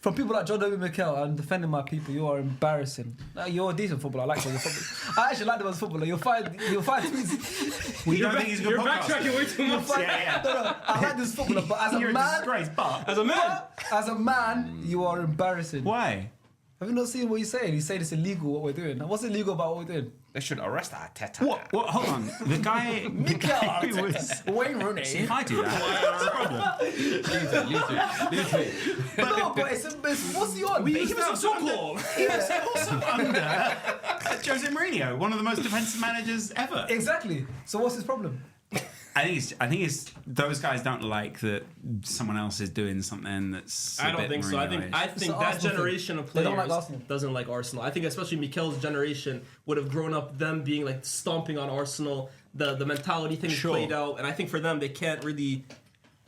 From people like John Obi Mikel, I'm defending my people. You are embarrassing. You're a decent footballer. I like you as a footballer. I actually like him as a footballer. You'll find tweets. You don't think he's a good podcast? You're backtracking way too much. No, I like this footballer, but as a You're a man, disgrace, but as a man, you are embarrassing. why? Have you not seen what he's saying? He's saying it's illegal what we're doing. Now, what's illegal about what we're doing? They should arrest Arteta. What? Hold on. The guy who was. Wayne Rooney. See, if I do that, what's the problem? No, but it's what's he on? He was also under Jose Mourinho, one of the most defensive managers ever. Exactly. So what's his problem? I think it's those guys don't like that someone else is doing something that's. I don't think so. I think It's an that Arsenal generation thing. of They players don't like Arsenal. doesn't like Arsenal. I think especially Mikel's generation would have grown up them being like stomping on Arsenal. The mentality thing is played out, and I think for them they can't really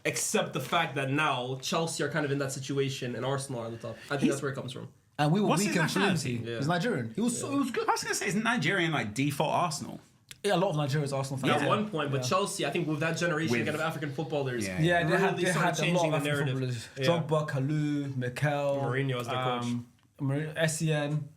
accept the fact that now Chelsea are kind of in that situation and Arsenal are on the top. I think that's where it comes from. And we were What's weak his and nationality? flimsy. He's Nigerian. He was good. I was going to say, isn't Nigerian like default Arsenal? Yeah, a lot of Nigerians Arsenal fans. At one point, but Chelsea, I think with that generation With- kind of African footballers, Yeah. Yeah, they really had started a changing lot the of African narrative. footballers. Drogba, Kalou, Mikel, Mourinho as their coach. Sen.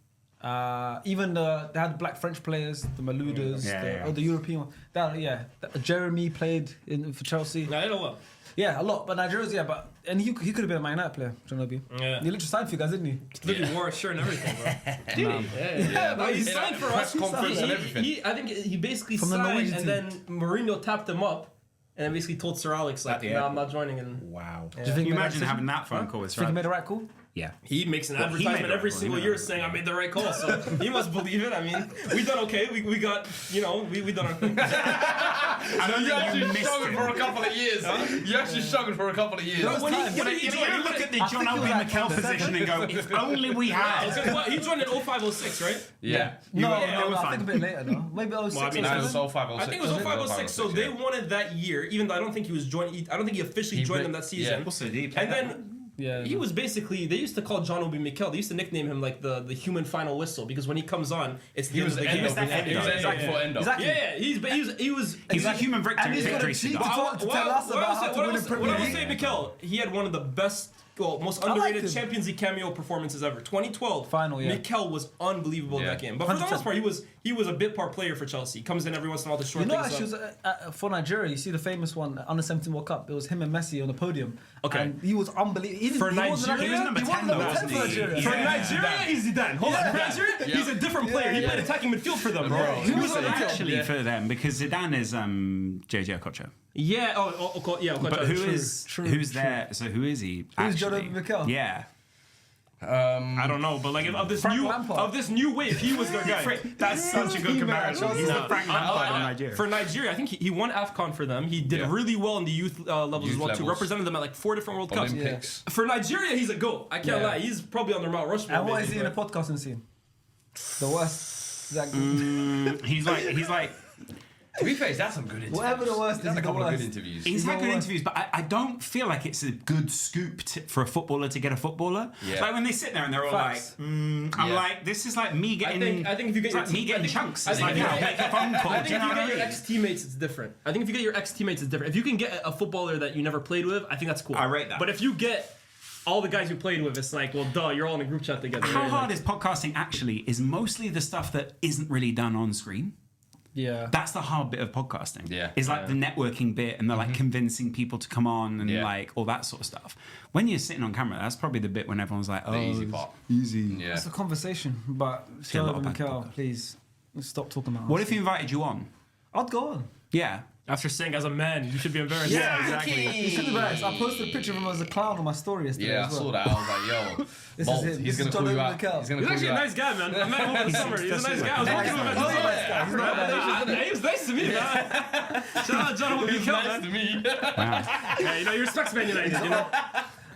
Even they had black French players, the Maloudas, the European one. Jeremy played for Chelsea. No, I don't know. Yeah, a lot. But Nigerians, and he could have been a Man United player, John Obi. Yeah. He literally signed for you guys, didn't he? Literally wore a shirt and everything, bro. Did he? Yeah, but he signed for us. conference and everything. I think he basically From the signed, Norwegian and then Mourinho tapped him up, and then basically told Sir Alex like, the "No, end. I'm not joining." And Wow. Do you think Can he you made imagine that having that phone call with decision? Think he Sir? made the right call? Yeah. he makes an Well, he made advertisement it every right, single he made year it saying, right. "I made the right call." So he must believe it. I mean, we done okay. We got we done our thing. I don't You think actually you missed struggled it. for a couple of years. You actually struggled for a couple of years. There was When he- time. when he You joined- look at the I John think he Obi was like Mikel position and go, if only we had. He joined in 05-06, right? Yeah. No, were- they were I fine. think a bit later, no? Maybe 06 I mean, or No, it was 07. 05, 06. I think it was 05-06. So they wanted that year, even though I don't think he was joined. I don't think he officially joined them that season. Also, did he play And that then Yeah. he was basically, they used to call John Obi Mikel, they used to nickname him like the human final whistle, because when he comes on, it's the He was end the of end the of game. He was Yeah, exactly for end of. Exactly. Yeah, he was. He's a human And victory, he's got a victory cheat cigar. to tell us about how to win a What Premier I will League. say, Mikel, he had one of the best, most liked underrated him. Champions League cameo performances ever. 2012 Final, yeah. Mikel was unbelievable in Yeah. that game. But for the 100%. most part, he was a bit part player for Chelsea. He comes in every once in a while to short You know, things actually, up. for Nigeria, you see the famous one, under 17 World Cup. It was him and Messi on the podium. Okay. And he was unbelievable. For Nigeria, he was number 10 though, wasn't he? Nigeria. Yeah. For Nigeria, he's Zidane. Hold on, for Nigeria, he's a different player. He played attacking midfield for them, bro. Who was on it the field. actually for them? Because Zidane is JJ Okocha. Yeah. Yeah. But who's there? So who is he? Who's John actually? Obi Mikel? Yeah. I don't know, but like of this Frank Lampard. new wave, he was their guy. That's such a good comparison. He's the Frank Lampard of Nigeria. For Nigeria, I think he won AFCON for them. He did really well in the youth levels as Youth well too. levels. Represented them at like 4 different World Cups. Olympics. For Nigeria, he's a GOAT. I can't lie. He's probably on the Mount Rushmore. And what is he in basically. the podcasting scene? The worst. He's like. To be fair, he's had some good interviews. Whatever the worst He's had is, a couple the of worst. good interviews. He's had know good what? interviews, but I don't feel like it's a good scoop for a footballer to get a footballer. Yeah. Like when they sit there and they're all Facts. like, I'm Yeah. like, this is like me getting. I think if you get it's your like me getting chunks. I It's think like, if you yeah, get- make a phone call. I Do think you if know you what I get your mean? ex-teammates, it's different. I think if you get your ex-teammates, it's different. If you can get a footballer that you never played with, I think that's cool. I rate that. But if you get all the guys you played with, it's like, well, duh, you're all in a group chat together. How right? hard is podcasting actually? Is mostly the stuff that isn't really done on screen. Yeah. That's the hard bit of podcasting. Yeah. Is like the networking bit and the like convincing people to come on and like all that sort of stuff. When you're sitting on camera, that's probably the bit when everyone's like, oh, The easy part. easy. Yeah. It's a conversation, but See a lot John of bad Mikel, podcasts. please stop talking about What us. if he invited you on? I'd go on. Yeah. After saying as a man, you should be embarrassed. Yeah, exactly. You should be embarrassed. I posted a picture of him as a clown on my story yesterday. Yeah, I as well. saw that. I was like, yo, This Bolt, is him. he's This going is to call John you Obi out. Mikel. He's going He's to call actually you a out. nice guy, man. I met him over the summer. He's a nice guy. I was working with him at Oh, the yeah. He's not bad. He was nice to me, man. Shout out John Obi Mikel, man. to me. Yeah, you know, he respects Man United, you know.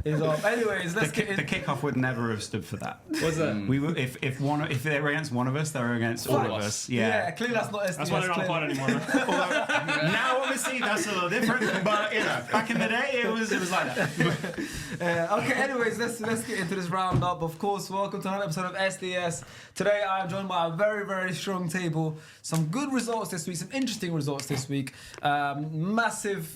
Anyways, let's get The in. kickoff would never have stood for that. What's that? We were, if they were against one of us, they were against all of us. Yeah, clearly that's not SDS. That's why they're not on pod clearly. anymore, man. Now obviously that's a little different, but you know, back in the day it was like that. Okay, anyways, let's get into this roundup. Of course, welcome to another episode of SDS. Today I am joined by a very, very strong table. Some good results this week, some interesting results this week. Massive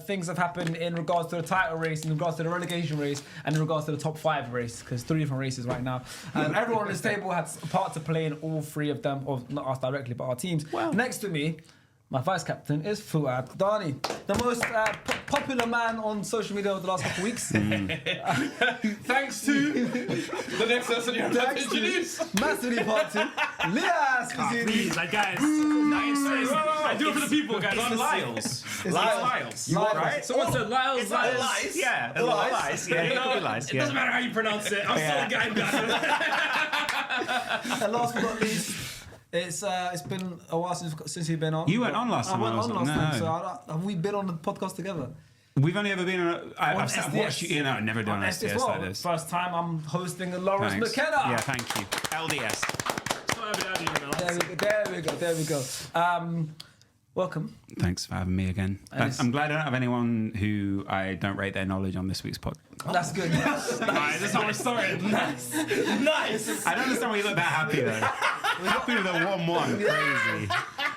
things have happened in regards to the title race, in regards to the relegation relegation race and in regards to the top 5 race, because 3 different races right now. Everyone on this table has a part to play in all 3 of them, or not us directly, but our teams. Wow. Next to me, my vice captain is Fuad Dani, the most popular man on social media over the last couple of weeks. Thanks to the next person you're about to introduce. Massively part 2, Lias Please, like, guys. I do it for the people, guys. It's Lyles. It's Lyles. Lyles. Right? Someone said Lyles. It's like lies. Yeah. A lot of lies. Yeah. It could be lies. It doesn't matter how you pronounce it. I'm still a guy who got it. And last but not least, it's been a while since you've been on. You weren't on last time. I went on last time. No. So have we been on the podcast together? We've only ever been on. I've SDS. watched you. No, never done On SDS well. like this. First time I'm hosting a Lawrence Thanks. McKenna. Yeah, thank you. LDS. So happy to have you, man. There we go. Welcome. Thanks for having me again. I'm glad I don't have anyone who I don't rate their knowledge on this week's pod. That's good. Alright, that's how we're starting. Nice. I don't understand why you look that happy though. We're happy with a 1-1. Crazy.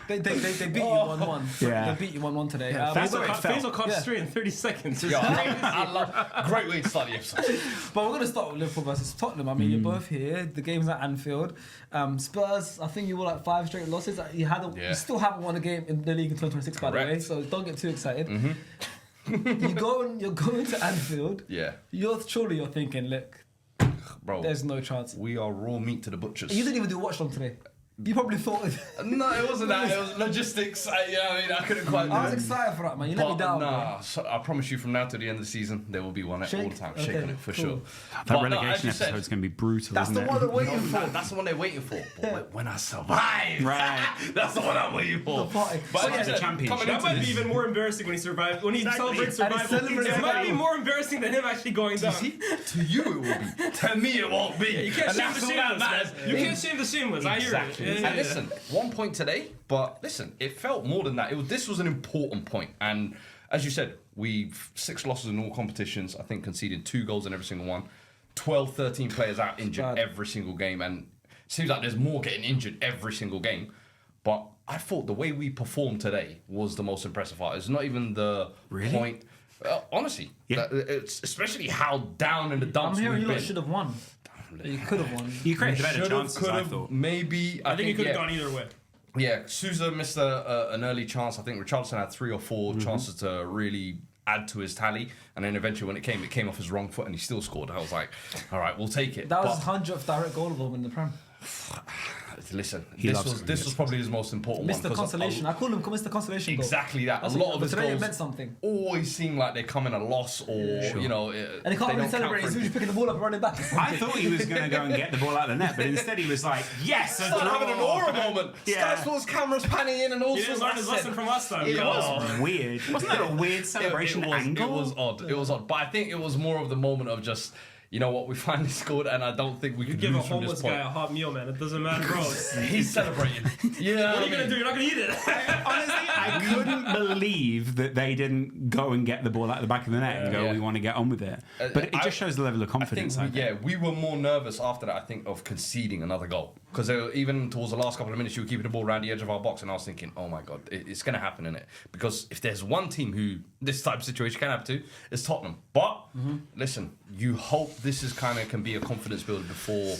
They beat you 1-1. Yeah. They beat you 1-1 today. That's what it felt. Faisal caught straight in 30 seconds. Yo, I love. Great way to start the episode. But we're going to start with Liverpool versus Tottenham. I mean, you're both here. The game's at Anfield. Spurs, I think you were like 5 straight losses. You still haven't won a game in the league in 2026, by the way. Correct. So don't get too excited. You're going to Anfield. Yeah, You're thinking, look, bro. there's no chance. We are raw meat to the butchers. You didn't even do a watch long today. You probably thought. No, it wasn't that. It was logistics. I couldn't quite do I was it. excited for that, man. You let me down. Nah, so I promise you, from now to the end of the season, there will be one all the time. Okay, Shaking it for cool. sure. That But no, relegation as you said, episode's going to be brutal, That's isn't the it? one they're waiting for. That's the one they're waiting for. But when I survive, Right. that's the one I'm waiting for. The party. But So as yeah, you said, championship. coming That into might be this- even more embarrassing when he survives. When he celebrates And he survival. celebrates It might be survival. more embarrassing than him actually going down. See, to you it will be. To me it won't be. You can't And shame that's the all that shameless, matters. man. You can't shame the shameless. I hear Exactly. it. And listen, 1 point today, but listen, it felt more than that. This was an important point. And as you said, we've 6 losses in all competitions. I think conceded 2 goals in every single one. 12, 13 players out injured Bad. every single game. And it seems like there's more getting injured every single game. But I thought the way we performed today was the most impressive part. It's not even the point. Honestly, Yeah. it's especially how down in the I'm dumps hearing we've you lot been. should have won. You could have won. You created better Should've, chances, I could've, thought. maybe. I think he could have yeah. gone either way. Yeah, Sousa missed an early chance. I think Richarlison had 3 or 4 chances to really add to his tally, and then eventually when it came off his wrong foot, and he still scored. I was like, all right, we'll take it. That was But his 100th direct goal of him in the Prem. listen, loves this was probably his most important one. Mr. 'cause Consolation. I call him Mr. Consolation goal. Exactly that. That's a lot of but his today it goals meant something. always seem like they come in a loss, or you know, And he can't really celebrate. He's usually picking the ball up and running back. I thought he was going to go and get the ball out of the net, but instead he was like, yes! a Started having an draw. aura moment. Yeah. Sky Sports cameras panning in and all He sorts didn't of learn his lesson from us, though. It Oh, weird. Wasn't that a weird celebration angle? It was odd. It was odd. But I think it was more of the moment of just, you know what, we finally scored, and I don't think we You could give a lose from homeless this guy point. a hot meal, man. It doesn't matter, bro. He's celebrating. Yeah. What are you gonna do? You're not gonna eat it. Honestly, I couldn't believe that they didn't go and get the ball out of the back of the net and go, Yeah. we want to get on with it. But it just shows the level of confidence. I think. We were more nervous after that, I think, of conceding another goal. Because even towards the last couple of minutes, you were keeping the ball around the edge of our box, and I was thinking, oh my God, it's going to happen, innit? Because if there's one team who this type of situation can happen to, it's Tottenham. But, listen, you hope this is kind of can be a confidence builder before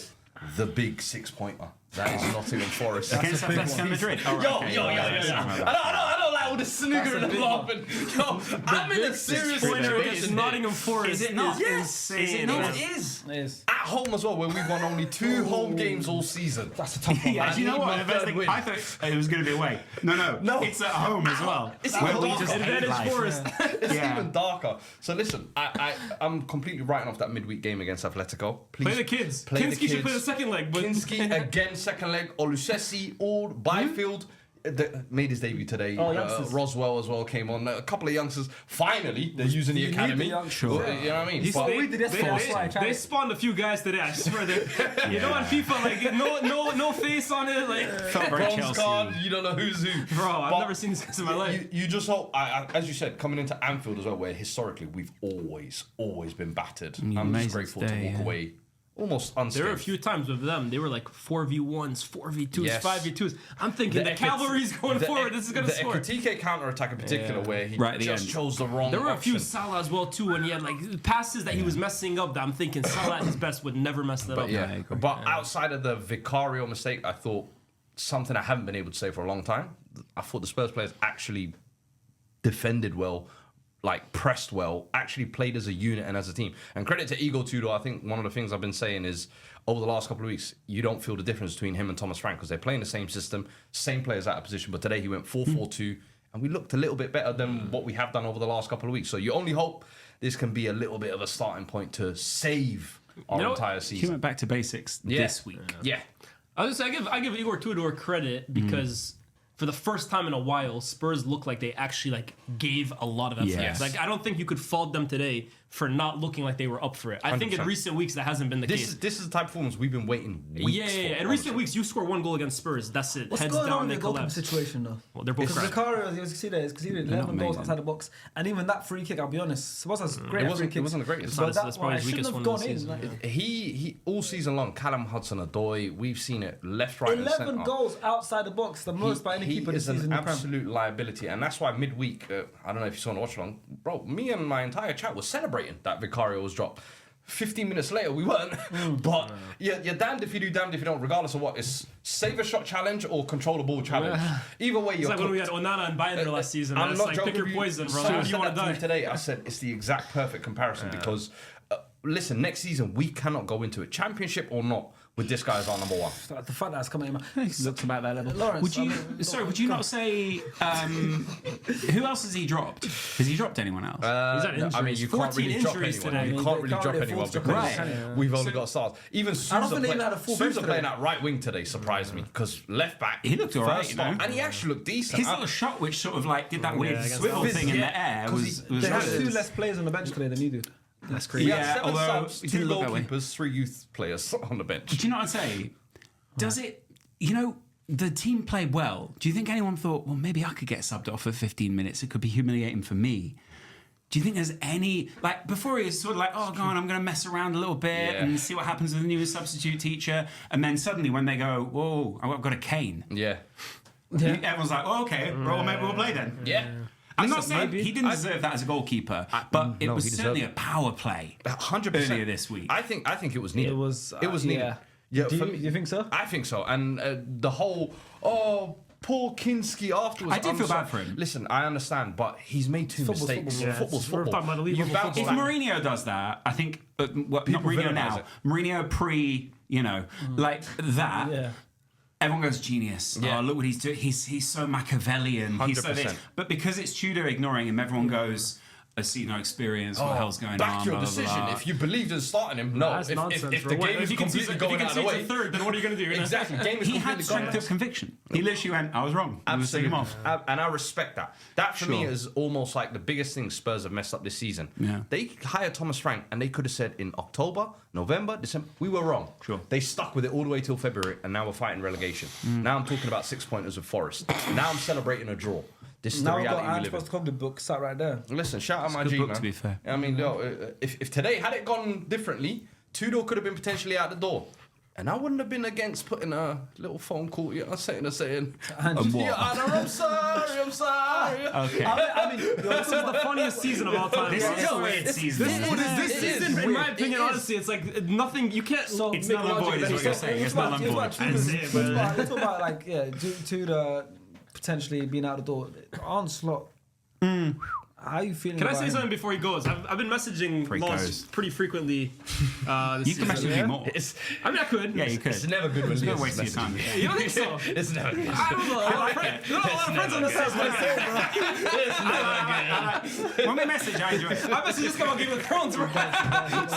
the big 6-pointer. That is Nottingham Forest. Against Atletico Madrid. Oh, right, okay. I don't like all the snigger and the laughing. Yo, I'm in a serious Pointer situation. against Nottingham Forest. Is it not? Yes. Insane. No, man. it is. It is. At home as well, where we've won only 2 home games all season. That's a tough one. Yeah, I do you know need what? my The best third thing, win. I thought it was going to be away. No, it's at home as well. It's where even we darker. just hate Advantage life. Forest. It's Yeah. even darker. So listen, I'm completely writing off that midweek game against Atletico. Please Play the kids. Play the Kinski should play the kids. second leg, but Kinski again, second leg. Olusesi, Ord, Byfield. Made his debut today. Oh, youngsters. Roswell as well came on. A couple of youngsters. Finally, they're using the You need academy. the youngsters. Sure. You know what I mean? He's- But- they, we did this they, for they, us, they spawned a few guys today. I swear. You know, on FIFA, like no face on it, like. Felt very bronze Chelsea. card, you don't know who's who. Bro, I've But never seen these guys in my life. You just hope, as you said, coming into Anfield as well, where historically we've always been battered. I'm just amazing grateful today, to walk yeah. away almost unscathed. There were a few times with them, they were like 4v1s, 4v2s, Yes. 5v2s. I'm thinking the cavalry's going forward, this is going to score. The Ekitike counter-attack in particular, where he Right at the just end. chose the wrong There were a few option. Salah as well too, and he had like passes that he was messing up. That I'm thinking Salah at his best would never mess that up. I agree. But outside of the Vicario mistake, I thought something I haven't been able to say for a long time. I thought the Spurs players actually defended well, like pressed well, actually played as a unit and as a team. And credit to Igor Tudor. I think one of the things I've been saying is over the last couple of weeks, you don't feel the difference between him and Thomas Frank because they're playing the same system, same players out of position. But today he went 4-4-2, and we looked a little bit better than what we have done over the last couple of weeks. So you only hope this can be a little bit of a starting point to save our entire He season. went back to basics this week. Yeah. I was gonna say, I give Igor Tudor credit because for the first time in a while, Spurs look like they actually like gave a lot of effort. Yes. Like I don't think you could fault them today for not looking like they were up for it. I think in 100%. recent weeks that hasn't been the case. This is the type of performance we've been waiting weeks Yeah. for. In recent weeks, you score one goal against Spurs. That's it. What's Heads going down, on they in the goalkeeper collapse. situation though? Well, they're both Because crap. Vicario, as you can see there, he's conceded They're 11 not goals amazing. outside the box, and even that free kick, I'll be honest, Sabasa's great free wasn't- kick. it wasn't the greatest. But That's probably his shouldn't weakest have one of gone the in. season, Like, He all season long, Callum Hudson-Odoi, we've seen it left, right, and 11 centre. goals outside the box, the most by any he keeper this is an season in the Prem. absolute liability, and that's why midweek, I don't know if you saw on the watch along, bro, me and my entire chat was celebrating that Vicario was dropped. 15 minutes later, we weren't. But you're damned if you do, damned if you don't, regardless of what. It's save a shot challenge or control the ball challenge. Either way, It's you're like when we had cooked. Onana and Bayern last season. I'm It's not like joking pick your with you. poison, bro. Someone How do you said want that to to me die? today. I said it's the exact perfect comparison because, listen, next season we cannot go into it, championship or not, with this guy as our number one. The fact that it's coming in. He looks about that level. Lawrence, Would you? I mean, sorry, would you not say who else has he dropped? Has he dropped anyone else? He's had injuries. I mean, you can't 14 really drop injuries anyone. today. You can't really They drop can't anyone afford to because drop anyone. we've only got stars. Even Sousa, think they even had a full bench Sousa today. playing at right wing today surprised me because left back He looked alright, first you know. start, and he actually looked decent. His little shot, which sort of like did that weird against swivel Alves. thing in Yeah, the air, 'cause was They had good. 2 less players on the bench today than you do. That's crazy. We Yeah, had 7 although subs, it 2 didn't look that way. goalkeepers, 3 youth players on the bench. Do you know what I'd say? Does it? You know, the team played well. Do you think anyone thought, well, maybe I could get subbed off for 15 minutes? It could be humiliating for me. Do you think there's any, like, before he was sort of like, oh, go on, I'm going to mess around a little bit Yeah. and see what happens with the new substitute teacher. And then suddenly when they go, whoa, I've got a cane. Yeah. Everyone's like, oh, okay, well, maybe we'll play then. Yeah. I'm not saying maybe. he didn't deserve that as a goalkeeper, but it no, was he deserved certainly it. a power play 100%. earlier this week. I think it was needed. It was needed. yeah. Yeah, Do for you, me- do you think so? I think so. And the whole, poor Kinski afterwards. I did I'm feel sorry. bad for him. Listen, I understand, but he's made 2 Football's mistakes. football. Yeah, Football's we're football. talking about elite You level bounce football. If back. Mourinho does that, I think, not People Mourinho villainize now, it. Mourinho pre, like that, Yeah. everyone goes genius. Yeah. Oh, look what he's doing. He's so Machiavellian. He's so this. 100%. But because it's Tudor ignoring him, everyone goes, I see no experience. What the hell's going Back on? your Blah, blah, decision. blah. If you believed in starting him, no. That's nonsense. If bro. the What- game is you can see- completely if going you out can of the see way. it's a third, then what are you going to do? Exactly. Game is He had completely going strength of conviction. He literally went, I was wrong. I was taking him off. And I respect that. That for me Sure. is almost like the biggest thing Spurs have messed up this season. Yeah. They hired Thomas Frank and they could have said in October, November, December, we were wrong. Sure. They stuck with it all the way till February and now we're fighting relegation. Now I'm talking about 6 pointers with Forest. Now I'm celebrating a draw. This is Now the we've got reality we Ange live in. Postecoglou book sat right there. Listen, shout out my good G, book, man. to be fair. I mean, if today had it gone differently, Tudor could have been potentially out the door. And I wouldn't have been against putting a little phone call, you know, saying, what? yeah, I'm sorry. Okay. I mean, this is the funniest season of all time. This bro. is a weird season. This season, in my opinion, honestly, it's like nothing. You can't. So It's make null and logic void is then. what you're So saying. It's null and void. Let's talk about like Tudor potentially being out the door. Onslaught. How are you feeling? Can I about say him? something before he goes? I've been messaging Before he Laws goes. pretty frequently. This You can season. message me more. I mean, I could. Yeah, you could. It's never good when It's not Leah's wasting your time. You don't think so? It's never good. I don't know. A lot of friends- a lot of friends on the side. When we message, I enjoy it. I messaged this guy about Game of Thrones, bro. He does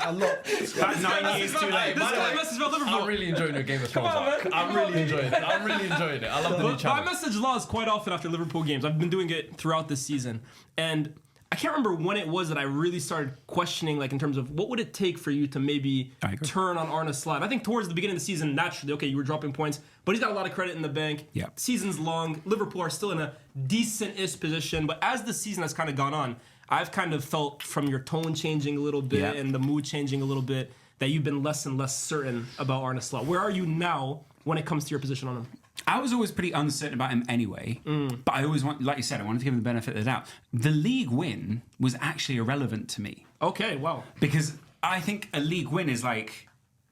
a lot. About 9 years too late. This guy messaged about Liverpool. I'm really enjoying your Game of Thrones. on, man. I'm really enjoying it. I'm really enjoying it. I love the new But I channel. message Laws quite often after Liverpool games. I've been doing it throughout this season. And I can't remember when it was that I really started questioning, like, in terms of what would it take for you to maybe I agree. turn on Arne Slot. I think towards the beginning of the season, naturally, okay, you were dropping points, but he's got a lot of credit in the bank. Yeah. Season's long. Liverpool are still in a decent-ish position. But as the season has kind of gone on, I've kind of felt from your tone changing a little bit Yeah. and the mood changing a little bit that you've been less and less certain about Arne Slot? Where are you now when it comes to your position on him? I was always pretty uncertain about him anyway, but I always like you said, I wanted to give him the benefit of the doubt. The league win was actually irrelevant to me. Okay, wow. Because I think a league win is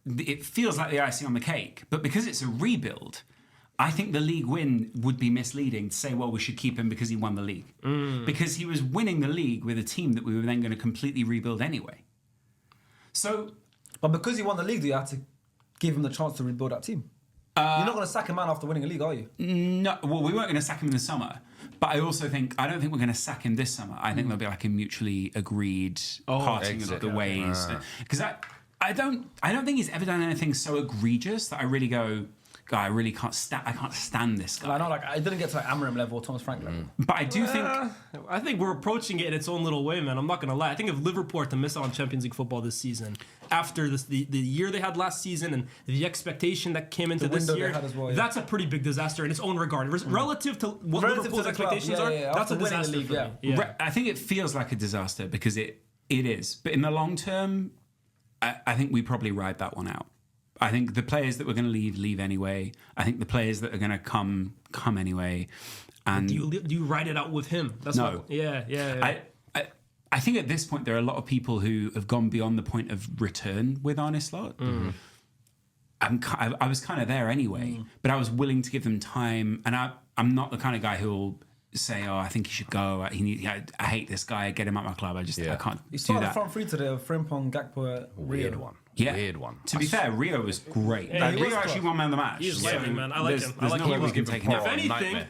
it feels like the icing on the cake, but because it's a rebuild, I think the league win would be misleading to say, well, we should keep him because he won the league. Because he was winning the league with a team that we were then going to completely rebuild anyway. So, But because he won the league, you have to give him the chance to rebuild that team. You're not going to sack a man after winning a league, are you? no, well, we weren't going to sack him in the summer. But I don't think we're going to sack him this summer. I think there'll be like a mutually agreed parting of the ways. Because I don't think he's ever done anything so egregious that I really go, God, I really can't stand this guy. I know, I didn't get to Amorim level or Thomas Frank level. But I do think I think we're approaching it in its own little way, man. I'm not going to lie. I think if Liverpool are to miss out on Champions League football this season, after the year they had last season and the expectation that came into this year, that's a pretty big disaster in its own regard. Relative to what Liverpool's expectations are, that's a disaster for me. Yeah. I think it feels like a disaster because it is. But in the long term, I think we probably ride that one out. I think the players that we're going to leave anyway. I think the players that are going to come anyway. And do you ride it out with him? That's no. Yeah. I think at this point there are a lot of people who have gone beyond the point of return with Arne Slot. I was kind of there anyway, but I was willing to give them time. And I'm not the kind of guy who'll say, "Oh, I think he should go. I hate this guy. Get him out of my club." I can't You do saw the that. front three today of Frimpong, Gakpo, Weird Rio. one. Yeah. Weird one. To be fair, Rio was great. Yeah, he Rio was actually won man of the match. He's So lightning, man. I like him. I like no him. way we can take him If out. anything, nightmare.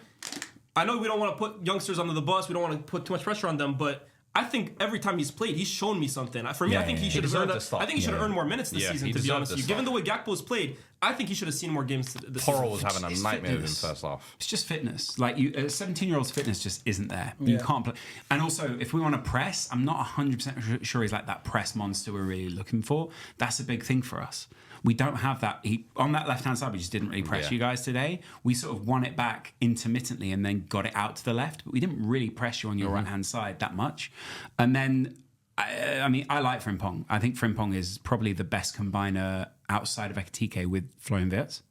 I know we don't want to put youngsters under the bus. We don't want to put too much pressure on them, but I think every time he's played, he's shown me something. For me, I think he should have deserved earned. to start. I think he should have earned more minutes this Yeah, season. he To be deserved honest to with you, start. given the way Gakpo's played, I think he should have seen more games this season. Porro was having a It's nightmare of him fitness. first half. It's just fitness. Like a 17-year-old's fitness just isn't there. You can't play. And also, if we want to press, I'm not 100% sure he's like that press monster we're really looking for. That's a big thing for us. We don't have that. On that left-hand side, we just didn't really press you guys today. We sort of won it back intermittently and then got it out to the left. But we didn't really press you on your right-hand side that much. And then, I mean, I like Frimpong. I think Frimpong is probably the best combiner outside of Ekitike with Florian Wirtz.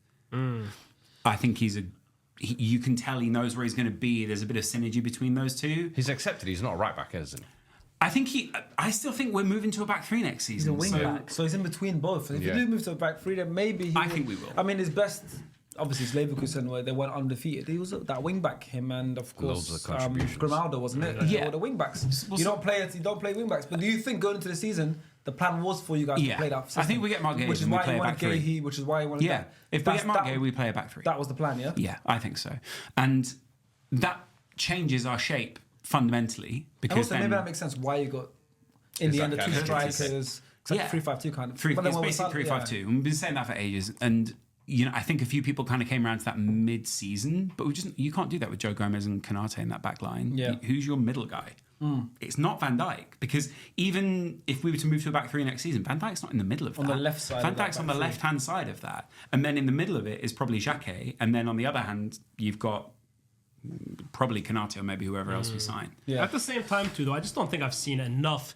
I think you can tell he knows where he's going to be. There's a bit of synergy between those two. He's accepted he's not a right back, isn't he? I still think we're moving to a back three next He's season. a wing back, so he's in between both. If you do move to a back three, then maybe I think we will. I mean, his best, obviously, it's Leverkusen where they went undefeated. He was that wing back, him, and of course, Loads of contributions. Grimaldo, wasn't it? Yeah. They were the wing backs. You don't play wing backs. But do you think going into the season, the plan was for you guys to play that system? I think we get Mark Gay which is and we why play he a wanted back three. Gay, which is why he wanted Yeah, that. if we get Mark Gay, we play a back three. That was the plan, yeah? Yeah, I think so. And that changes our shape fundamentally. And Because also, maybe that makes sense why you got, in the end, the two strikers. It's like 3-5-2 kind of. It's But then when we basically started- 3-5-2. And we've been saying that for ages. And I think a few people kind of came around to that mid-season, but you can't do that with Joe Gomez and Kanate in that back line. Yeah. Who's your middle guy? It's not Van Dijk, because even if we were to move to a back three next season, Van Dijk's not in the middle of that. On the left side Van of that Dijk's on back the three. left-hand side of that. And then in the middle of it is probably Xhaka. And then on the other hand, you've got probably Kanate or maybe whoever else we sign. Yeah. At the same time, too, though, I just don't think I've seen enough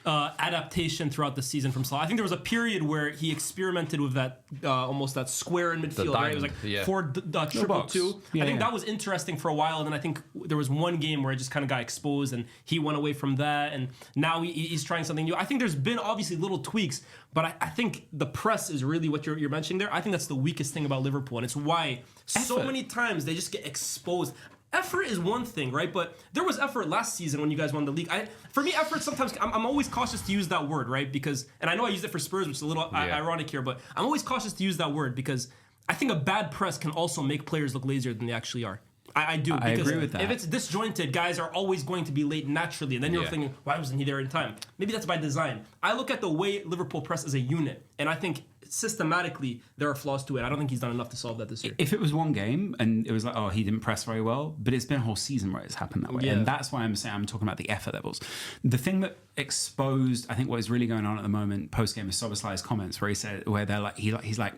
adaptation throughout the season from Salah. I think there was a period where he experimented with that almost that square in midfield, right? It was like diamond, 4-2-2. box. I think that was interesting for a while, and then I think there was one game where it just kind of got exposed, and he went away from that, and now he's trying something new. I think there's been obviously little tweaks, but I think the press is really what you're mentioning there. I think that's the weakest thing about Liverpool, and it's why so many times they just get exposed. Effort is one thing, right? But there was effort last season when you guys won the league. For me, effort sometimes, I'm always cautious to use that word, right? Because, and I know I used it for Spurs, which is a little ironic here, but I'm always cautious to use that word because I think a bad press can also make players look lazier than they actually are. I do. I Because agree with that. if it's disjointed, guys are always going to be late naturally. And then you're thinking, why wasn't he there in time? Maybe that's by design. I look at the way Liverpool press as a unit, and I think systematically there are flaws to it. I don't think he's done enough to solve that this year. If it was one game and it was like, oh, he didn't press very well, but it's been a whole season where it's happened that way. Yeah. And that's why I'm saying I'm talking about the effort levels. The thing that exposed, I think, what is really going on at the moment post-game is Soboslai's comments where he said, where they're like, he's like,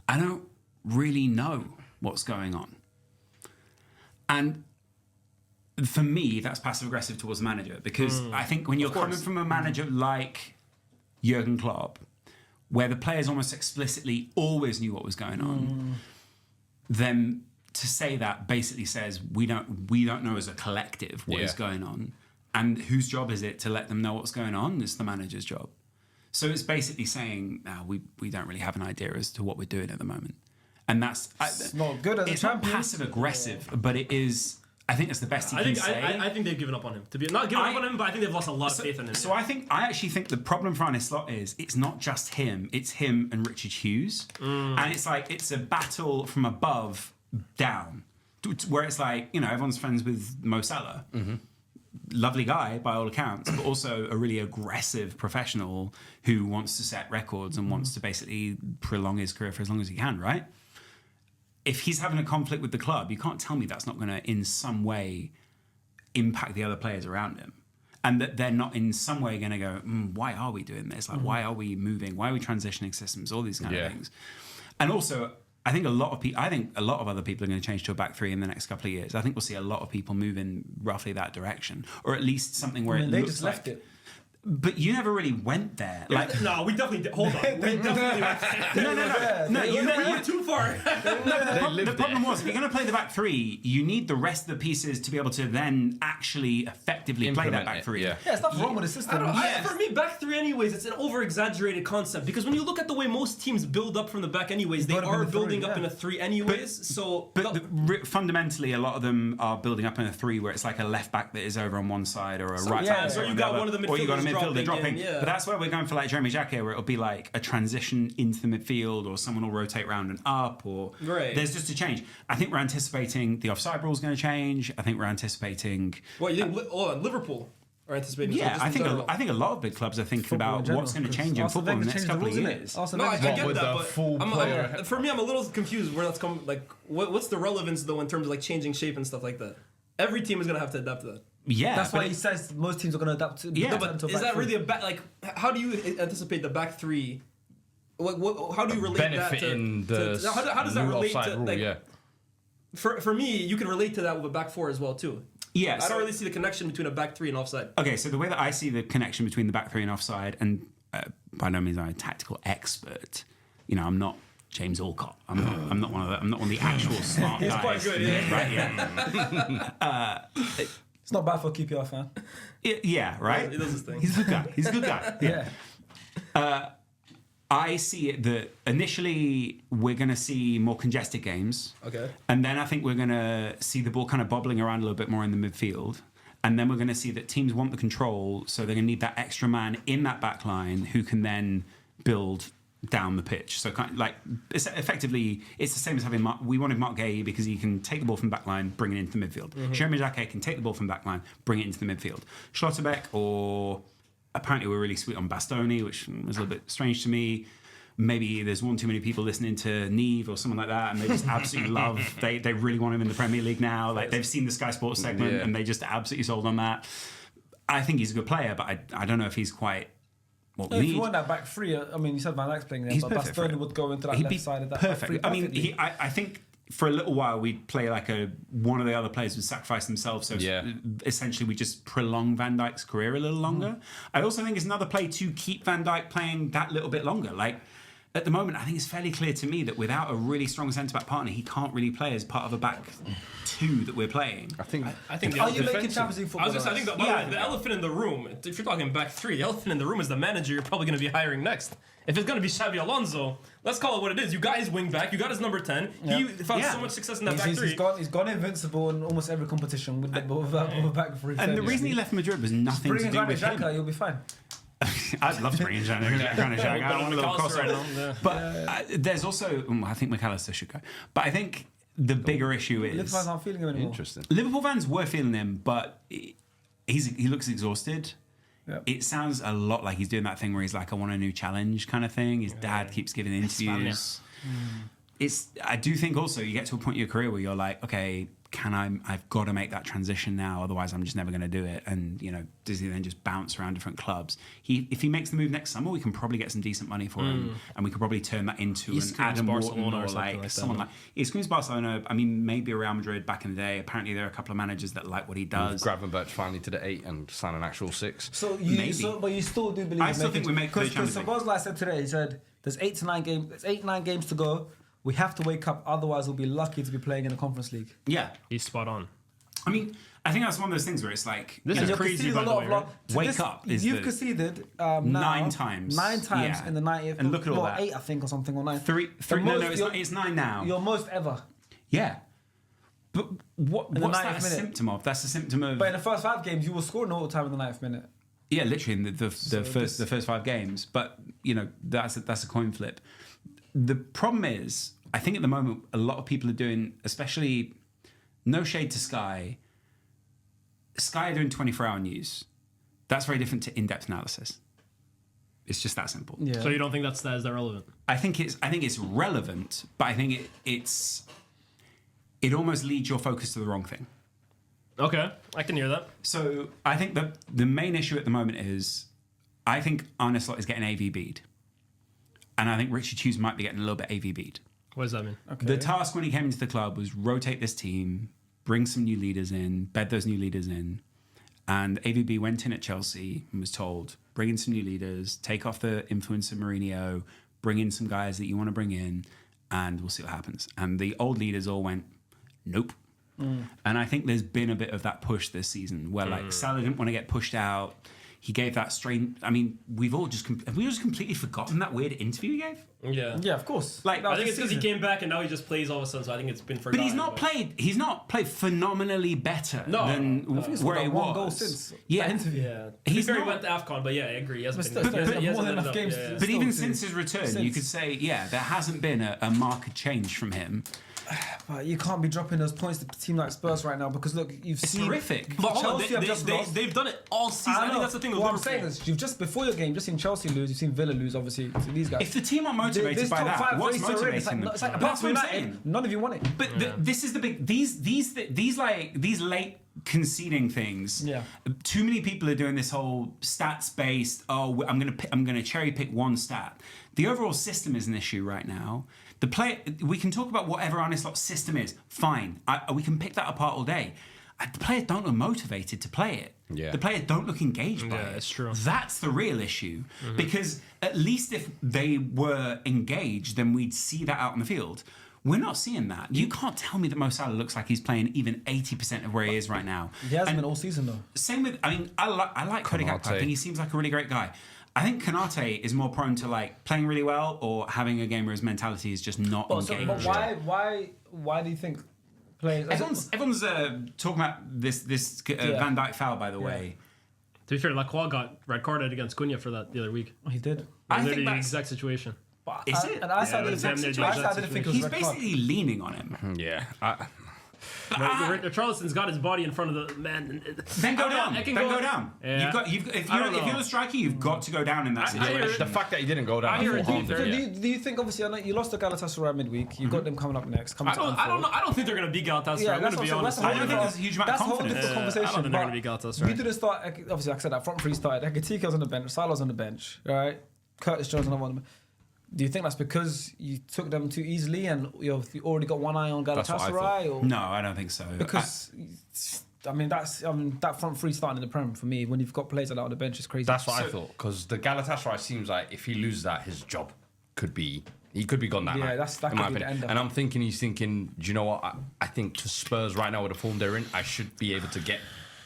I don't really know what's going on. And for me, that's passive aggressive towards the manager because I think when you're coming from a manager like Jurgen Klopp, where the players almost explicitly always knew what was going on, then to say that basically says we don't know as a collective what is going on, and whose job is it to let them know what's going on? It's the manager's job. So it's basically saying, no, we don't really have an idea as to what we're doing at the moment, and that's It's not good as a it's not champion. passive aggressive, but it is. I think that's the best he can say. I think they've given up on him. To be not given up on him, but I think they've lost a lot of faith in him. So I actually think the problem for Arne Slot is it's not just him, it's him and Richard Hughes. And it's like it's a battle from above down. Where it's like, you know, everyone's friends with Mo Salah. Lovely guy by all accounts, but also a really aggressive professional who wants to set records and wants to basically prolong his career for as long as he can, right? If he's having a conflict with the club, you can't tell me that's not going to in some way impact the other players around him, and that they're not in some way going to go, why are we doing this? Like, why are we moving? Why are we transitioning systems? All these kind of things. And also, I think a lot of other people are going to change to a back three in the next couple of years. I think we'll see a lot of people move in roughly that direction, or at least something where it they looks just like, left it. But you never really went there. Like, no, we definitely did. Hold on. We definitely went no, you went too far. The problem was, if you're going to play the back three, you need the rest of the pieces to be able to then actually effectively play that back three. Yeah, it's nothing wrong with the system. For me, back three, anyways, it's an over-exaggerated concept because when you look at the way most teams build up from the back, anyways, they are building up in a three, anyways. Fundamentally, a lot of them are building up in a three where it's like a left back that is over on one side or a right back. So you got one of the midfielders, or you got a midfielder dropping. Yeah. But that's where we're going for like Jeremy Jacquet, where it'll be like a transition into the midfield, or someone will rotate round and up, or there's just a change. I think we're anticipating the offside rule is going to change. I think we're anticipating. What you think? Liverpool are anticipating. Yeah, I think a lot of big clubs are thinking about what's going to change in football in the next couple of years. I get that, but for me, I'm a little confused where that's coming. Like, what's the relevance though in terms of like changing shape and stuff like that? Every team is going to have to adapt to that. Yeah, that's why he says most teams are going to adapt to. Yeah, but is that really a like? How do you anticipate the back three? How do you relate that to? How does that relate to? Like, for me, you can relate to that with a back four as well too. Yeah, I don't really see the connection between a back three and offside. Okay, so the way that I see the connection between the back three and offside, and by no means I'm a tactical expert. You know, I'm not James Alcott. I'm not one of the actual smart guys. He's quite good, yeah. Right, yeah. It's not bad for a QPR fan. Yeah, right? He does his thing. He's a good guy. Yeah. I see it that initially we're going to see more congested games. Okay. And then I think we're going to see the ball kind of bobbling around a little bit more in the midfield. And then we're going to see that teams want the control, so they're going to need that extra man in that back line who can then build down the pitch. So kind of like effectively it's the same as having we wanted Mark Gay because he can take the ball from the back line, bring it into the midfield. Jeremy Jacquet can take the ball from the back line, bring it into the midfield. Schlotterbeck, or apparently we're really sweet on Bastoni, which was a little bit strange to me. Maybe there's one too many people listening to Neve or someone like that, and they just absolutely love. They really want him in the Premier League now. Like they've seen the Sky Sports segment and they just absolutely sold on that. I think he's a good player, but I don't know if he's quite. If you want that back three, I mean, you said Van Dijk's playing there, but Bastoni would go into that left side of that back three. I mean, I think for a little while we'd play like one of the other players would sacrifice themselves, so essentially we just prolong Van Dijk's career a little longer. I also think it's another play to keep Van Dijk playing that little bit longer. Like at the moment, I think it's fairly clear to me that without a really strong centre-back partner, he can't really play as part of a back two that we're playing. I think. Are you making Champions League football? I think the elephant in the room. If you're talking back three, the elephant in the room is the manager you're probably going to be hiring next. If it's going to be Xabi Alonso, let's call it what it is. You got his wing back. You got his number 10. He found so much success in that back three. He's gone invincible in almost every competition with the back three. And the reason he left Madrid was nothing to do with him. You'll be fine. I'd love to bring in Granit Xhaka. I don't want a little crossover. But there's also, I think McAllister should go. But I think the bigger issue is Liverpool fans aren't feeling him anymore. Interesting. Liverpool fans were feeling him, but he looks exhausted. Yep. It sounds a lot like he's doing that thing where he's like, I want a new challenge kind of thing. His dad keeps giving interviews. I do think also you get to a point in your career where you're like, okay, I've got to make that transition now, otherwise I'm just never going to do it. And does he then just bounce around different clubs? If he makes the move next summer, we can probably get some decent money for him, and we could probably turn that into an Adam Wharton or like someone like he screams Barcelona. I mean, maybe Real Madrid back in the day. Apparently, there are a couple of managers that like what he does. Gravenberch finally to the 8 and sign an actual 6. But you still do believe? I still think we make the Champions because League. Bosla said today, he said There's 8 to 9 games. There's 8, 9 games to go. We have to wake up. Otherwise, we'll be lucky to be playing in the Conference League. Yeah. He's spot on. I mean, I think that's one of those things where it's like, This is You've crazy, conceded by a the lot way. of Right? Wake up is You've the- conceded now, 9 times. 9 times Yeah. in the 90th. And look at all that. 8, I think, or something, or 9. Three. The No, most- it's 9 now. Your most ever. Yeah. But what's the that 90th a minute. symptom of? That's a symptom of. But in the first 5 games, you were scoring all the time in the 9th minute. Yeah, literally in the this- first 5 games. But that's a coin flip. The problem is, I think at the moment a lot of people are doing, especially, no shade to Sky. Sky are doing 24-hour news. That's very different to in-depth analysis. It's just that simple. Yeah. So you don't think that's irrelevant? I think it's relevant, but I think it almost leads your focus to the wrong thing. Okay, I can hear that. So I think that the main issue at the moment is, I think Arne Slot is getting AVB'd. And I think Richard Hughes might be getting a little bit AVB'd. What does that mean? Okay. The task when he came into the club was rotate this team, bring some new leaders in, bed those new leaders in. And AVB went in at Chelsea and was told, bring in some new leaders, take off the influence of Mourinho, bring in some guys that you want to bring in, and we'll see what happens. And the old leaders all went, nope. And I think there's been a bit of that push this season where like Salah didn't want to get pushed out. He gave that strain. I mean, have we all just completely forgotten that weird interview he gave? Yeah. Yeah, of course. Like, That I was think the it's because he season. came back and now he just plays all of a sudden. So I think it's been forgotten. But he's not played phenomenally better than he's where got he one was. goal since yeah. that interview. Yeah. He's He's very not- went to AFCON, but yeah, I agree. He hasn't But been. still, he more hasn't than enough ended up- games yeah, to- yeah. But even Still since his return, you could say, yeah, there hasn't been a marked change from him. But you can't be dropping those points to a team like Spurs right now because look, you've It's seen horrific. But hold on, Chelsea have just lost. they've done it all season. I, think that's the thing with What I'm Liverpool. saying is, you've just before your game, just seen Chelsea lose, you've seen Villa lose, obviously, to these guys. If the team are motivated This by top that, five what's race already, motivating them? it's like That's apart what from I'm United, saying. none of you want it. But this is the big these late conceding things. Yeah. Too many people are doing this whole stats based. Oh, I'm gonna cherry pick one stat. The overall system is an issue right now. The play we can talk about whatever Arne Slot's system is. Fine, we can pick that apart all day. The players don't look motivated to play it. Yeah. The players don't look engaged by Yeah, it. it's true. That's the real issue. Because at least if they were engaged, then we'd see that out on the field. We're not seeing that. You can't tell me that Mo Salah looks like he's playing even 80% of where he is right now. He hasn't And been all season though. same with, I like Cody Gakpo. I Konate. think he seems like a really great guy. I think Konate is more prone to like playing really well or having a game where his mentality is just not But engaged. why do you think players? Everyone's talking about this Van Dijk foul, by the way. To be fair, Lacroix got red carded against Cunha for that the other week. He did. I Literally think the that's- exact situation. But Is it? And I Yeah, started it was damn near the I exact didn't think it was He's red card. basically leaning on him. Yeah. Charleston's got his body in front of the man. Then go I don't know, down. I Then can go down. Yeah. If I don't you're know. the striker, you've got to go down in that situation. The fact that he didn't go down I hear full it. harm Do there. you think obviously I know you lost to Galatasaray midweek? You've got them coming up next. Coming I don't think they're gonna beat Galatasaray. Yeah, I'm gonna be honest. I don't think there's a huge amount of That's a whole confidence. different conversation. I don't think they're but gonna be Galatasaray. You didn't start. Obviously, like I said, that front three started. Ekitike was on the bench. Salah's on the bench. All right. Curtis Jones another one. Do you think that's because you took them too easily and you already got one eye on That's what I Galatasaray? Or No, I don't think so. because that front three starting in the Prem for me when you've got players like that on the bench is crazy. That's what I thought. Because the Galatasaray seems like if he loses that, his job could be gone that Yeah, night. that in my could be the opinion. end of And it. I'm thinking he's thinking, do you know what? I think to Spurs right now with the form they're in, I should be able to get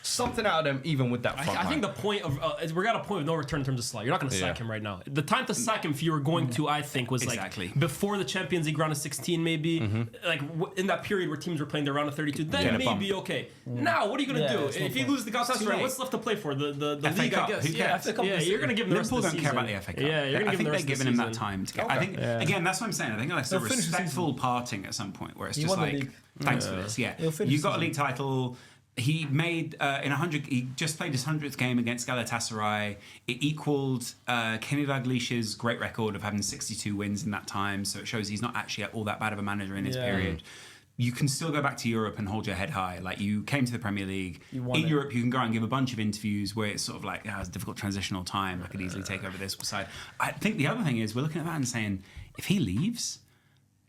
something out of them even with that front I think line. the point of we're at a point of no return in terms of Salah. You're not going to sack Yeah. him right now. The time to sack him, if you were going to, I think, was Exactly. like before the Champions League round of 16, maybe like in that period where teams were playing their round of 32. Then Get a maybe bump. okay. Now what are you going to Yeah, do it's no if you point. lose the Too Galatasaray? late. What's left to play for? The FA league, Cup, I guess. who Yeah, cares? FA Cup yeah, this you're going to give them the rest Liverpool of the don't care about the season. FA Cup. Yeah, you're going to I give them think the they're rest of the giving him that season. time to get. Okay. I think again, that's what I'm saying. I think like They'll a finish the respectful parting at some point where it's He just won the like, league. thanks for this. Yeah, He'll finish you the got a season. league title. He made in 100. He just played his 100th game against Galatasaray. It equaled Kenny Dalglish's great record of having 62 wins in that time. So it shows he's not actually all that bad of a manager in his Yeah. period. You can still go back to Europe and hold your head high. Like you came to the Premier League. You won In it. Europe, you can go out and give a bunch of interviews where it's sort of like, it's a difficult transitional time. I could easily take over this side. I think the other thing is we're looking at that and saying, if he leaves,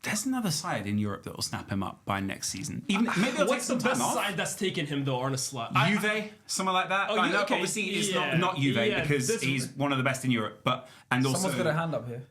there's another side in Europe that will snap him up by next season. Even maybe they'll take What's the some time best off. side that's taken him though, Arne Slot? Juve, someone like that. Oh, I Juve, know, okay. obviously, it's Yeah. not Juve Yeah, because this- he's one of the best in Europe. But and also, Someone's got a hand up here.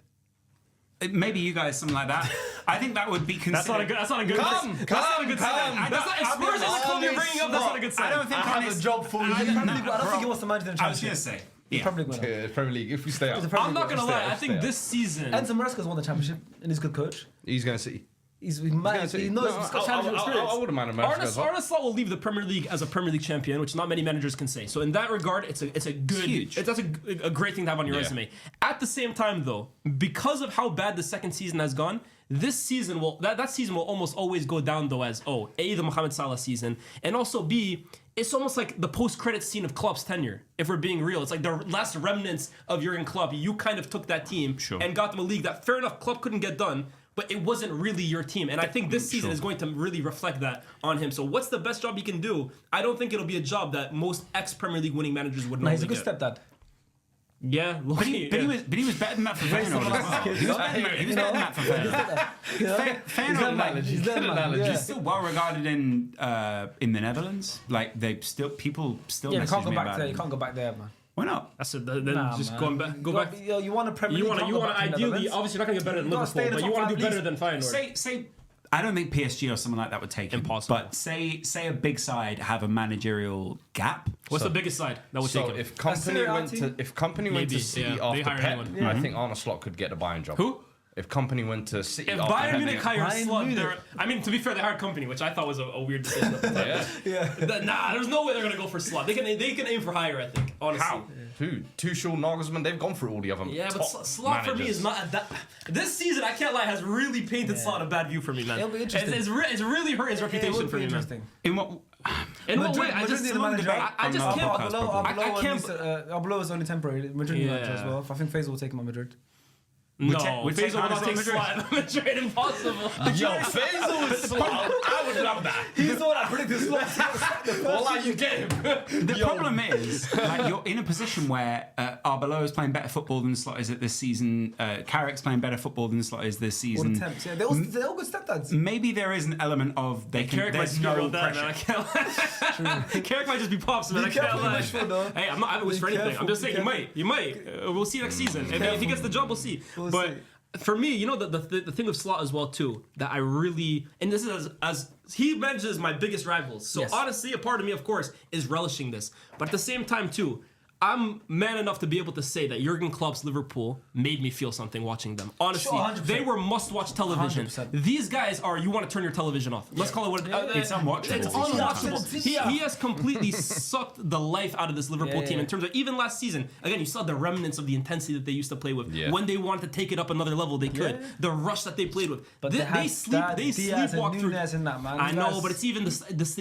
maybe you guys something like that. I think that would be considered. That's not a good. That's not a good. That's not a good sign. That's not, if Spurs is the club you're bringing up. That's not a good sign. I don't think I have a job for you. I don't think he wants to manage them. I was going to say. Yeah. Probably going to. Yeah, Premier League. If we stay up, I'm not gonna lie. I think this season. Enzo Maresca's won the championship and he's a good coach. he's going to see. He knows he's got championship experience. I wouldn't mind a Arne Slot will leave the Premier League as a Premier League champion, which not many managers can say. So in that regard, it's a good, huge. That's a great thing to have on your resume. At the same time, though, because of how bad the second season has gone, this season that season will almost always go down though as A, the Mohamed Salah season, and also B, it's almost like the post-credit scene of Klopp's tenure. If we're being real, it's like the last remnants of Jurgen Klopp. You kind of took that team and got them a league that, fair enough, Klopp couldn't get done. But it wasn't really your team. And I think this season is going to really reflect that on him. So what's the best job he can do? I don't think it'll be a job that most ex-Premier League winning managers would know. He's a good stepdad. Yeah, But he was better than that for Feyenoord as well. He was better than that for Feyenoord. Feyenoord, he's still well regarded in the Netherlands. Like people still Yeah, you message can't go me back about there. him. You can't go back there, man. Why not? That's it. Then just man. going back. Go back. You want a Premier You League. want to ideally, obviously, you're not going to get better than You gotta Liverpool, stay in the but you top want to do five better than Feyenoord. Say I don't think PSG or someone like that would take him. Impossible. But say a big side have a managerial gap. What's the biggest side that would take him? if company went to Maybe, City yeah. They after hire Pep, anyone. I think Arne Slot could get a Bayern job. Who? If company went to City If after Bayern Pep, Munich hires Bayern Slot, Munich. I mean, to be fair, they hired company, which I thought was a weird decision at the time. yeah. There's no way they're going to go for Slot. They can aim for higher, I think, honestly. How? Who? Tuchel, Nagelsmann, they've gone through all the other Yeah, but top Slot for me managers. is not that. This season, I can't lie, has really painted Slot a bad view for me, man. It'll be interesting. It's really hurt his reputation for me, man. In what? In what way? Madrid need a manager. I just can't. Arbeloa is only temporary. Madrid need a manager as Yeah. well. I think Faisal will take him on Madrid. No, would take Faisal will not Arne take Slot Slot. Madrid, impossible. Yo, Faisal is Slot. I would love that. He's the one that predicted Slot. Well, you get him. The problem is, like, you're in a position where Arbeloa is playing better football than Slot is at this season. Carrick's playing better football than Slot is this All season. the temps. Yeah, they're all good stepdads. Maybe there is an element of Carrick might there's screw no on that, man. I pressure. can't lie. Carrick might just be pops, man. I can't careful lie. with Rashford, though. Hey, I'm not having wish for Be anything. I'm just careful, saying be he might. We'll see next season. If he gets the job, we'll see. But see. for me, you know, the thing with Slot as well too, that I really, and this is as he manages my biggest rivals. So Yes. honestly, a part of me, of course, is relishing this. But at the same time too, I'm man enough to be able to say that Jurgen Klopp's Liverpool made me feel something watching them. Honestly, Sure, 100%. they were must-watch television. 100%. These guys are, you want to turn your television off. Let's call it what It's unwatchable. It's unwatchable. He has completely sucked the life out of this Liverpool team in terms of, even last season, again, you saw the remnants of the intensity that they used to play with. Yeah. When they wanted to take it up another level, they could. Yeah. The rush that they played with. But They Diaz and sleepwalk through. Nunez in that, man. I These know, guys- but it's even they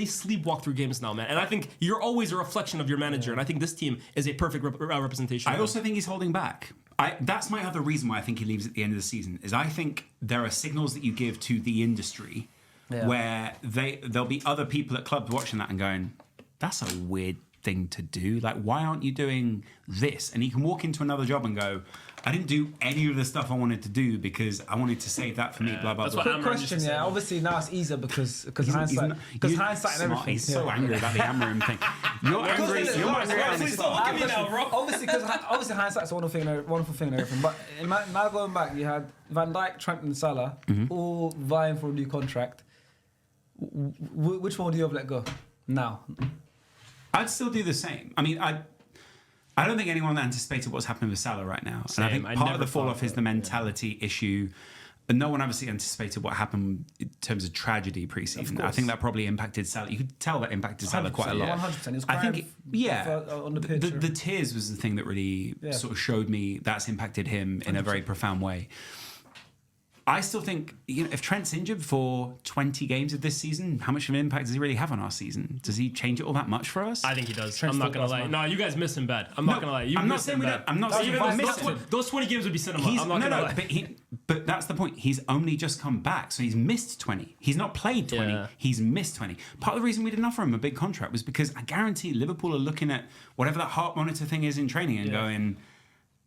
sleepwalk through games now, man. And I think you're always a reflection of your manager, and I think this team is a perfect representation. I of it. also think he's holding back. That's my other reason why I think he leaves at the end of the season. Is I think there are signals that you give to the industry where there'll be other people at clubs watching that and going, "That's a weird thing to do. Like, why aren't you doing this?" And he can walk into another job and go, "I didn't do any of the stuff I wanted to do because I wanted to save that for me." Blah blah that's blah. what Quick Amram used question, to say, yeah. man. Obviously now it's easier because hindsight. Because hindsight and smart. everything. He's so Yeah. angry about the Amram thing. You're angry. Because- You're no, angry. no, on please this don't stuff. look at me now, bro. Obviously hindsight's a wonderful thing and everything. But now going back, you had Van Dijk, Trent, and Salah all vying for a new contract. Which one do you have let go now? I'd still do the same. I mean, I don't think anyone anticipated what's happening with Salah right now. And I Same. think I part of never the fall thought off is that, the mentality issue. And no one obviously anticipated what happened in terms of tragedy pre-season. I think that probably impacted Salah. You could tell that impacted Salah quite a lot. 100%. He was I think, crying on the pitch. the tears was the thing that really sort of showed me that's impacted him in a very profound way. I still think, if Trent's injured for 20 games of this season, how much of an impact does he really have on our season? Does he change it all that much for us? I think he does. Trent's I'm not still gonna lie. does, No, you guys miss him bad. I'm not gonna lie. I'm not saying we don't. I'm not saying we Even don't miss those, him. those 20 games would be cinema. I'm not gonna lie. But that's the point. He's only just come back, so he's missed 20. He's not played 20. Yeah. He's missed 20. Part of the reason we didn't offer him a big contract was because I guarantee Liverpool are looking at whatever that heart monitor thing is in training and going,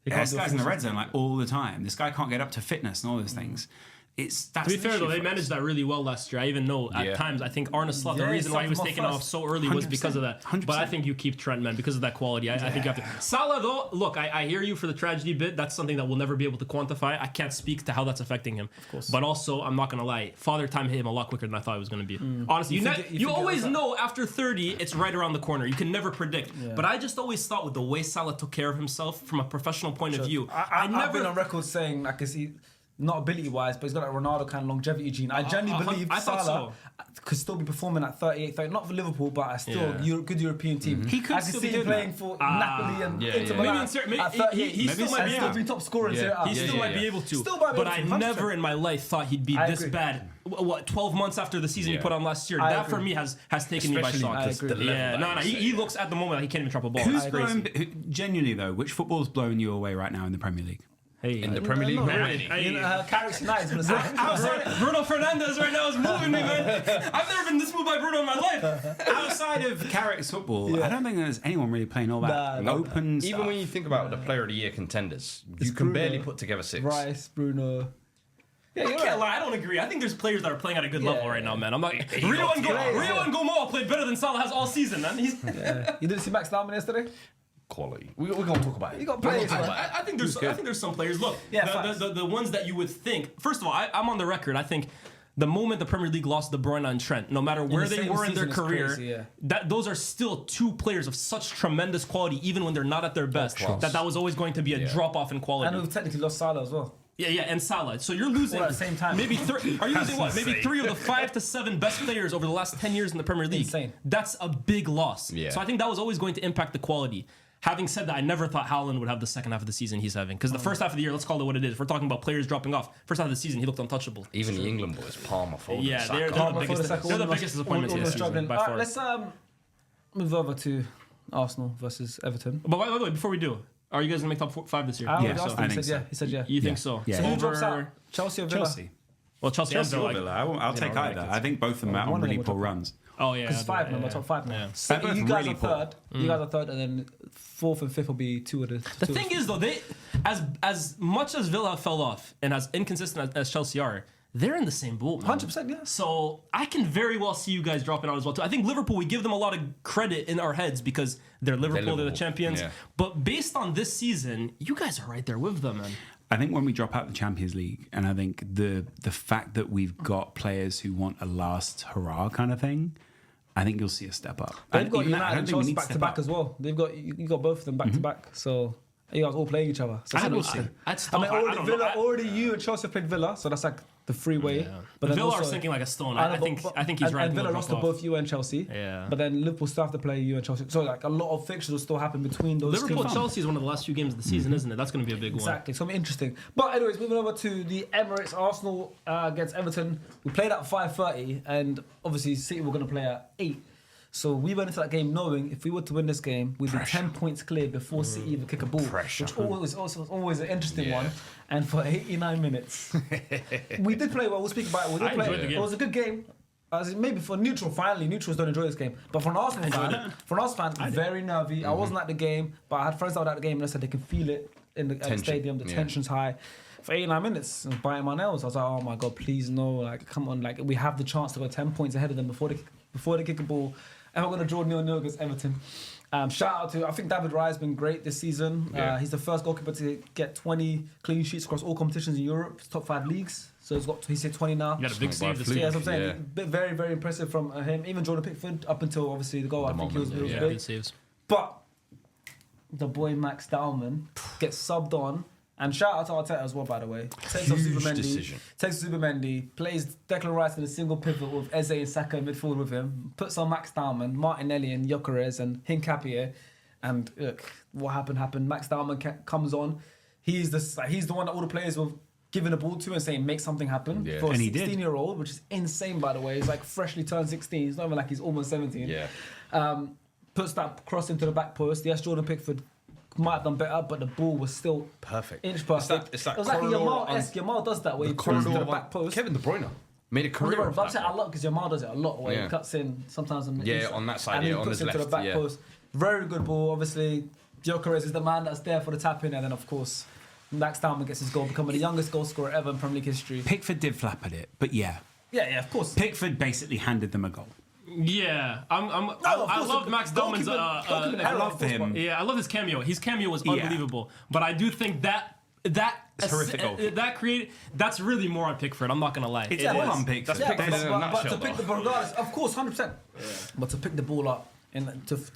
this guy's in the red zone like all the time. This guy can't get up to fitness and all those things. that's To be an fair issue though, they for us. managed that really well last year. I even know at times I think Arne Slot, the Yeah, reason why he was something taken off off first. so early was because of that. 100%. But I think you keep Trent, man, because of that quality. I think you have to. Salah though, look, I hear you for the tragedy bit. That's something that we'll never be able to quantify. I can't speak to how that's affecting him. Of course. But also, I'm not gonna lie, father time hit him a lot quicker than I thought it was gonna be. Honestly, You you, think it- you you think it always was that? know after 30, it's right around the corner. You can never predict. But I just always thought with the way Salah took care of himself from a professional point of view, I've been on record saying like, is he not ability wise, but he's got that Ronaldo kind of longevity gene. I genuinely believe I thought Salah could still be performing at 38, 30, not for Liverpool, but at still good European team. He could I can still see be him doing playing that. for Napoli and yeah, Inter yeah. Milan. Maybe in certain- at 38. he still might and be still able be top scorer in Serie A. He still might be able to. Still might be But able I to, 100%. never in my life thought he'd be I this agree. bad. What, 12 months after the season he Yeah. put on last year? I That agree. for me has taken me by Especially shock. I agree. the level Yeah, that no, he he set. looks at the moment like he can't even drop a ball. Who's It's crazy. genuinely though? Which football's blowing you away right now in the Premier League? Hey, In the Premier League, Not not really. really. You know, Carrick's United's gonna say. Bruno Fernandes right now is moving me, man. I've never been this moved by Bruno in my life. Outside of Carrick's football, I don't think there's anyone really playing all that Nah, open stuff. Even when you think about the Player of the Year contenders, you can Bruno, barely put together 6. Rice, Bruno. Yeah, I you're can't right. lie, I don't agree. I think there's players that are playing at a good level right now, man. I'm like, Rio got and crazy. Gomoa played better than Salah has all season, man. He's, You didn't see Max Dowman yesterday? Quality. We're going to talk about it. You got We're gonna players, talk man. about it. I think there's some players. Look, Yeah, the, facts. the ones that you would think. First of all, I'm on the record. I think the moment the Premier League lost De Bruyne and Trent, no matter where the they same were in their season is career, crazy, yeah. that those are still two players of such tremendous quality, even when they're not at their best. class. That was always going to be a drop off in quality. And we've technically lost Salah as well. Yeah, and Salah. So you're losing All at the same time. Maybe are you losing what? Maybe 3 of the 5 to 7 best players over the last 10 years in the Premier League. Insane. That's a big loss. Yeah. So I think that was always going to impact the quality. Having said that, I never thought Haaland would have the second half of the season he's having. Because the first half of the year, let's call it what it is. If we're talking about players dropping off, first half of the season, he looked untouchable. Even the England boys, Palmer, Foden, Yeah, Saka. they're the Palmer, biggest, Foden, Saka, they're the all of us- biggest disappointments all this of us season, struggling. by Alright, far. let's move over to Arsenal versus Everton. But by the way, before we do, are you guys going to make top 5 this year? I already Yeah, asked so him, I he think said yeah. so. He said yeah. You think Yeah. so? Yeah. So who Over drops out? Chelsea or Villa? Chelsea. Well, Chelsea and Chelsea or Villa. Villa. I'll take either. I think both of them are one on of them really will poor drop out. runs. Oh, yeah. Because it's 5 now, we're top 5 now. Yeah. So They're both you guys really are poor. third. You guys are third, and then 4th and 5th will be 2 of the. The thing is, though, they as much as Villa fell off and as inconsistent as Chelsea are, they're in the same boat, man. 100%, yeah. So I can very well see you guys dropping out as well too. I think Liverpool, we give them a lot of credit in our heads because they're Liverpool, they're the Liverpool, champions. yeah. But based on this season, you guys are right there with them, man. I think when we drop out the Champions League, and I think the fact that we've got players who want a last hurrah kind of thing, I think you'll see a step up. They've And got even that, United I don't and think we Chelsea need back to step back up. as well. They've got you got both of them back to back. So you guys all playing each other. So I it's will interesting. see. That's I mean, tough. I already, don't know. Villa, already you and Chelsea have played Villa, so that's like the freeway. But then Villa are also, sinking like a stone. I I know, think but- he's and, right. And Villa lost to both you and Chelsea. Yeah. But then Liverpool still have to play you and Chelsea. So like a lot of fixtures will still happen between those Liverpool teams. Chelsea is one of the last few games of the season, isn't it? That's going to be a big one. Exactly, it's going to be interesting. But anyways, moving over to the Emirates, Arsenal against Everton. We played at 5:30, and obviously City were going to play at 8. So we went into that game knowing if we were to win this game, we'd be 10 points clear before City even kick a ball, Pressure. which always an interesting Yeah. one. And for 89 minutes, we did play well. We'll speak about it. We did I play. enjoyed the It game. was a good game. As in maybe for neutral, finally, neutrals don't enjoy this game. But for an Arsenal fan, very nervy. I wasn't at the game, but I had friends that were at the game and they said they can feel it in the Tension, stadium. The yeah. tension's high. For 89 minutes, I was biting my nails. I was like, oh my God, please no. Like, come on. Like, we have the chance to go 10 points ahead of them before they kick a ball. And we're going to draw 0-0 against Everton. Shout out to, I think David Raya's been great this season. Yeah. He's the first goalkeeper to get 20 clean sheets across all competitions in Europe, top 5 leagues. So he's hit 20 now. You got a big save this fluke. Yeah, year. that's what I'm saying. Yeah. Very, very impressive from him. Even Jordan Pickford, up until obviously the goal, I think he was moment, Yeah, big. good saves. But the boy Max Dowman gets subbed on. And shout out to Arteta as well, by the way. Takes off Huge Supermendy. decision. Takes Supermendy, plays Declan Rice in a single pivot with Eze and Saka in midfield with him. Puts on Max Dowman, Martinelli and Gyökeres and Hincapie. And look, what happened. Max Dowman comes on. He's the one that all the players were giving the ball to and saying, make something happen. Yeah. For a And he did. 16-year-old, which is insane, by the way. He's like freshly turned 16. It's not even like he's almost 17. Yeah. Puts that cross into the back post. Yes, Jordan Pickford might have done better, but the ball was still Perfect. inch perfect. It's that it was like a corridor Yamal-esque. Yamal does that where he crosses to the back post. Kevin De Bruyne made a career of But I'm that. saying a lot because Yamal does it a lot where he Yeah. cuts in sometimes on the Yeah, inside, on that side, and yeah, he on puts his it to the left, back yeah. post. Very good ball, obviously. Gyökeres is the man that's there for the tap in, and then of course Max Dowman gets his goal, becoming the youngest goal scorer ever in Premier League history. Pickford did flap at it, but yeah. Yeah, of course. Pickford basically handed them a goal. Yeah, I course, love Max Dowman's. I love him. Yeah, I love his cameo. His cameo was unbelievable. But I do think that horrific goal. that's really more on Pickford. I'm not gonna lie. It's all on Pickford. That's Pickford in a but nutshell, to pick though. regardless, of course, 100%. But to pick the ball up.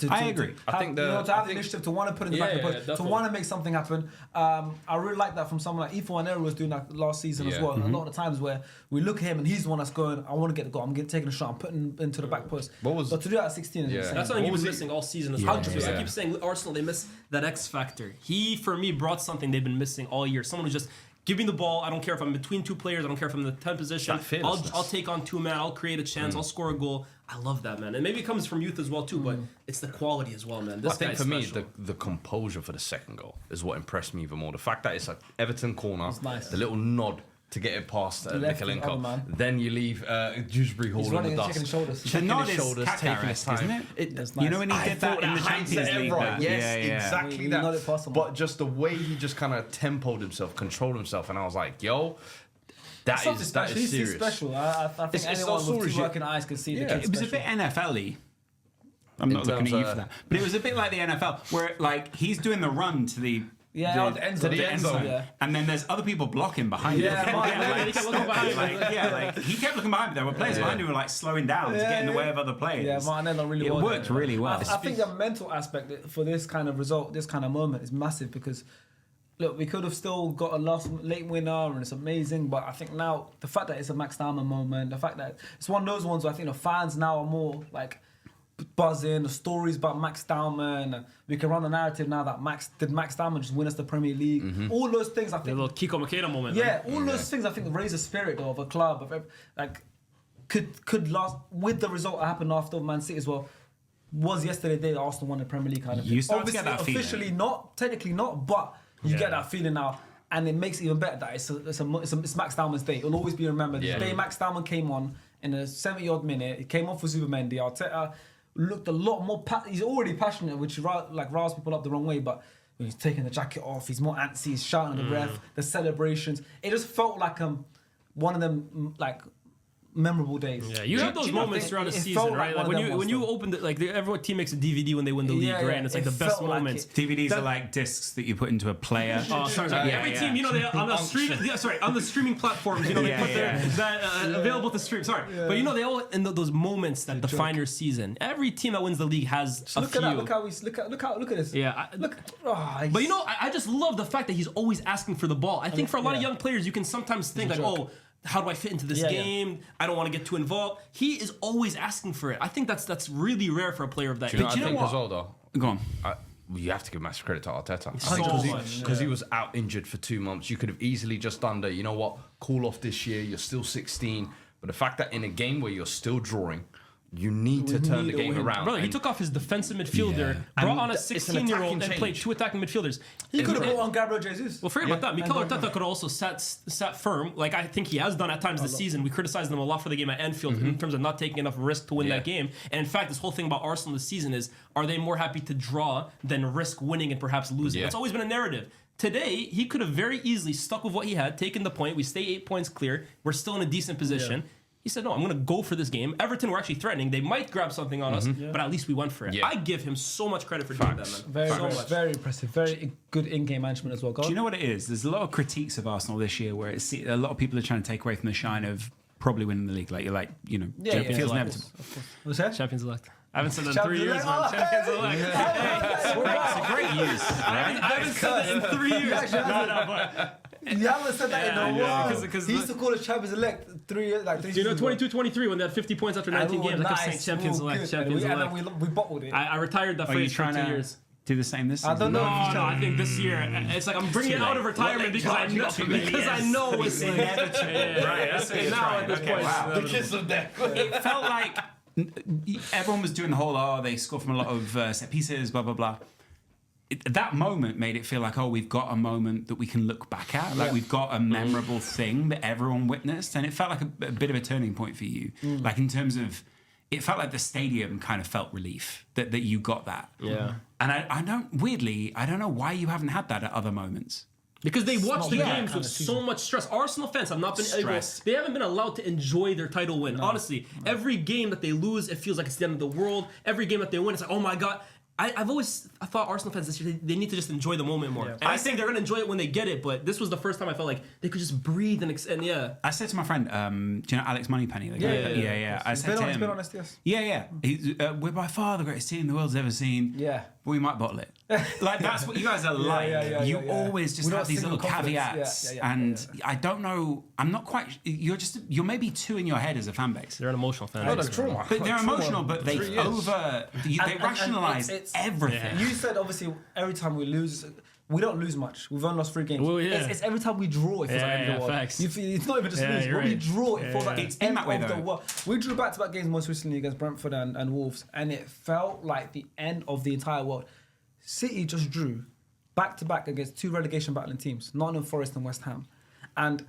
I agree. I think to have the initiative, to want to put it in the back of the post, to definitely. want to make something happen. I really like that from someone like Ifo Anero was doing that last season as well. A lot of the times where we look at him and he's the one that's going, I want to get the goal, I'm taking a shot, I'm putting into the back post. But to do that at 16 is insane. That's something he was missing all season as well. Yeah. I keep saying Arsenal, they miss that X factor. He, for me, brought something they've been missing all year. Someone who's just give me the ball. I don't care if I'm between two players. I don't care if I'm in the 10th position. I'll take on two men. I'll create a chance. I'll score a goal. I love that, man. And maybe it comes from youth as well, too, but it's the quality as well, man. This I think guy's for me, special. the composure for the second goal is what impressed me even more. The fact that it's like Everton corner, nice. the little nod to get it past Left the other Mikalenko. man. Then you leave Dewsbury Hall He's in running the and checking dust. his shoulders. The Checking nod his is shoulders, taking his Kakaresque, time. isn't it? That's You nice. know when he did that in the Champions League? Yes, Yeah. exactly He that. nodded past him. But just the way he just kind of tempoed himself, controlled himself, and I was like, yo, that Something is special. He's serious. special. I think It's anyone those with stories two you- working eyes can see the Yeah. kid's It was a special. bit NFL-y. I'm not looking at terms you of- for that. But it was a bit like the NFL, where like he's doing the run to the the end zone. the end zone. Yeah. and then there's other people blocking behind Yeah, him. Martin, like, he kept looking behind him. he kept looking behind him. There were players behind him who were like slowing down to get in the way of other players. Yeah, Martinello really It well worked done. really well. I think the mental aspect for this kind of result, this kind of moment, is massive because, look, we could have still got a late winner and it's amazing, but I think now the fact that it's a Max Dowman moment, the fact that it's one of those ones where I think the fans now are more like buzzing, the stories about Max Dowman, and we can run the narrative now that Max Dowman just win us the Premier League. All those things I The think. little Kiko Makeda moment. Yeah, man. all those things I think raise the spirit though, of a club like could last with the result that happened after Man City as well. Was yesterday the day that Arsenal won the Premier League kind of You thing. start to get that feeling. Officially not, technically not, but you get that feeling now, and it makes it even better that it's Max Dowman's day. It'll always be remembered. Yeah. The day Max Dowman came on in a 70-odd minute, he came off with Zubimendi. Arteta looked a lot more. He's already passionate, which riles people up the wrong way, but. When he's taking the jacket off, he's more antsy, he's shouting at the ref, the celebrations. It just felt like one of them like memorable days. Yeah, you have those moments throughout the it season, felt right? like Like one of when them you was, open it, like every team makes a DVD when they win the league, right? And it's like it the best felt like moments. it. DVDs are like discs that you put into a player. Oh, sorry. Every team, you know, they on the on the streaming platforms, you know, they put that available to stream. Sorry, but you know, they all in those moments that define your season. Every team that wins the league has a Look few. at that! Look at this. Yeah, Look. but you know, I just love the fact that he's always asking for the ball. I think for a lot of young players, you can sometimes think like, oh, how do I fit into this game? I don't want to get too involved. He is always asking for it. I think that's really rare for a player of that Do you know age. what I think as well, though? Go on. You have to give massive credit to Arteta. So much, Because he was out injured for 2 months. You could have easily just done the, you know what, call off this year, you're still 16. But the fact that in a game where you're still drawing, you need to turn the game around. Brother, he And took off his defensive midfielder, brought And on a it's an 16-year-old and attacking played change. 2 attacking midfielders. He could have brought on Gabriel Jesus. Well, forget about that. Mikel Arteta could have also sat firm, like I think he has done at times this season. We criticized them a lot for the game at Anfield in terms of not taking enough risk to win that game. And in fact, this whole thing about Arsenal this season is, are they more happy to draw than risk winning and perhaps losing? That's always been a narrative. Today, he could have very easily stuck with what he had, taken the point. We stay 8 points clear. We're still in a decent position. He said, no, I'm going to go for this game. Everton were actually threatening. They might grab something on us, but at least we went for it. Yeah. I give him so much credit for doing that, man. Very impressive. Very good in-game management as well. Do you know what it is? There's a lot of critiques of Arsenal this year where it's a lot of people are trying to take away from the shine of probably winning the league. Like, you're like, you know, it feels inevitable. What's that? Champions elect. I haven't said that in Champions 3 years, elect. man. Champions elect. It's a great use. I haven't said that in 3 years. No, but You haven't said that in a while. because He used to call us Champions Elect 3 years, like 3 do you know seasons ago. 22-23 when they had 50 points after 19 games? I kept saying Champions elect, good. Champions And elect. then we bottled it. I retired that Are you phrase for trying 2 to years. do the same this I season? don't know. No, I think this year it's like I'm bringing it out of retirement because I know it's inevitable. Right, that's what you're Now at this point, wow. the kiss of death. It felt like everyone was doing the whole, they score from a lot of set pieces, blah, blah, blah. That moment made it feel like, we've got a moment that we can look back at. Like, we've got a memorable thing that everyone witnessed. And it felt like a bit of a turning point for you. Like, in terms of, it felt like the stadium kind of felt relief that you got that. Yeah. And I don't know why you haven't had that at other moments. Because they watch the not that games kind with of so season. much stress. Arsenal fans have not been able. Stress. They haven't been allowed to enjoy their title win. Honestly, every game that they lose, it feels like it's the end of the world. Every game that they win, it's like, oh my god. I thought Arsenal fans this year, they need to just enjoy the moment more. And I think they're gonna enjoy it when they get it. But this was the first time I felt like they could just breathe and yeah. I said to my friend, do you know Alex Moneypenny? The guy? Yeah. I said to him, He's been on SDS. Yeah. He's, we're by far the greatest team the world's ever seen. Yeah. But we might bottle it. Like, that's what you guys are like. You always just We don't have these sing little with confidence. caveats. Yeah. And I don't know, I'm not quite, you're maybe two in your head as a fan base. They're an emotional fan. Oh, that's trauma. But they're Trauma. emotional, but they 3 years. they rationalize it's- everything. You said obviously every time we lose, we don't lose much. We've only lost 3 games. Well, yeah. It's every time we draw, it feels like end of the world. facts. You feel, it's not even just Yeah, lose. you're When we right. draw, it feels like It's the in end that way, of the though. world. We drew back-to-back games most recently against Brentford and Wolves, and it felt like the end of the entire world. City just drew back-to-back against 2 relegation battling teams, Nottingham Forest and West Ham. And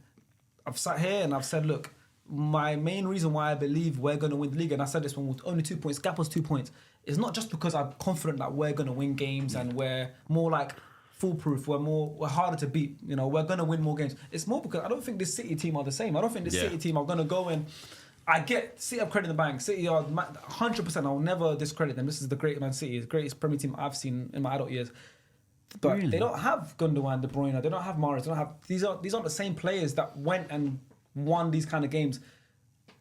I've sat here and I've said, look, my main reason why I believe we're going to win the league, and I said this one with only 2 points, gap was 2 points, is not just because I'm confident that we're going to win games and we're more like foolproof, we're harder to beat, you know, we're going to win more games. It's more because I don't think this City team are the same. I don't think this City team are going to go in. I get City have credit in the bank. City are 100%. I'll never discredit them. This is the great Man City, the greatest Premier team I've seen in my adult years. But they don't have Gundogan, De Bruyne. They don't have Mahrez. They don't have these aren't the same players that went and won these kind of games.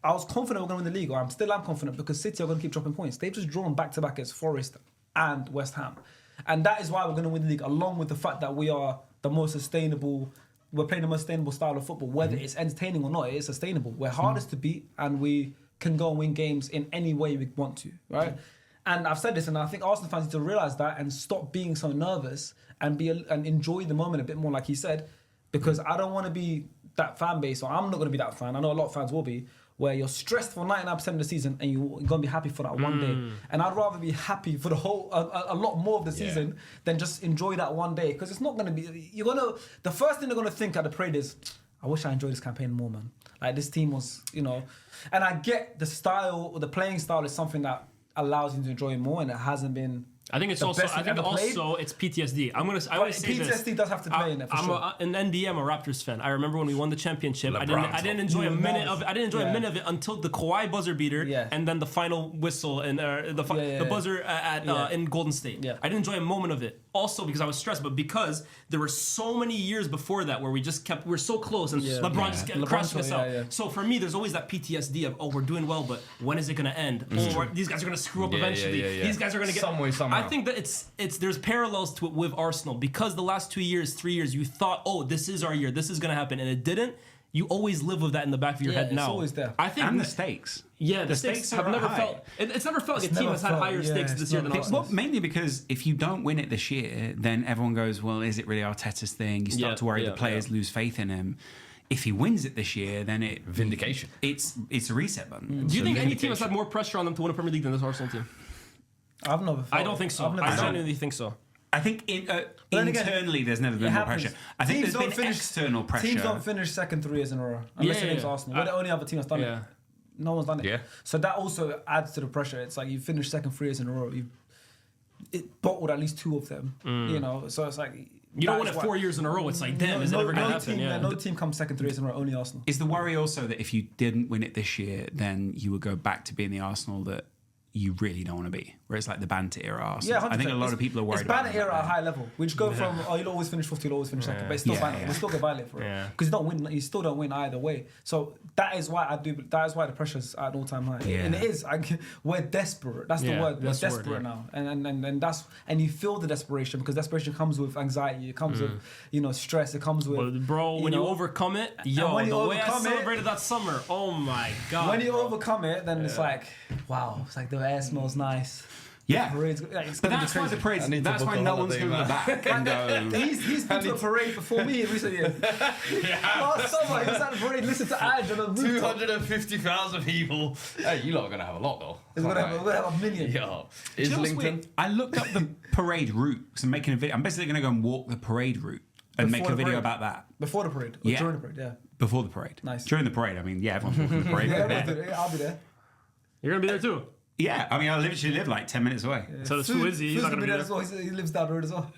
I was confident we're going to win the league, or I'm confident because City are going to keep dropping points. They've just drawn back to back against Forest and West Ham, and that is why we're going to win the league. Along with the fact that we are the most sustainable. We're playing the most sustainable style of football. Whether it's entertaining or not, it is sustainable. We're hardest to beat, and we can go and win games in any way we want to, right? And I've said this, and I think Arsenal fans need to realise that and stop being so nervous and and enjoy the moment a bit more, like he said, because I don't want to be that fan base, or I'm not going to be that fan. I know a lot of fans will be, where you're stressed for 99% of the season and you're going to be happy for that one day. And I'd rather be happy for the whole, a lot more of the season than just enjoy that one day. Because it's not going to be, the first thing they're going to think at the parade is, I wish I enjoyed this campaign more, man. Like this team was, you know, and I get the style, or the playing style is something that allows you to enjoy it more, and it hasn't been. I think it's the also. best I we've think ever played. also it's PTSD. I always say this. PTSD does have to play in it for sure. An ND, I'm a Raptors fan. I remember when we won the championship. I didn't enjoy a minute of. I didn't enjoy a minute of it until the Kawhi buzzer beater, and then the final whistle and the buzzer in Golden State. Yeah. I didn't enjoy a moment of it. Also because I was stressed, but because there were so many years before that where we were so close, and LeBron just kept crashing us out. So for me, there's always that PTSD of, oh, we're doing well, but when is it going to end? Or these guys are going to screw up eventually. These guys are going to get some way, somehow. I think that there's parallels to it with Arsenal, because the last 2 years, 3 years, you thought, oh, this is our year, this is going to happen, and it didn't. You always live with that in the back of your head now. It's always there. I think And the stakes. Yeah, the stakes have never high. felt. It's never felt like a team has had higher stakes this year than Arsenal. Well, mainly because if you don't win it this year, then everyone goes, well, is it really Arteta's thing? You start to worry the players lose faith in him. If he wins it this year, then Vindication. It's a reset button. Do you think any team has had more pressure on them to win a Premier League than this Arsenal team? I've never. I don't think so. I genuinely think so. I think then again, internally there's never been more happens. pressure. I think Teams there's don't been external pressure. Teams don't finish second 3 years in a row unless your name's Arsenal. We're the only other team that's done it. No one's done it. Yeah. So that also adds to the pressure. It's like you finish second 3 years in a row. It bottled at least 2 of them. You know, so it's like you don't win it 4 years in a row. It's like, damn, is it ever gonna happen? No team comes second 3 years in a row. Only Arsenal. Is the worry also that if you didn't win it this year, then you would go back to being the Arsenal that you really don't want to be, where it's like the banter era Arsenal? Yeah, 100%. I think a lot of people are worried it's about banter era that. at a high level. We just go from, you'll always finish 4th, you'll always finish second, but it's still banter. We still get violent for it because you don't win. You still don't win either way. So that is why That is why the pressure's at an all-time high. Yeah. And it is. We're desperate. That's the word. We're desperate now, and you feel the desperation, because desperation comes with anxiety. It comes with stress. It comes with. But bro, when you overcome it, the way I celebrated that summer, oh my god. When you overcome it, then it's like, wow. It's like the air smells nice. Yeah, but that's why the parade. That's why no one's going to the back and go. He's been to a parade before me in recent years. Last summer, he was at the parade, listened to Adge on a rooftop. 250,000 people. Hey, you lot are going to have a lot, though. We're going to have a million. Yo, You know what's Islington. weird? I looked up the parade route, so I'm making a video. I'm basically going to go and walk the parade route and Before make a the video parade? about that. Before the parade? Or during the parade, yeah. Before the parade. Nice. During the parade, I mean, yeah, everyone's walking the parade. I'll be there. You're gonna be there too. Yeah, I mean, I literally live like 10 minutes away. So does Fu Izzy. He's not Fu's gonna be there there. as well. He lives down the road as well.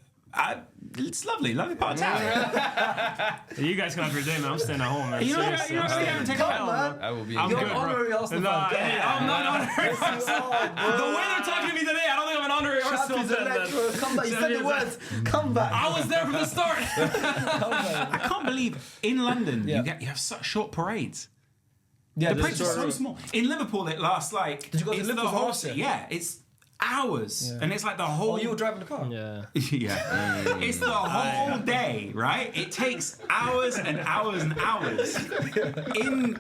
It's lovely part of town. You guys can have your day, man. I'm staying at home, man. You're not Seriously. going to take Come a on, man. I will be. I'm You're good, an bro. honorary Arsenal Nah, fan. hey, I'm not honorary Arsenal. Oh, The way they're talking to me today, I don't think I'm an honorary Arsenal Champions fan. electro. Come back. You said the words. Come back. I was there from the start. I can't believe in London Yeah. you have such short parades. Yeah, The parades are so short. small. In Liverpool, it lasts like. Did you go to it's Liverpool the whole last year? Yeah, it's hours, Yeah. and it's like the whole. Oh, you were driving the car. Yeah. Yeah. It's the whole day, right? It takes hours and hours and hours. In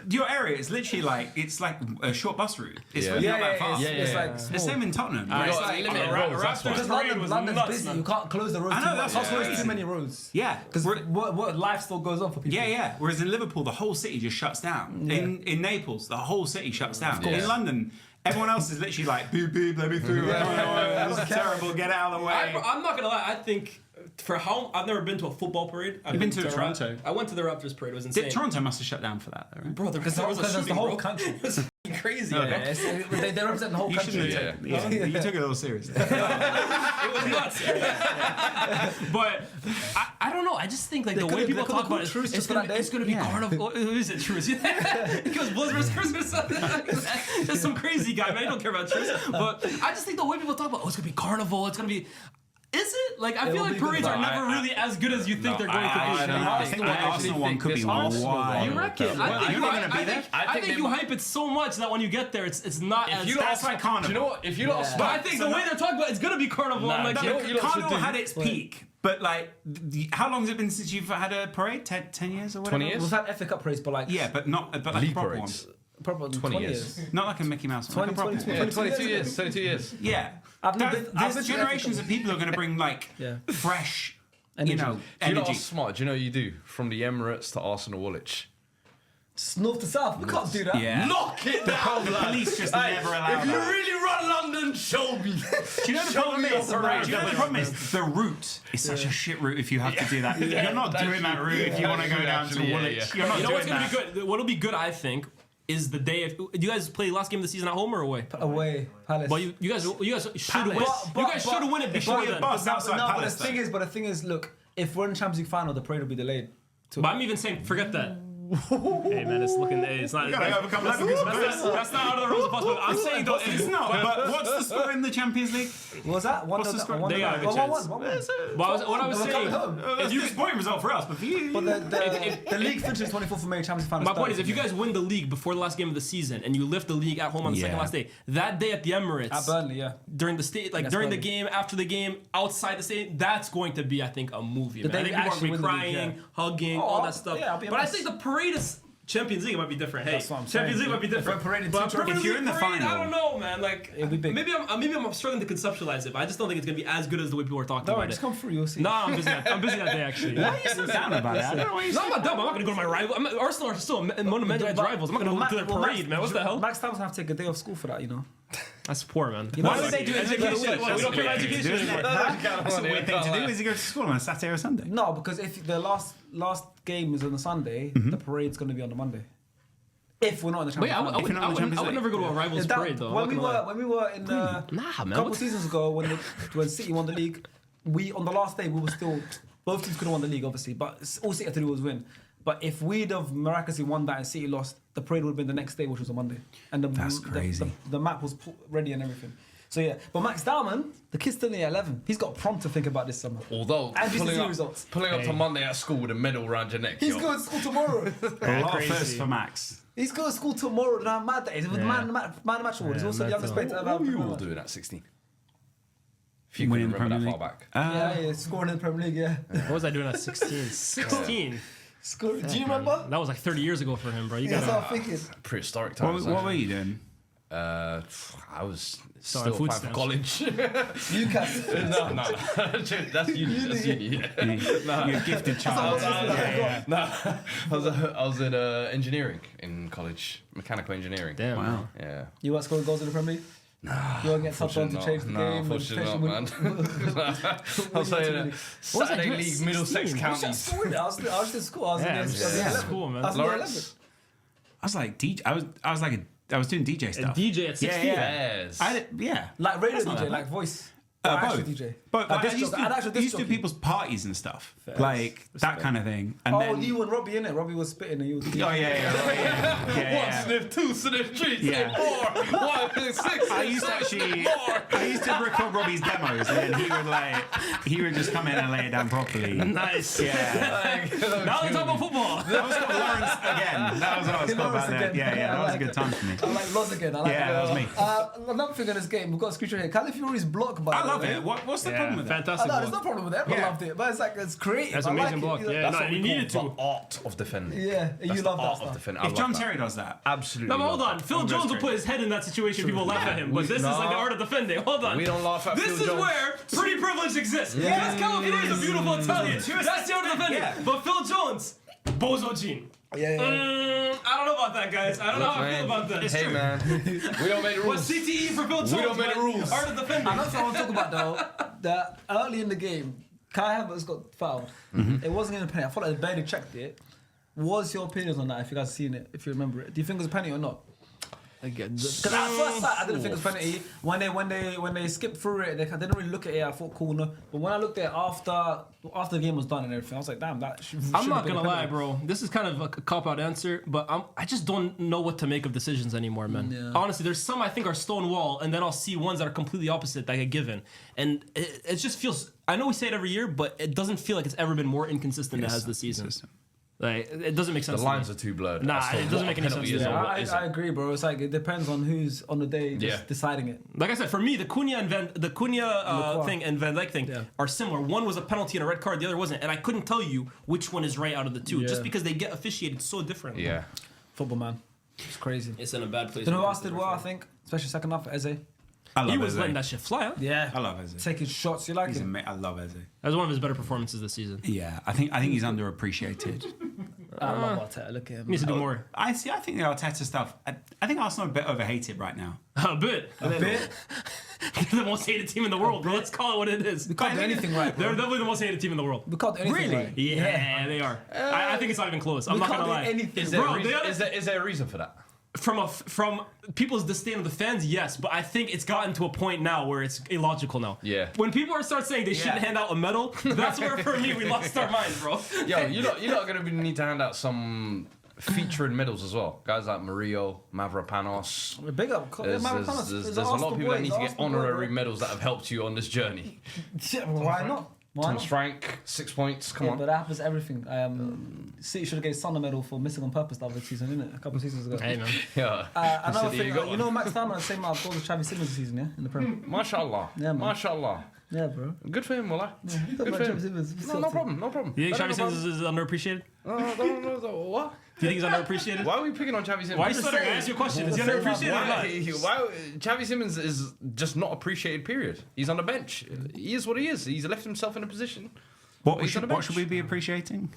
your area, it's literally like a short bus route. It's really not that far. It's like The small. same in Tottenham. Alright, It's so like, limit roads, that's why. Because parade was London's nuts, busy. man. You can't close the road I too know, much. that's You can't what's close crazy. too many roads. yeah, Because what life still goes on for people. yeah. Whereas in Liverpool, the whole city just shuts down. In Naples, the whole city shuts down. Yeah. In London, everyone else is literally like, boop, boop, let me through. This is terrible, get out of the way. I'm not gonna lie. I think for how I've never been to a football parade. I've You've been to Toronto. I went to the Raptors parade. It was insane. Toronto must have shut down for that, though, right? Bro, Because there was a that's shooting, the whole bro. country. It was f***ing crazy. Okay. bro. They represent the whole You shouldn't country. have taken You took it a little seriously. It was nuts. But I don't know. I just think like the way could've- people they talk could've about called it, truce it's just for gonna, that day. it's gonna be Yeah. carnival. Is it truce? It was Bloods versus Christmas or something. That's some crazy guy, man. I don't care about truce. But I just think the way people talk about, it's gonna be carnival. It's gonna be. Is it? Like, I feel will like be good. parades are No, never really as good as you think they're going to be. I think the Arsenal one could be wild. You reckon? I think you're not gonna be there? I think you hype it so much that when you get there, it's not as. That's like Carnival. Do you know what? If you lot But I think the way they're talking about it's gonna be carnival. I'm like, you know what you lot should Carnival do? had its peak, but like, how long has it been since you've had a parade? 10 years or whatever? 20 years? We've had FA Cup parades, but like Yeah, but not like League a proper parades. one. probably 20 years. Not like a Mickey Mouse one. 20, Like a proper 22. one. Yeah, 22 years. 22 years. Yeah. I've never- I've There's been to generations Africa. of people who are going to bring like Yeah. fresh, Energy. you know, Do you know energy. what's smart? Do you know what you do? From the Emirates to Arsenal Woolwich. Just north to south. We can't do that. Yeah. Knock it down, The police just never allow If you that. really run London, show me. Do you know the Show problem me your is? parade. Do you know the problem is? The route is such a shit route if you have to do that. You're not doing that route if you want to go down to Actually, yeah, Woolwich. yeah. You're not you know doing what's gonna that. be good? What'll be good, I think, is the day. Do you guys play last game of the season at home or away? Away, Palace. Well, you guys should win. Palace. You guys should win it before be a then. bus. But outside no, Palace, but the thing is, look, if we're in Champions League final, the parade will be delayed. I'm even saying, forget that. Hey man, it's looking. Hey, it's not. You gotta overcome that because of this. That's not out of the rules of possible. I'm saying though, It's not. But what's the score in the Champions League? What was that? What's the score? They got a good chance. One. What I was We're saying. coming home. It's a disappointing result for us, but for you. But the league finishes 24th of May, Champions League final. My point is, starts. if you guys win the league before the last game of the season and you lift the league at home on the second Yeah. last day, that day at the Emirates, At Burnley, yeah. during the state, like That's during the Burnley. game, after the game, outside the stadium, that's going to be, I think, a movie. Man. day I think we people are actually going to be win the league, crying, yeah. hugging, Oh, all that stuff. yeah, I'll be a but I mess. think the parade is. Champions League might be different. Hey, That's what I'm Champions saying. League might be different. If we're parading But two Premier If you're League in the parade, final- I don't know, man. Like It'll be big. maybe I'm struggling to conceptualize it, but I just don't think it's gonna be as good as the way people are talking Don't about worry, it. just come through, you'll see. No, I'm busy. I'm busy that day actually. Why are you so down about it? I don't know why you're No, I'm not dumb. I'm not gonna go to my rival. Arsenal are still monumental rivals. I'm not gonna go to their parade, man. What's the hell? Max Townsend have to take a day off school for that, you know. That's poor, man. Why would they do education? What, we don't care about education anymore. That's a weird thing to do. Is he go to school on a Saturday or a Sunday? No, because if the last game is on a Sunday, Mm-hmm. the parade's going to be on the Monday. If we're not in the Wait, Champions League. I would never go to a rivals Is that- parade though. when we were in Nah, a man. couple What? seasons ago when City won the league, we on the last day we were still both teams could have won the league obviously, but all City had to do was win. But if we'd have miraculously won that and City lost, the parade would have been the next day, which was a Monday, and That's crazy. The map was ready and everything. So yeah, but Max Dowman, the kid's still only 11. He's got prompt to think about this summer. Although And pulling GCSE up, results. pulling up to Monday at school with a medal around your neck. He's yo. going to school tomorrow. A lot crazy. first for Max. He's going to school tomorrow. Now, mad days with Yeah. man of match award. He's Yeah, also the youngest player to ever What were have you a all Premier doing at 16? If you can Winning remember Premier that far League. back. Yeah, scoring in the Premier League. Yeah, What was I doing at 16? 16. scoring. Do you remember? That was like 30 years ago for him, bro. You That's gotta. what I'm thinking. Prehistoric What, times. what were you doing? I was Starting still food applying for stamps. college. Newcastle. no. That's uni. That's uni. Yeah. You're a gifted child. I was in engineering in college, mechanical engineering. Damn. Wow. Yeah. You want scoring goals in the Premier League? Nah. You want to get subbed on to change the game? Unfortunately not, man. I was saying Saturday doing at League, Middlesex 16? counties. I was in school. I was in Yeah, the it's 11. cool, man. I was in the Lawrence. 11. I was like DJ. I was doing DJ A stuff. DJ at 16. Yeah. Yes. Yeah. Like radio That's not DJ, that like voice. actual Both. DJ. But Like I disc used jockey. An actual to disc do jockey. people's parties and stuff, Facts. like that kind of thing. And Oh, then, you and Robbie, innit? Robbie was spitting and you was... oh yeah. Sniff 2, sniff 3, Yeah. sniff 4, 1, 6. I used to record Robbie's demos, and then he would just come in and lay it down properly. Nice. Yeah. Now let's talk about football. That was called Lawrence again. That was what I was called back then. again. Yeah, that was a good time for me. I like Loz again. I like Yeah, that was me. Another thing in this game, we've got a screenshot here. Calafiori's block, by I the love way. it. What's the problem with that? I Fantastic. know, there's no problem with it. Everyone Yeah. loved it. But it's like, it's creative. That's I an like amazing it. block. Yeah, That's no, what you we needed call to. the art of defending. Yeah, That's you the love that art stuff. of defending. I If love John that. Terry does that, Absolutely. No, but hold love on. that. Phil Jones will put his head in that situation. People laugh at him. But this is like the art of defending. Hold on. We don't laugh at This Phil is Jones. where pretty privilege exists. Yes, Calafiori is a beautiful Italian. That's the art of defending. Yeah. But Phil Jones, Bozo Gene. Yeah. I don't know about that, guys. I don't know how I feel about that. Hey man, we don't make the What's rules. CTE for Phil Jones? don't make the man? rules. Art of defending. Another thing I want to talk about though, that early in the game, Kai Havertz got fouled. It wasn't even a penalty. I thought they barely checked it. What's your opinions on that? If you guys seen it, if you remember it, do you think it was a penalty or not? Because at first sight, I didn't think it was a penalty. When they skipped through it, they didn't really look at it. I thought corner. But when I looked at it after the game was done and everything, I was like, damn, that should. I'm not gonna lie, bro. This is kind of a cop-out answer, but I just don't know what to make of decisions anymore, man. Yeah. Honestly, there's some I think are stonewall, and then I'll see ones that are completely opposite that get given, and it just feels. I know we say it every year, but it doesn't feel like it's ever been more inconsistent than it has this season. Like it doesn't make sense. The lines are too blurred. Nah, as to it doesn't what make a any penalty sense. is Yeah, or what isn't. I agree, bro. It's like it depends on who's on the day just deciding it. Like I said, for me, the Cunha thing and Van Dijk thing are similar. One was a penalty and a red card, the other wasn't, and I couldn't tell you which one is right out of the two, just because they get officiated so differently. Yeah. Football, man. It's crazy. It's in a bad place. You know who else did well, I think? Especially second half, Eze. I love He was Eze. letting that shit fly. Huh? Yeah. I love Eze. Taking shots. You like He's him? I love Eze. That was one of his better performances this season. Yeah, I think he's underappreciated. I love Arteta. Look at him. He needs to do more. I think the Arteta stuff. I think Arsenal are a bit overhated right now. A bit. A bit. They're the most hated team in the world, bro. Let's call it what it is. We can't do anything right, They're bro. definitely the most hated team in the world. We can't do anything Really? right. Yeah, they are. I think it's not even close. I'm We not can't gonna do lie. anything. Is there, Bro, a reason, they are- is there a reason for that? From people's disdain of the fans, yes, but I think it's gotten to a point now where it's illogical now. Yeah. When people start saying they shouldn't hand out a medal, that's where for me we lost our minds, bro. Yo, you're not gonna need to hand out some featuring medals as well. Guys like Murillo, Mavropanos. Big up. There's a lot of people that need to get honorary medals that have helped you on this journey. Yeah, why not? Why Thomas not? Frank, 6 points. Come Yeah, on. but that happens to everything. City should have gave Son a medal for missing on purpose the other season, innit? A couple of seasons ago. Hey man, Yeah. Another City, thing, you got you one. know Max Dowman had the same amount of goals as Travis Simmons this season, yeah? In the Prem. Mashallah. Yeah, man. Mashallah. Yeah, bro. Good for him, Wallah. Talk Good about for Travis him. Simmons. No problem. No problem. you think No Xavi problem. Simmons is underappreciated? What? Do you think he's underappreciated? Why are we picking on Xavi Simmons? Why are you stuttering? I asked you a question. Is he underappreciated or not? Why Xavi Simmons is just not appreciated, period. He's on the bench. He is what he is. He's left himself in a position. What He's on the bench. should we be appreciating?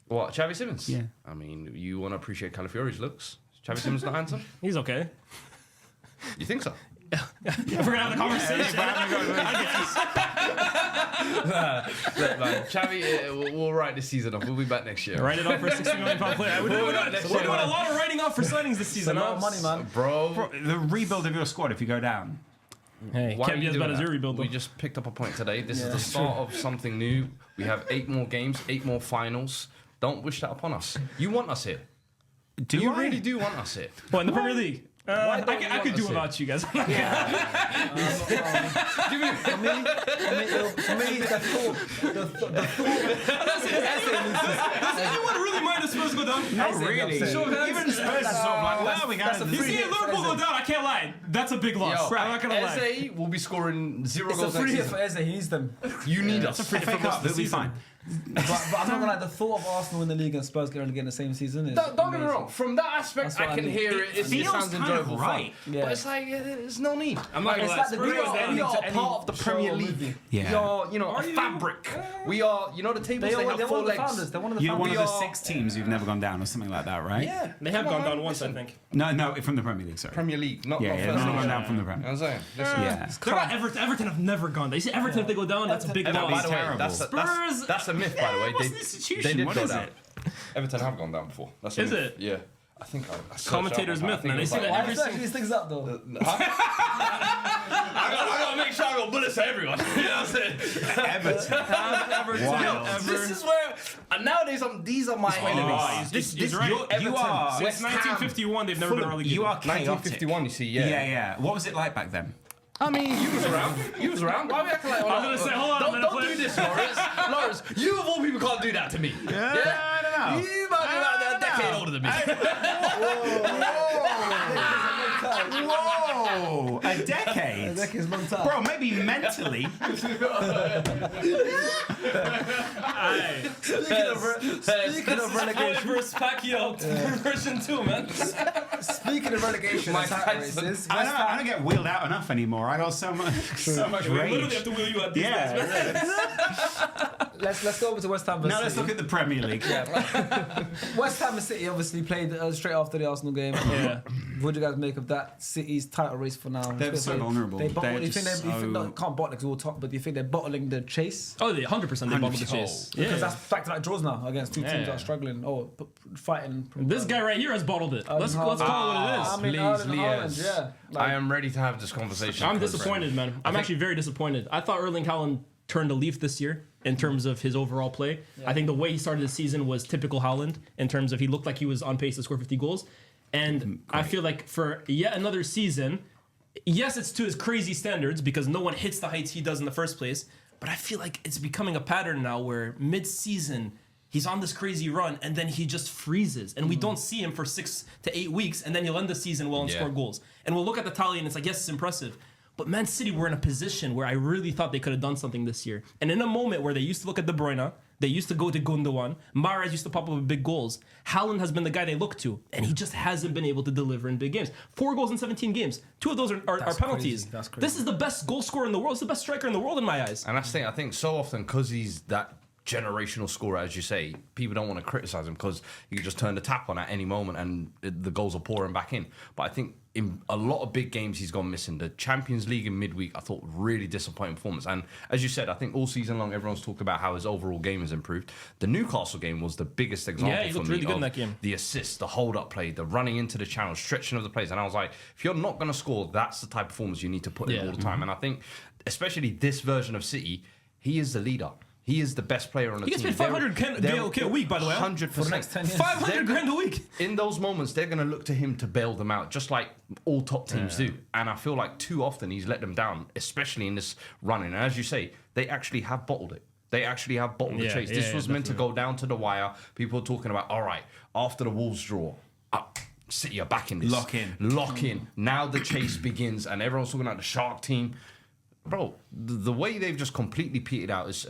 What, Xavi Simmons? Yeah. I mean, you want to appreciate Calafiori's looks. Xavi Simmons not handsome? He's okay. You think so? If we're gonna have the conversation. Look, man, Xavi, we'll write this season off. We'll be back next year. Write it off for a £60 million player. We're doing next a year. lot of writing off for signings this season. A lot of money, man. Bro, The rebuild of your squad, if you go down. Hey, why can't are be you as bad doing as that? your rebuild. We though. just picked up a point today. This Yeah, is the start of something new. We have 8 more games, 8 more finals. Don't wish that upon us. You want us here. Do You I? really do want us here. What, in the Premier League? I don't you could want do us without you guys. For me, the thought. Does anyone really mind the Spurs go down? Not really. upset. Even the Spurs are sort of like, well, we got that's a You free see hit for Liverpool go Eze. down, I can't lie. That's a big loss. Yo, I'm not gonna lie. Eze will be scoring 0 It's a goals next free hit for season. Eze. He needs them. You need us. FA Cup, it'll be fine. But I'm not gonna lie. The thought of Arsenal in the league and Spurs getting in the same season is. Don't get me amazing. wrong. From that aspect, That's what I I can mean. hear it. It feels sounds kind of enjoyable, right. fun. Yeah. But it's like there's no need. I'm not It's gonna lie. like the Spurs we goes are, down. we are a part of the Premier show League. with you. Yeah. We are, a Are you? fabric. We are, the tables They're they one have of 4 the legs. founders. They're one of the You're one founders. of the 6 teams who've never gone down or something like that, right? Yeah, They have come gone on, down once, I listen. think. No, from the Premier League, sorry. Premier League, not Yeah, not yeah, first no division. one down from the Premier. I'm saying, listen. Yeah. They're not Everton. Everton have never gone down. You see Everton, if they go down, that's a big Everton- By loss. the way, terrible. that's a myth. By the way, what's they the institution? they did What go is down. it? Everton have gone down before. That's a Is myth. it? Yeah. think I searched Commentator's up, I myth, think man. it was They say like- that Why every do you these things up though? I gotta make sure I got bullets for everyone. You know what I'm saying? Everton. Yo, this is where nowadays these are my enemies. He's right. You are. Since 1951, they've never been relegated. You are chaotic. 1951, you see, yeah. Yeah. What was it like back then? I mean, you was around. You was around. Why are we acting like? I was gonna say, hold on a minute, Don't do please. this, Lawrence. Lawrence, you of all people can't do that to me. Yeah, I don't know. You might be about a decade older than me. Whoa! A decade? That is long time. Bro, maybe mentally. Speaking of relegation, versus Pacquiao version 2, man. speaking of relegation, Mike and title Tyson. races, I don't get wheeled out enough anymore. I got so much We literally rage. have to wheel you out these days, man. let's go over to West Ham. versus Now let's City. look at the Premier League. West Ham and City obviously played straight after the Arsenal game. Yeah. What do you guys make of that City's title race for now? They're so vulnerable. They They're you think just they you think, so- no, can't bottle because all top, but do you think they're bottling the chase? Oh, they 100% they bubbled the chase. Because Yeah. that's back to like draws now against two teams Yeah. that are struggling or fighting. This guy right here has bottled it. Let's call it what it is. I mean, Erling Haaland, yeah. I am ready to have this conversation. I'm disappointed, man. I'm actually very disappointed. I thought Erling Haaland turned a leaf this year in terms of his overall play. I think the way he started the season was typical Haaland in terms of he looked like he was on pace to score 50 goals. And I feel like for yet another season, yes, it's to his crazy standards because no one hits the heights he does in the first place. But I feel like it's becoming a pattern now where mid-season he's on this crazy run and then he just freezes and we don't see him for 6 to 8 weeks and then he'll end the season well and score goals. And we'll look at the tally and it's like, yes, it's impressive. But Man City were in a position where I really thought they could have done something this year. And in a moment where they used to look at De Bruyne, they used to go to Gundogan, Mahrez used to pop up with big goals. Haaland has been the guy they look to, and he just hasn't been able to deliver in big games. 4 goals in 17 games. 2 of those are penalties. Crazy. That's crazy. This is the best goal scorer in the world. It's the best striker in the world in my eyes. And that's the thing, I think so often because he's that generational scorer, as you say, people don't want to criticize him because you can just turn the tap on at any moment and the goals are pouring back in. But I think in a lot of big games he's gone missing. The Champions League in midweek, I thought really disappointing performance. And as you said, I think all season long everyone's talked about how his overall game has improved. The Newcastle game was the biggest example Yeah, he for looked me really good of in that game. the assists, the hold-up play, the running into the channel, stretching of the plays. And I was like, if you're not going to score, that's the type of performance you need to put in all the time. And I think, especially this version of City, he is the leader. He is the best player on the He gets team. paid 500K a week, by the way. 100%. For the next 10 years. 500 grand a week. In those moments, they're going to look to him to bail them out, just like all top teams do. And I feel like too often he's let them down, especially in this running. And as you say, they actually have bottled it. They actually have bottled the chase. This was meant to go down to the wire. People are talking about, all right, after the Wolves draw, City are back in this. Lock in. Lock in. Now the chase begins, and everyone's talking about the Shark team. Bro, the way they've just completely petered out is...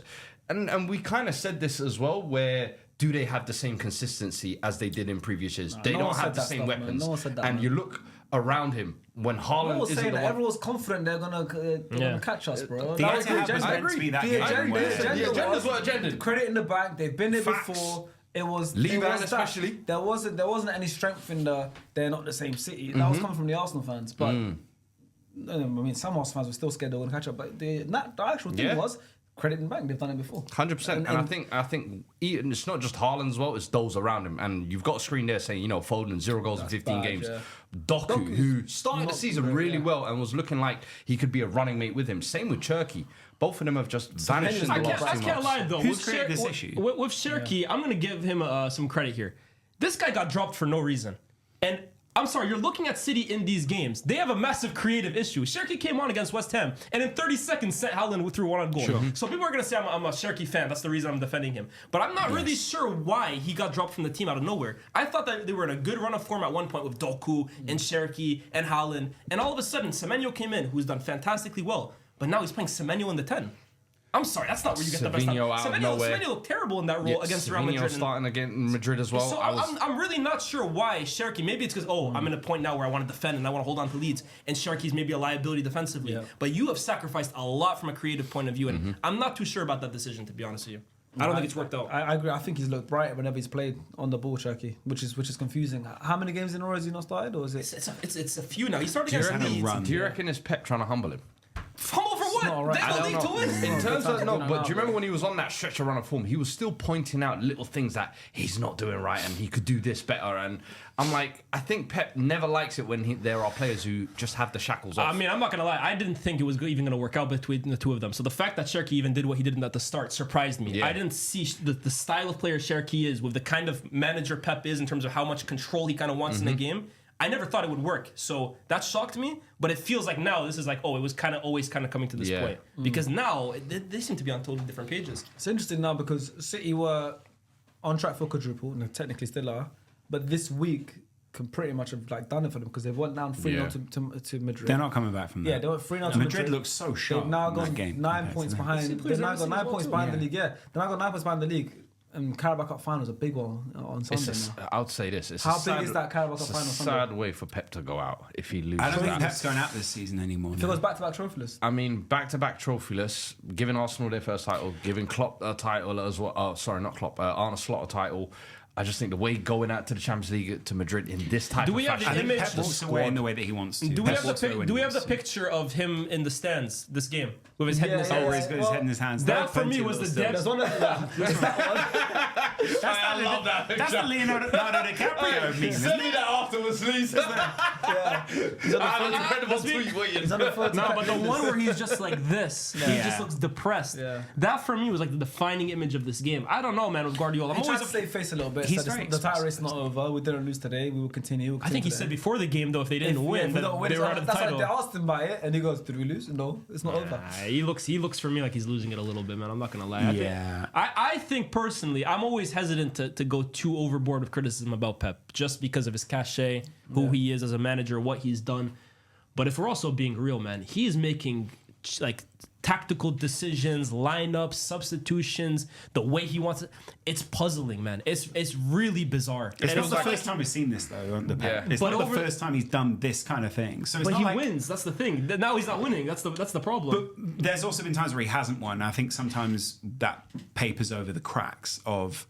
And we kind of said this as well, where do they have the same consistency as they did in previous years? They no don't one have said the that same stuff, man. weapons. No one said that, and man. you look around him when Haaland was isn't saying the that one. everyone's confident they're gonna catch us, bro. The That was Etihad the was agenda. meant to be that The game agenda, where- the agenda The agendas was were agendaed. credit in the bank. They've been here Facts. before. It was Leave it out was that. especially. There wasn't any strength in the. They're not the same City. That was coming from the Arsenal fans, but. I mean, some Arsenal fans were still scared they were going to catch up, but the actual thing was credit in bank. They've done it before. 100%. And I think even, it's not just Haaland as well, it's those around him. And you've got a screen there saying, Foden, 0 goals in 15 bad, games. yeah. Doku, who started the not season great, really yeah. well and was looking like he could be a running mate with him. Same with Cherky. Both of them have just vanished in the I last 2 months. can't lie though. Who's With created this issue? With Cherky, I'm gonna give him some credit here. This guy got dropped for no reason, and I'm sorry, you're looking at City in these games. They have a massive creative issue. Cherky came on against West Ham, and in 30 seconds sent Haaland through one on goal. So people are gonna say I'm a Cherky fan. That's the reason I'm defending him. But I'm not really sure why he got dropped from the team out of nowhere. I thought that they were in a good run of form at one point with Doku and Cherky and Haaland, and all of a sudden Semenyo came in, who's done fantastically well. But now he's playing Semenyo in the 10. I'm sorry, that's not where you get the best. Savinho out of nowhere. Semenyo looked terrible in that role against Real Madrid. Starting again in Madrid as well. So I'm really not sure why Cherky. Maybe it's because I'm in a point now where I want to defend and I want to hold on to leads, and Cherky's maybe a liability defensively. Yeah. But you have sacrificed a lot from a creative point of view, and I'm not too sure about that decision, to be honest with you. I don't think it's worked out. I agree. I think he's looked bright whenever he's played on the ball, Cherky, which is confusing. How many games in a row has he not started, or is it? It's a few now. He started against Leeds. Do you reckon it's Pep trying to humble him? Humble for what? not alright. They don't need to win. In terms of no, but do you remember when he was on that stretch of run of form? He was still pointing out little things that he's not doing right and he could do this better. And I'm like, I think Pep never likes it when there are players who just have the shackles off. I mean, I'm not gonna lie. I didn't think it was even gonna work out between the two of them. So the fact that Cherki even did what he did at the start surprised me. Yeah. I didn't see the style of player Cherki is with the kind of manager Pep is in terms of how much control he kind of wants in a game. I never thought it would work. So that shocked me. But it feels like now this is like, oh, it was kind of always kind of coming to this point because now they seem to be on totally different pages. It's interesting now because City were on track for quadruple, and they technically still are. But this week can pretty much have like done it for them because they've went down 3-0 to Madrid. They're not coming back from that. Yeah, they went 3-0 to Madrid. Madrid looks so sharp. They've now in that gone game 9 points behind. They've now got 9 points behind the league. Yeah, they've now got 9 points behind the league. And Carabao Cup final is a big one on Sunday now. I would say this. It's How a sad, big is that Carabao Cup it's final a Sunday? sad way for Pep to go out if he loses I don't think that. Pep's going out this season anymore. If it goes back-to-back trophyless. I mean, back-to-back trophyless, giving Arsenal their first title, giving Klopp a title as well. Oh, sorry, not Klopp. Arne Slot a title. I just think the way going out to the Champions League to Madrid in this type Do of we have fashion. the image? Pep walks away in the way that he wants to. Do we Pep have walks away when do he we have the wants to. picture of him in the stands this game with his head in his Yeah, hands? Oh, where he's got his head in his hands. That for me was the There's depth. one of I love that. That's the Leonardo DiCaprio meme, isn't Send it? me that afterwards, please. He's on the I had an photo. incredible tweet waiting. He's on the photo. No, but the one where he's just like this, he Yeah. just looks depressed. Yeah. That for me was like the defining image of this game. I don't know, man, with Guardiola. I'm He tried always to save face a little bit. He's Said very the title expressive. race is not over. We didn't lose today. We will continue. I think he said before the game though, if they didn't win, then they were out of the That's why title. they asked him about it, and he goes, "Did we lose? No, it's not over." He looks for me like he's losing it a little bit, man. I'm not gonna lie. Yeah. I think personally, I'm always hesitant to go too overboard with criticism about Pep, just because of his cachet, who he is as a manager, what he's done. But if we're also being real, man, he is making like tactical decisions, lineups, substitutions, the way he wants it. It's puzzling, man. It's really bizarre. It's And not the like- first time we've seen this though. On the Pep. Yeah. It's But not over- the first time he's done this kind of thing. So it's But not he like, wins. That's the thing. Now he's not winning. That's the problem. But there's also been times where he hasn't won. I think sometimes that papers over the cracks of,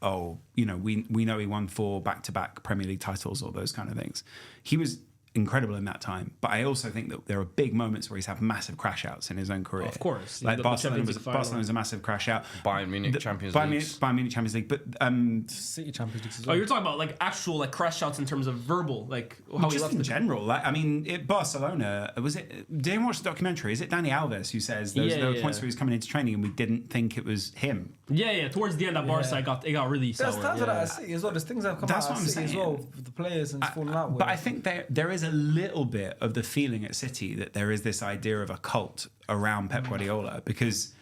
we know he won 4 back-to-back Premier League titles or those kind of things. He was incredible in that time. But I also think that there are big moments where he's had massive crash outs in his own career. Of course. Like The Barcelona Champions was League final. Barcelona's a massive crash out. Bayern Munich Champions Bayern League. Munich, Bayern Munich Champions League. But City Champions League as Oh, well. you're talking about like actual like crash outs in terms of verbal, like how he just left in the general, like I mean, Barcelona was it? Did anyone watch the documentary? Is it Dani Alves who says there Yeah, were yeah. points where he was coming into training and we didn't think it was him? Yeah. Towards the end, that Barca it got really sour. There's times of that at City as well. There's things that have come That's out what at I'm City as saying. well with the players and falling out with. But I think there is a little bit of the feeling at City that there is this idea of a cult around Pep Guardiola because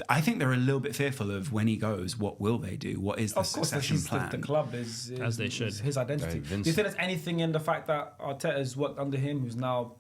I think they're a little bit fearful of when he goes, what will they do? What is the Of course, succession he's plan? the club is As they should. is his identity. Very Do you think there's anything in the fact that Arteta's worked under him, who's now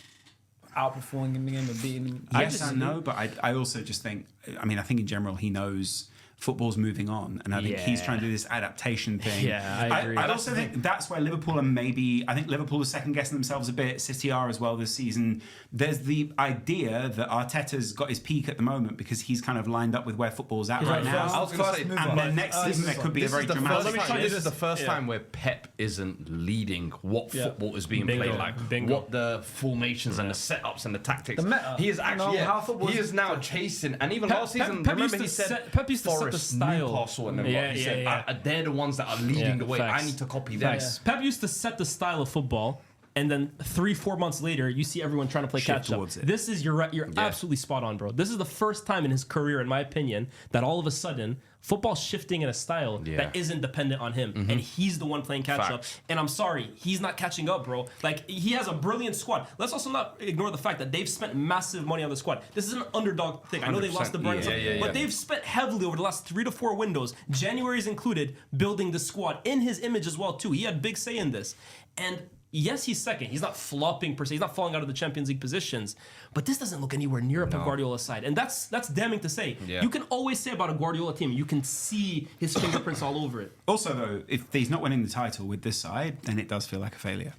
outperforming him and beating him? Yes and no, but I also just think, I think in general he knows football's moving on, and I think he's Yeah. trying to do this adaptation thing. Yeah, I agree. I also think that's where Liverpool I think Liverpool are second guessing themselves a bit. City are as well this season. There's the idea that Arteta's got his peak at the moment because he's kind of lined up with where football's at right now. I was going to say, And then next season there could be a very dramatic. This is the first time where Pep isn't leading what football is being Bingo. played like, Bingo. what the formations and the setups and the tactics. The meta. He is actually, how football he is- is now chasing, and even Pep- last season, Pep remember used he to said set- Pep used to set the Forest, style. Newcastle, and then Yeah, he yeah, said yeah. they're the ones that are leading the way. facts. I need to copy them. Facts. Pep used to set the style of football, and then 3-4 months later, you see everyone trying to play Shift catch up. towards it. This is you're absolutely spot on, bro. This is the first time in his career, in my opinion, that all of a sudden football's shifting in a style that isn't dependent on him, and he's the one playing catch up. Facts. And I'm sorry, he's not catching up, bro. Like he has a brilliant squad. Let's also not ignore the fact that they've spent massive money on the squad. This is an underdog thing. I know they lost the 100%. Brian, Yeah, but they've spent heavily over the last 3 to 4 windows, January's included, building the squad in his image as well too. He had big say in this, and yes, he's second. He's not flopping per se. He's not falling out of the Champions League positions. But this doesn't look anywhere near up on Guardiola's side. And that's damning to say. Yeah. You can always say about a Guardiola team, you can see his fingerprints all over it. Also, though, if he's not winning the title with this side, then it does feel like a failure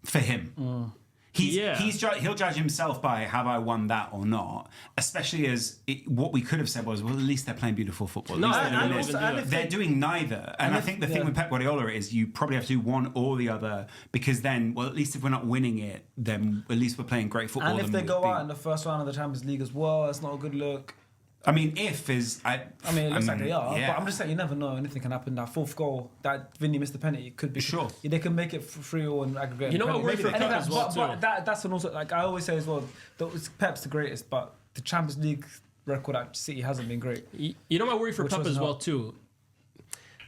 for him. He'll judge himself by have I won that or not, especially as what we could have said was, well, at least they're playing beautiful football. No, they're doing neither. And I think the thing with Pep Guardiola is you probably have to do one or the other, because then, well, at least if we're not winning it, then at least we're playing great football. And if they go out in the first round of the Champions League as well, it's not a good look. I mean, it looks like they are, but I'm just saying you never know. Anything can happen. That fourth goal, that Vinny missed the penalty, it could be sure. They can make it 3-3 and aggregate. You know what? Maybe as well, but that's an also, like I always say as well. Pep's the greatest, but the Champions League record at City hasn't been great. You know my worry for Pep as well too.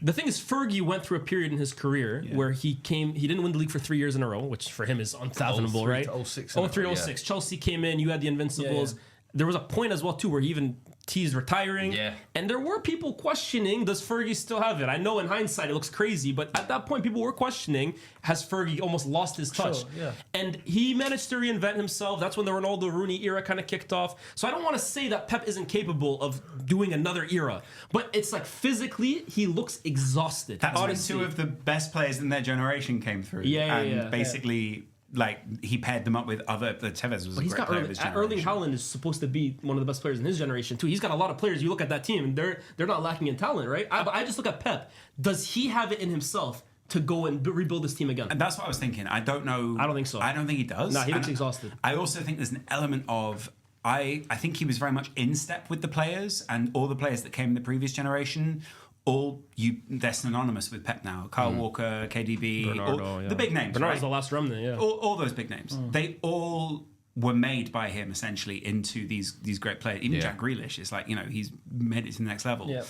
The thing is, Fergie went through a period in his career where he didn't win the league for 3 years in a row, which for him is unfathomable, right? 06. 03-06. Chelsea came in, you had the Invincibles. There was a point as well too where he even teased retiring. Yeah. And there were people questioning, does Fergie still have it? I know in hindsight it looks crazy, but at that point people were questioning, has Fergie almost lost his touch? Sure, yeah. And he managed to reinvent himself. That's when the Ronaldo Rooney era kind of kicked off. So I don't want to say that Pep isn't capable of doing another era, but it's like physically he looks exhausted. That's when two of the best players in their generation came through. Basically, like he paired them up with other. Tevez was a great player of his generation. Erling Haaland is supposed to be one of the best players in his generation too. He's got a lot of players. You look at that team, and they're not lacking in talent, right? But I just look at Pep. Does he have it in himself to go and rebuild this team again? And that's what I was thinking. I don't know. I don't think so. I don't think he does. No, he looks exhausted. I also think there's an element of. I think he was very much in step with the players, and all the players that came in the previous generation. They're synonymous with Pep now. Kyle Walker, KDB, Bernardo, the big names. Bernardo's right? the last remnant, yeah. All those big names. They all were made by him essentially into these great players. Even Jack Grealish is like, he's made it to the next level. Yeah.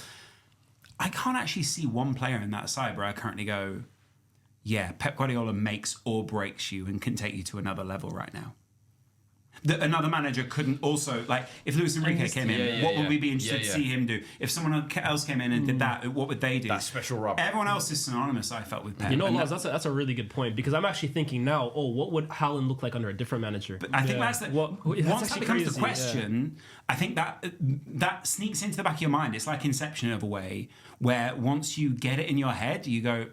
I can't actually see one player in that side where I currently go, yeah, Pep Guardiola makes or breaks you and can take you to another level right now. Another manager couldn't also, like, if Luis Enrique came in, what would we be interested to see him do? If someone else came in and did that, what would they do? That special rub. Everyone else is synonymous, I felt, with Pep. Lars, that's a really good point, because I'm actually thinking now, what would Haaland look like under a different manager? But I think that's once that becomes the question, I think that sneaks into the back of your mind. It's like Inception of a way, where once you get it in your head, you go,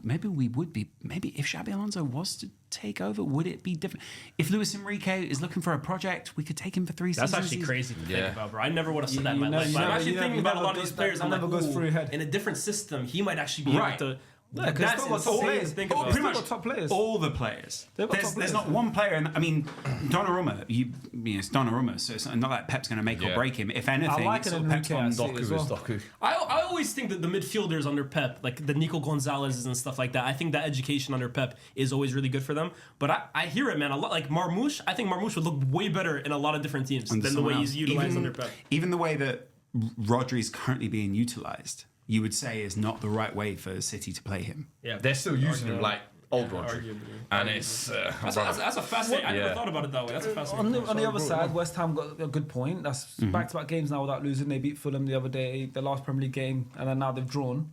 maybe if Xabi Alonso was to take over, would it be different? If Luis Enrique is looking for a project, we could take him for 3 seasons. That's actually crazy to think about, bro. I never would have said that in my life. I'm actually thinking about a lot of these players. I'm like, goes through your head. In a different system, he might actually be able to. Yeah, That's insane to think about. Pretty much top players. all the players. There's There's not one player. Donnarumma. It's Donnarumma, so it's not like Pep's going to make or break him. If anything, like it's sort of Pep's on Doku. I always think that the midfielders under Pep, like the Nico Gonzalez's and stuff like that, I think that education under Pep is always really good for them. But I hear it, man. A lot like Marmoush. I think Marmoush would look way better in a lot of different teams than the way he's utilized under Pep. Even the way that Rodri's currently being utilised, you would say is not the right way for City to play him. Yeah, They're still using him like old Rodri. And it's... that's a fascinating... I never thought about it that way. That's a fascinating... On the other side, West Ham got a good point. That's back-to-back games now without losing. They beat Fulham the other day, the last Premier League game, and then now they've drawn.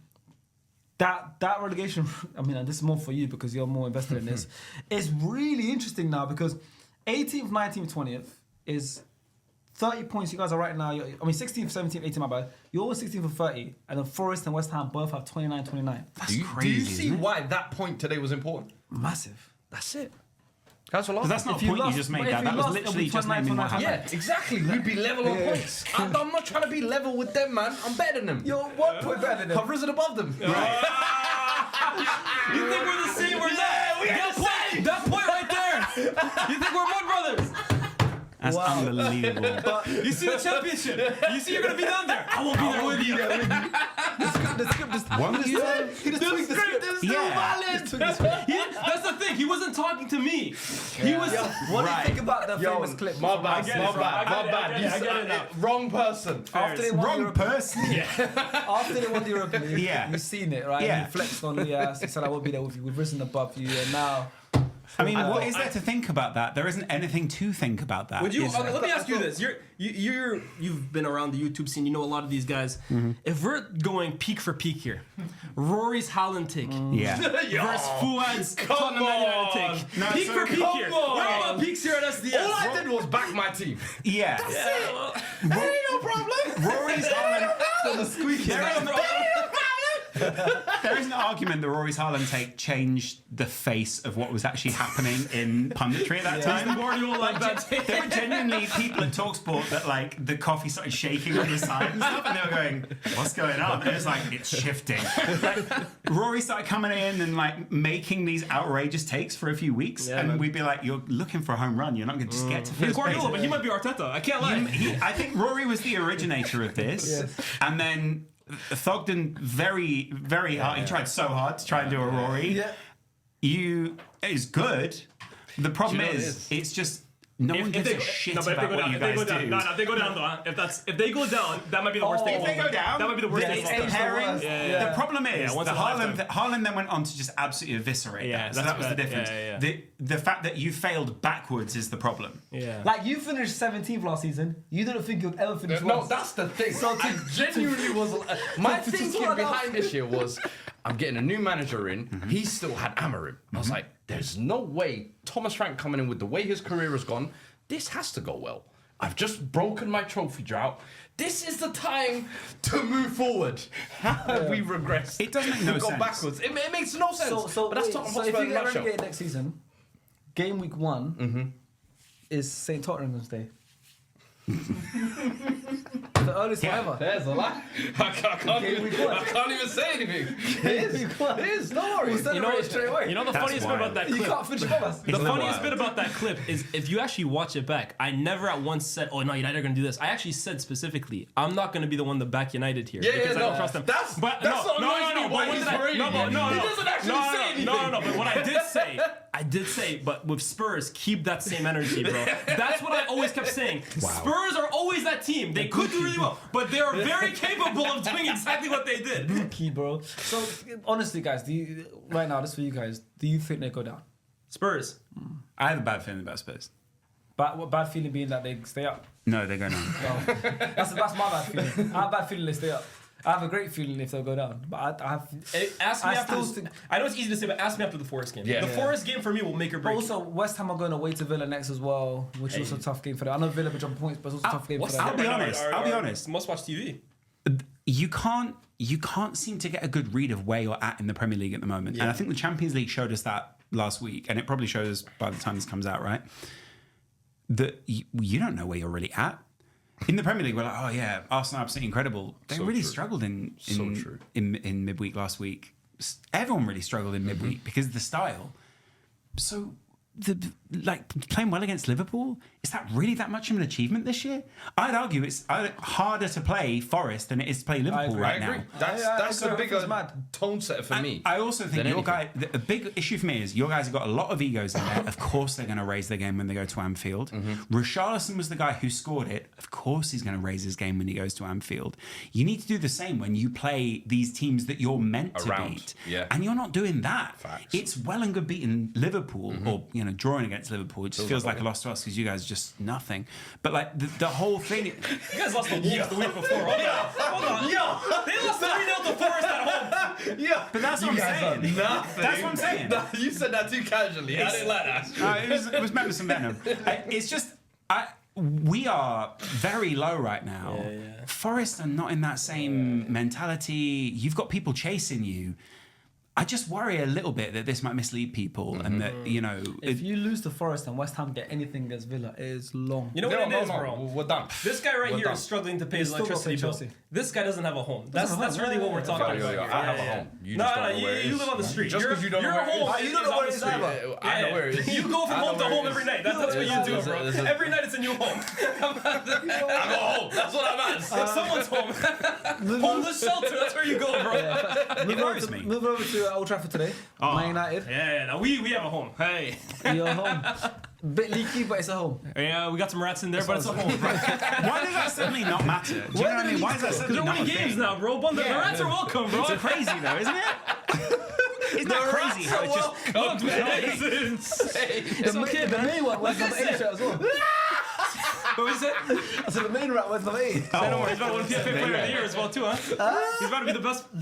That relegation, I mean, and this is more for you because you're more invested in this, is really interesting now because 18th, 19th, 20th is 30 points. You guys are right now. 16th, 17th, 18th, my bad. You're all 16th for 30, and then Forest and West Ham both have 29, 29. That's crazy. Do you see why that point today was important? Massive. That's it. That's But that's not a point you just made. That was literally just naming what happened. Yeah, exactly. We'd be level on points. I'm not trying to be level with them, man. I'm better than them. You're 1 point better than them. I've risen above them. Right. You think we're the same? We're not. That point right there. You think we're Mud Brothers? That's unbelievable. But you see the championship. You see you're going to be down there. I won't be there with you. The script just... He just tweaked the script. Is still valid. That's the thing. He wasn't talking to me. He was... What do you think about the famous clip? My bad. I get it now. Wrong person. After they won Wrong person. After they won the Europa League, you've seen it, right? Yeah. He flexed on the ass. He said, I won't be there with you. We've risen above you, and now... I mean, what is there to think about that? There isn't anything to think about that. Would you? is there? Let me ask you this: you've been around the YouTube scene. You know a lot of these guys. If we're going peak for peak here, Rory's Haaland take versus Fuad's Tottenham Man United take. No, Peak for peak here. We're all about peaks here at SDS. All I did was back my team. Yeah. There ain't no problem. Rory's Haaland. the squeaky. There is an argument that Rory's Harlem take changed the face of what was actually happening in punditry at that time. Guardiola like that. There were genuinely people at TalkSport that like the coffee started shaking on the side and stuff, and they were going, "What's going on?" And it was like, "It's shifting." Like, Rory started coming in and like making these outrageous takes for a few weeks, and we'd be like, "You're looking for a home run. You're not going to just get to He's first base." Guardiola, but he might be Arteta. I can't lie. I think Rory was the originator of this, and then Thogden very, very hard. He tried so hard to try and do a Rory. It is good. The problem is, it's just no one gives a shit about what you guys do. No, if they go down, though, if they go down, that might be the worst thing. If they go down, that might be the worst thing. it's pairing. The problem is once in a Haaland then went on to just absolutely eviscerate that. So that was the difference. The fact that you failed backwards is the problem. Yeah. Like, you finished 17th last season. You didn't think you'd ever finish No, once. that's the thing. So I genuinely was. My thinking sort out- behind this year was, I'm getting a new manager in. He still had Amorim. I was like, there's no way Thomas Frank coming in with the way his career has gone. This has to go well. I've just broken my trophy drought. This is the time to move forward. How have we regressed? It doesn't make no We've gone sense. backwards. It makes no sense. So but that's wait, Tottenham so if Hotspur you in a get nutshell. relegated next season, game week 1 is St. Tottenham's Day. The earliest one ever. There's a lie. I can't even say anything. It is. No worries. We'll celebrate straight away. You know the funniest bit about that You clip? can't finish above us. The funniest bit about that clip is if you actually watch it back, I never at once said, "Oh no, United are going to do this." I actually said specifically, "I'm not going to be the one to back United here because I don't trust them." That's what annoys me why he's parading. He doesn't actually say anything. No. But what I did say, but with Spurs, keep that same energy, bro. That's what I always kept saying. Spurs are always that team. They could do really well, but they are very capable of doing exactly what they did. Rookie, bro. So, honestly, guys, right now, this for you guys, do you think they go down? Spurs. I have a bad feeling about Spurs. What bad feeling being that they stay up? No, they're going on. That's my bad feeling. I have a bad feeling they stay up. I have a great feeling if they'll go down, but I have. Ask me I after. still think- I know it's easy to say, but ask me after the Forest game. Yeah. The Forest game for me will make or break. Also, West Ham are going away to Villa next as well, which is also a tough game for them. I know Villa will jump points, but it's also a tough game for them. I'll be honest. I'll be honest. Must watch TV. You can't seem to get a good read of where you're at in the Premier League at the moment. And I think the Champions League showed us that last week, and it probably shows by the time this comes out, right? That you don't know where you're really at. In the Premier League, we're like, oh yeah, Arsenal are absolutely incredible. They really struggled in midweek last week. Everyone really struggled in midweek because of the style. So playing well against Liverpool, is that really that much of an achievement this year? I'd argue it's harder to play Forest than it is to play Liverpool right now. That's a bigger tone setter for me. I also think a big issue for me is your guys have got a lot of egos in there. Of course they're going to raise their game when they go to Anfield. Richarlison was the guy who scored it. Of course he's going to raise his game when he goes to Anfield. You need to do the same when you play these teams that you're meant to beat. Yeah. And you're not doing that. Facts. It's well and good beating Liverpool or drawing against Liverpool. It just feels like a loss to us because you guys are just nothing. But like the whole thing. You guys lost the Wolves the week before. Hold on. They lost 3-0 to Forest at home. Yeah, But that's what I'm saying. nothing. That's what I'm saying. You said that too casually. I didn't like that. It was meant with some venom. It's just we are very low right now. Forest are not in that same mentality. You've got people chasing you. I just worry a little bit that this might mislead people and that, If you lose to Forest and West Ham get anything against Villa, it is long. You know what it is, bro? We're done. This guy right We're here done. is struggling to pay his Still got to electricity play bill. Chelsea. This guy doesn't have a home. That's really what we're talking about. I have a home. You No, just don't know where it you is. live on the street. Just because you don't know Your where it is. home You don't know where it is on the either. street. I know where it is. You go from I know home to where it home is. every night. That's what you do, bro. There's a- Every night it's a new home. I go home. That's what that matters. Someone's home. Homeless shelter. That's where you go, bro. it worries me. Move over to Old Trafford today. Man United. Yeah, no, we have a home. Hey. You're home. Bit leaky, but it's a home. Yeah, we got some rats in there, but it's a home. Why does that suddenly not matter? Do you know what I mean? Why is that Because suddenly they're not a winning games thing? now, bro. The rats are welcome, bro. It's crazy though, isn't it? Isn't that crazy how it just... Look, man, it's insane. It's okay, The man. main one was number 8 shirt as well. What was it? I said the main rat was number 8. Say no more. He's about to win PFA Player of the Year as well, too, huh? He's about to be the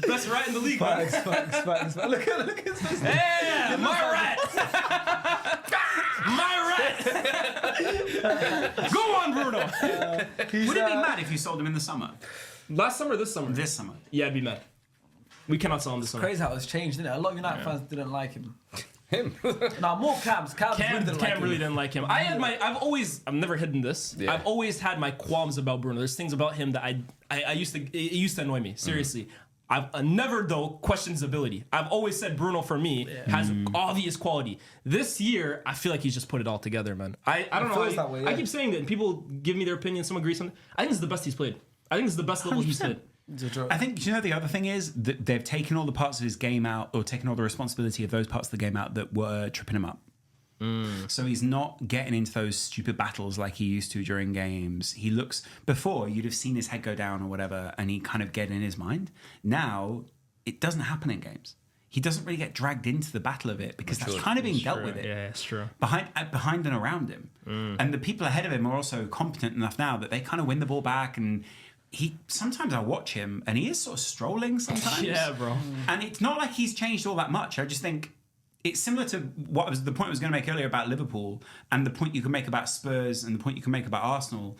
best rat in the league, man. Facts. Look at his face. Yeah, my rat. My rat. Go on, Bruno. Would it be mad if you sold him in the summer? Last summer or this summer? This summer. Yeah, I'd be mad. We cannot sell him this summer. Crazy how it's changed, didn't it? A lot of United fans didn't like him. Him. Now more Cam Cam really didn't like him. I've never hidden this. Yeah. I've always had my qualms about Bruno. There's things about him that it used to annoy me. Seriously. I've never though questioned his ability. I've always said Bruno for me has obvious quality. This year, I feel like he's just put it all together, man. I don't know. feels that way, yeah. I keep saying that, and people give me their opinion. Some agree, some. I think this is the best he's played. I think this is the best level he's 100%. played. I think, you know, the other thing is that they've taken all the parts of his game out, or taken all the responsibility of those parts of the game out that were tripping him up. So he's not getting into those stupid battles like he used to during games. He looks, before you'd have seen his head go down or whatever, and he kind of get in his mind. Now it doesn't happen in games. He doesn't really get dragged into the battle of it because that's kind of being dealt with it. Yeah, it's true. Behind and around him. And the people ahead of him are also competent enough now that they kind of win the ball back, and sometimes I watch him and he is sort of strolling sometimes. Yeah, bro. And it's not like he's changed all that much. I just think it's similar to the point I was going to make earlier about Liverpool, and the point you can make about Spurs, and the point you can make about Arsenal.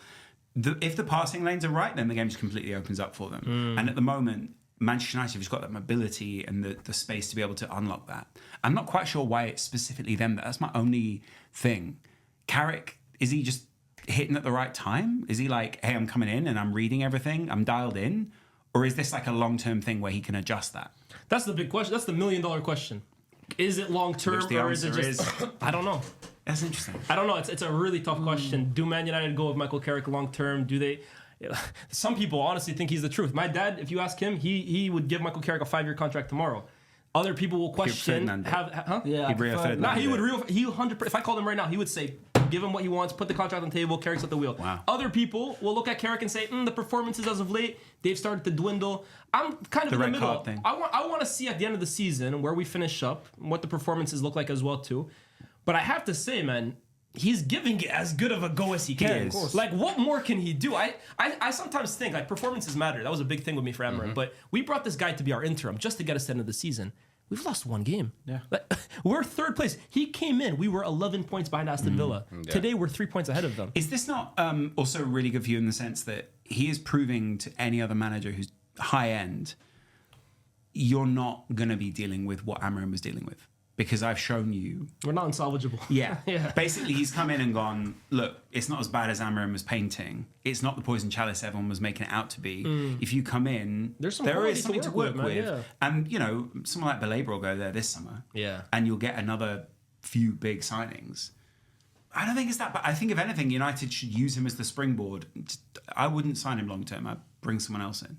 If the passing lanes are right, then the game just completely opens up for them. And at the moment, Manchester United have just got that mobility and the space to be able to unlock that. I'm not quite sure why it's specifically them. That's my only thing. Carrick, is he just hitting at the right time? Is he like, hey, I'm coming in and I'm reading everything, I'm dialed in? Or is this like a long-term thing where he can adjust that? That's the big question. That's the $1 million question. Is it long term or is it just? I don't know. That's interesting. I don't know. It's a really tough question. Do Man United go with Michael Carrick long term? Do they? Some people honestly think he's the truth. My dad, if you ask him, he would give Michael Carrick a 5-year contract tomorrow. Other people will question. Yeah, He would 100%. If I called him right now, he would say, give him what he wants, put the contract on the table, Carrick's at the wheel. Wow. Other people will look at Carrick and say, the performances as of late, they've started to dwindle. I'm kind of in the middle. Thing. I want to see at the end of the season where we finish up, what the performances look like as well too. But I have to say, man, he's giving it as good of a go as he can. Like, what more can he do? I sometimes think, like, performances matter. That was a big thing with me for Emmer. But we brought this guy to be our interim just to get us to the end of the season. We've lost one game. Yeah. Like, we're third place. He came in. We were 11 points behind Aston Villa. Yeah. Today, we're 3 points ahead of them. Is this not also really good for you in the sense that he is proving to any other manager who's high end, you're not going to be dealing with what Amorim was dealing with? Because I've shown you. We're not unsalvageable. Yeah. Yeah. Basically, he's come in and gone, look, it's not as bad as Amorim was painting. It's not the poison chalice everyone was making it out to be. If you come in, there is something to work with. Yeah. And, you know, someone like Belabra will go there this summer. Yeah. And you'll get another few big signings. I don't think it's that, but I think if anything, United should use him as the springboard. I wouldn't sign him long term. I'd bring someone else in.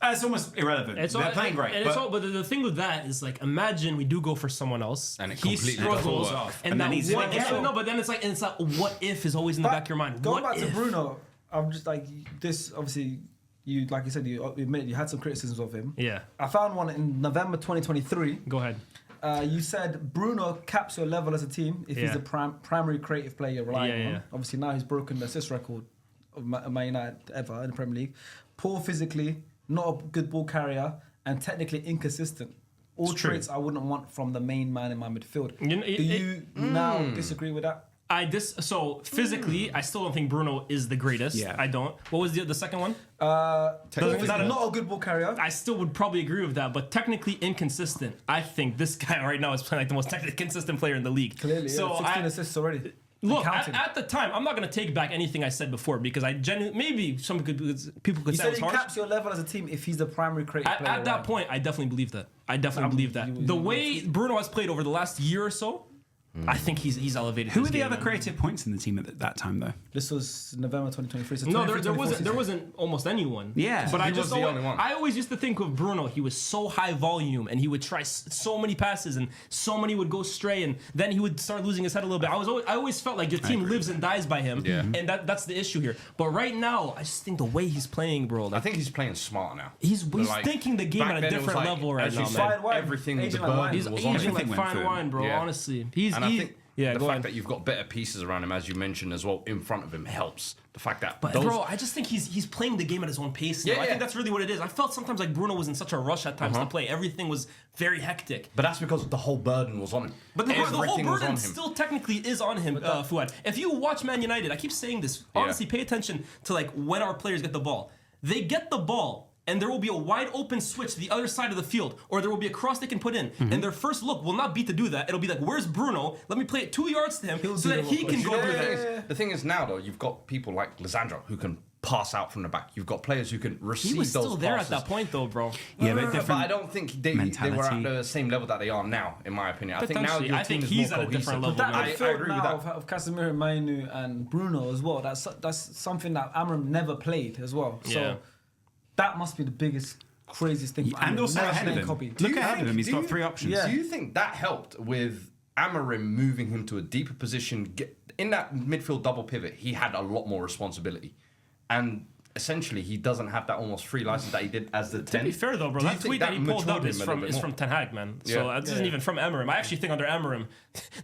It's almost irrelevant. They're playing great. But the thing with that is, like, imagine we do go for someone else, and it he completely doesn't struggles work. and then he's in again. No, but then it's like what if is always in the back of your mind. Going What back if? to Bruno, I'm just like this. Obviously, you like you said, you admit you had some criticisms of him. Yeah. I found one in November 2023. Go ahead. You said Bruno caps your level as a team if he's Yeah. the primary creative player you're relying on. Yeah. Obviously, now he's broken the assist record of Man United ever in the Premier League. Poor physically, not a good ball carrier, and technically inconsistent. All traits I wouldn't want from the main man in my midfield. Do you now disagree with that? So physically, I still don't think Bruno is the greatest. Yeah. I don't. What was the second one? Not a good ball carrier. I still would probably agree with that, but technically inconsistent. I think this guy right now is playing like the most technically consistent player in the league. Clearly, so 16 assists already. Look, at the time, I'm not going to take back anything I said before because I genuinely, maybe people could You say I said was he harsh. caps your level as a team if he's the primary creative player. At that point, I definitely believe that. The way Bruno has played over the last year or so, I think he's elevated. Who his were the game, other man. creative points in the team at that time, though? This was November 2023. So No, 23, there wasn't almost anyone. Yeah. but He was the only one. I always used to think of Bruno. He was so high volume, and he would try so many passes, and so many would go stray, and then he would start losing his head a little bit. I always felt like your team lives and dies by him, and that's the issue here. But right now, I just think the way he's playing, bro. I think he's playing smart now. He's Like, thinking the game back at a then it was different like, level right as you now, said, man. wine. everything, the Aging like wine. burden He's was on aging him. like Everything fine went through wine, bro. Yeah. Honestly, And I think yeah, the go fact ahead. that you've got better pieces around him, as you mentioned as well, in front of him helps. The fact that But bro, I just think he's playing the game at his own pace now. Yeah, I yeah. think that's really what it is. I felt sometimes like Bruno was in such a rush at times to play. Everything was very hectic. But that's because the whole burden was on him. But the whole Everything was on burden him. still technically is on him, Fuad. If you watch Man United, I keep saying this. Honestly, pay attention to like when our players get the ball. They get the ball and there will be a wide open switch to the other side of the field, or there will be a cross they can put in, and their first look will not be to do that. It'll be like, where's Bruno? Let me play it 2 yards to him so that he can go do that. The thing is now though, you've got people like Lisandro who can pass out from the back. You've got players who can receive He was those still there passes. at that point, though, bro. Yeah, but different. But I don't think they were mentality. at the same level that they are now, in my opinion. I think now Potentially. your I team think is he's more at a different cohesive. level. That I midfield agree with now that. of Casemiro, Mainu, and Bruno as well. That's something that Amram never played as well. So Yeah. that must be the biggest, craziest thing. for And Amram. also Never ahead seen of a him. copy. Look ahead of him. He's got 3 options. Yeah. Do you think that helped with Amorim moving him to a deeper position? In that midfield double pivot, he had a lot more responsibility. And essentially, he doesn't have that almost free license that he did as the 10. To be fair though, bro, Do you that think tweet that he pulled matured up him is a little bit more? from Ten Hag, man. So Yeah. this isn't even from Amorim. I actually think under Amorim,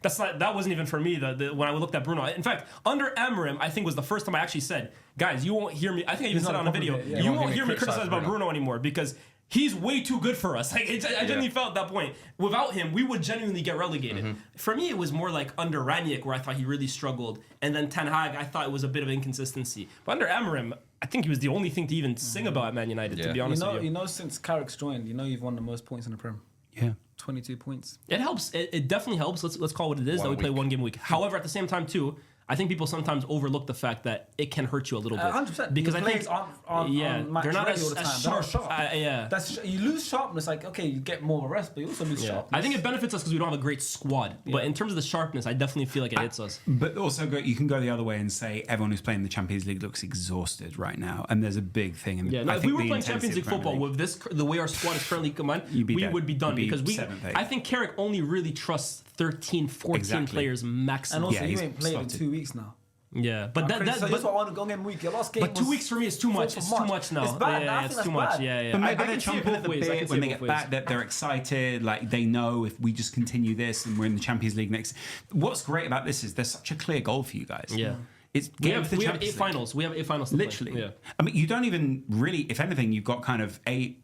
that wasn't even for me. When I looked at Bruno, in fact, under Amorim, I think was the first time I actually said, guys, you won't hear me. I think I even said it on a video. Yeah. You won't won't hear hear me me criticize criticize about Bruno. Bruno anymore because he's way too good for us. Like, I genuinely felt at that point. Without him, we would genuinely get relegated. For me, it was more like under Ranić where I thought he really struggled, and then Ten Hag, I thought it was a bit of inconsistency. But under Amorim, I think he was the only thing to even sing about at Man United. To be honest with you. You know, since Carrick's joined, you've won the most points in the Prem. Yeah. 22 points. It helps. It definitely helps. Let's call it what it is. One That we play week. 1 game a week. However, at the same time too, I think people sometimes overlook the fact that it can hurt you a little bit. 100%. Because Your I think players aren't match they're not ready as, all the as time. They're not sharp. sharp. Yeah. You lose sharpness. Like, okay, you get more of a rest, but you also lose Yeah. sharpness. I think it benefits us because we don't have a great squad. But in terms of the sharpness, I definitely feel like it hits us. But also, you can go the other way and say everyone who's playing the Champions League looks exhausted right now, and there's a big thing. In Yeah, I no, if think we were the playing intensity Champions of League the Premier football with this, the way our squad is currently combined, You'd be we dead. would be done You'd be because seventh, eighth. I think Carrick only really trusts 13, 14 Exactly. players maximum. And also, Yeah, you he's ain't played in slotted. 2 weeks now. Yeah, but So that's what I want to go game week. Your last game But 2 was weeks for me is too much. 4th of It's too March. much now. It's bad. Yeah, I think it's that's too much. bad. Yeah, yeah. But maybe I they're can see it chomping both at the ways. I bit can see when it they both get ways. back, that they're excited, like they know if we just continue this and we're in the Champions League next. What's great about this is there's such a clear goal for you guys. Yeah. It's We get have, into the we have Champions 8 League. finals. We have 8 finals. To play. Literally. Yeah. I mean, you don't even really, if anything, you've got kind of 8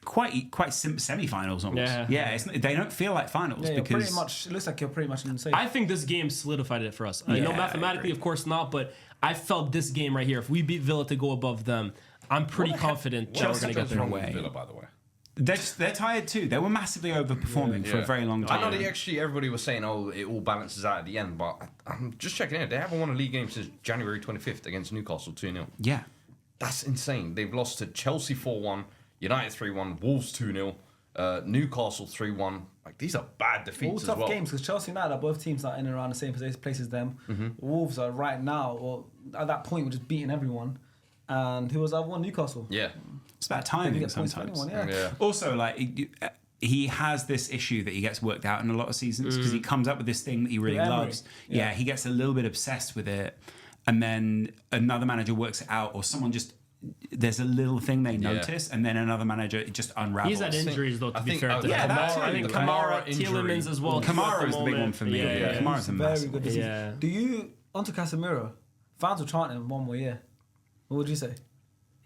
quite semi-finals almost. Yeah. They don't feel like finals Yeah, you're because pretty much. It looks like you're pretty much in the safe. I think this game solidified it for us. I know Yeah, I mathematically, agree. of course not, but I felt this game right here. If we beat Villa to go above them, I'm pretty confident that we're Chelsea going to get goes there. wrong With way. Villa, by the way. they're tired too. They were massively overperforming for a very long I time. know that actually everybody was saying, oh, it all balances out at the end, but I'm just checking it. They haven't won a league game since January 25th against Newcastle 2-0. Yeah. That's insane. They've lost to Chelsea 4-1, United 3-1, Wolves 2-0, Newcastle 3-1. Like, these are bad all defeats as tough well. games because Chelsea United are both teams that are in and around the same place as them. Wolves are right now, or at that point, we're just beating everyone. And who was the other one? Newcastle. Yeah. It's about They timing get points for sometimes. anyone, yeah. Yeah. Also, like he has this issue that he gets worked out in a lot of seasons because he comes up with this thing that he really With Emery. loves. Yeah, he gets a little bit obsessed with it, and then another manager works it out, or someone just there's a little thing they notice, and then another manager it just unravels. He's had injuries, though, to I be think- fair. to yeah, him. that too. I think The Kamara, Kamara injury. Tielemans as well. Kamara at is the big moment. one for me. Yeah. Kamara's a very massive. good this season. Yeah. Do you, onto Casemiro, fans will chant him one more year. What would you say?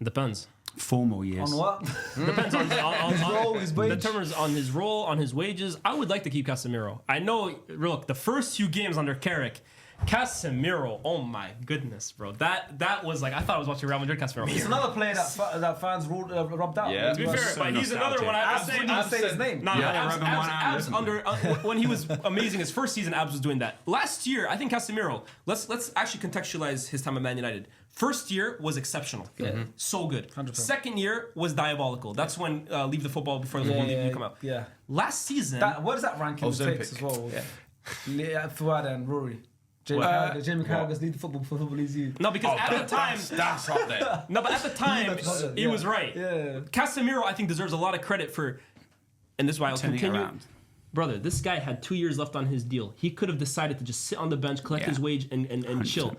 Depends. 4 more years. On what? Depends on His role, his wage. Determines on his role, on his wages. I would like to keep Casemiro. I know. Look, the first few games under Carrick, Casemiro. Oh my goodness, bro. That was like I thought I was watching Real Madrid Casemiro. He's another player that fans rubbed out. Yeah. To be But- fair, so but he's another nostalgic. one. I'm Abs saying wouldn't say his name. No, Yeah, Abs, rubbing one out, Abs listen. under when he was amazing. His first season, Abs was doing that. Last year, I think Casemiro. Let's actually contextualize his time at Man United. First year was exceptional, so good. 100%. Second year was diabolical. That's when Leave the Football Before the Football League come out. Yeah. Last season, What does that rank in the Ozempic. tapes as well? Yeah. Fuad and Rory. Jamie Carragher's lead football for Football League's you. no, because at the time, That's up there. no, but at the time, he was right. Yeah. Casemiro, I think, deserves a lot of credit for, and this is why I'll Turning it continue. around. Brother, this guy had 2 years left on his deal. He could have decided to just sit on the bench, collect his wage, and chill.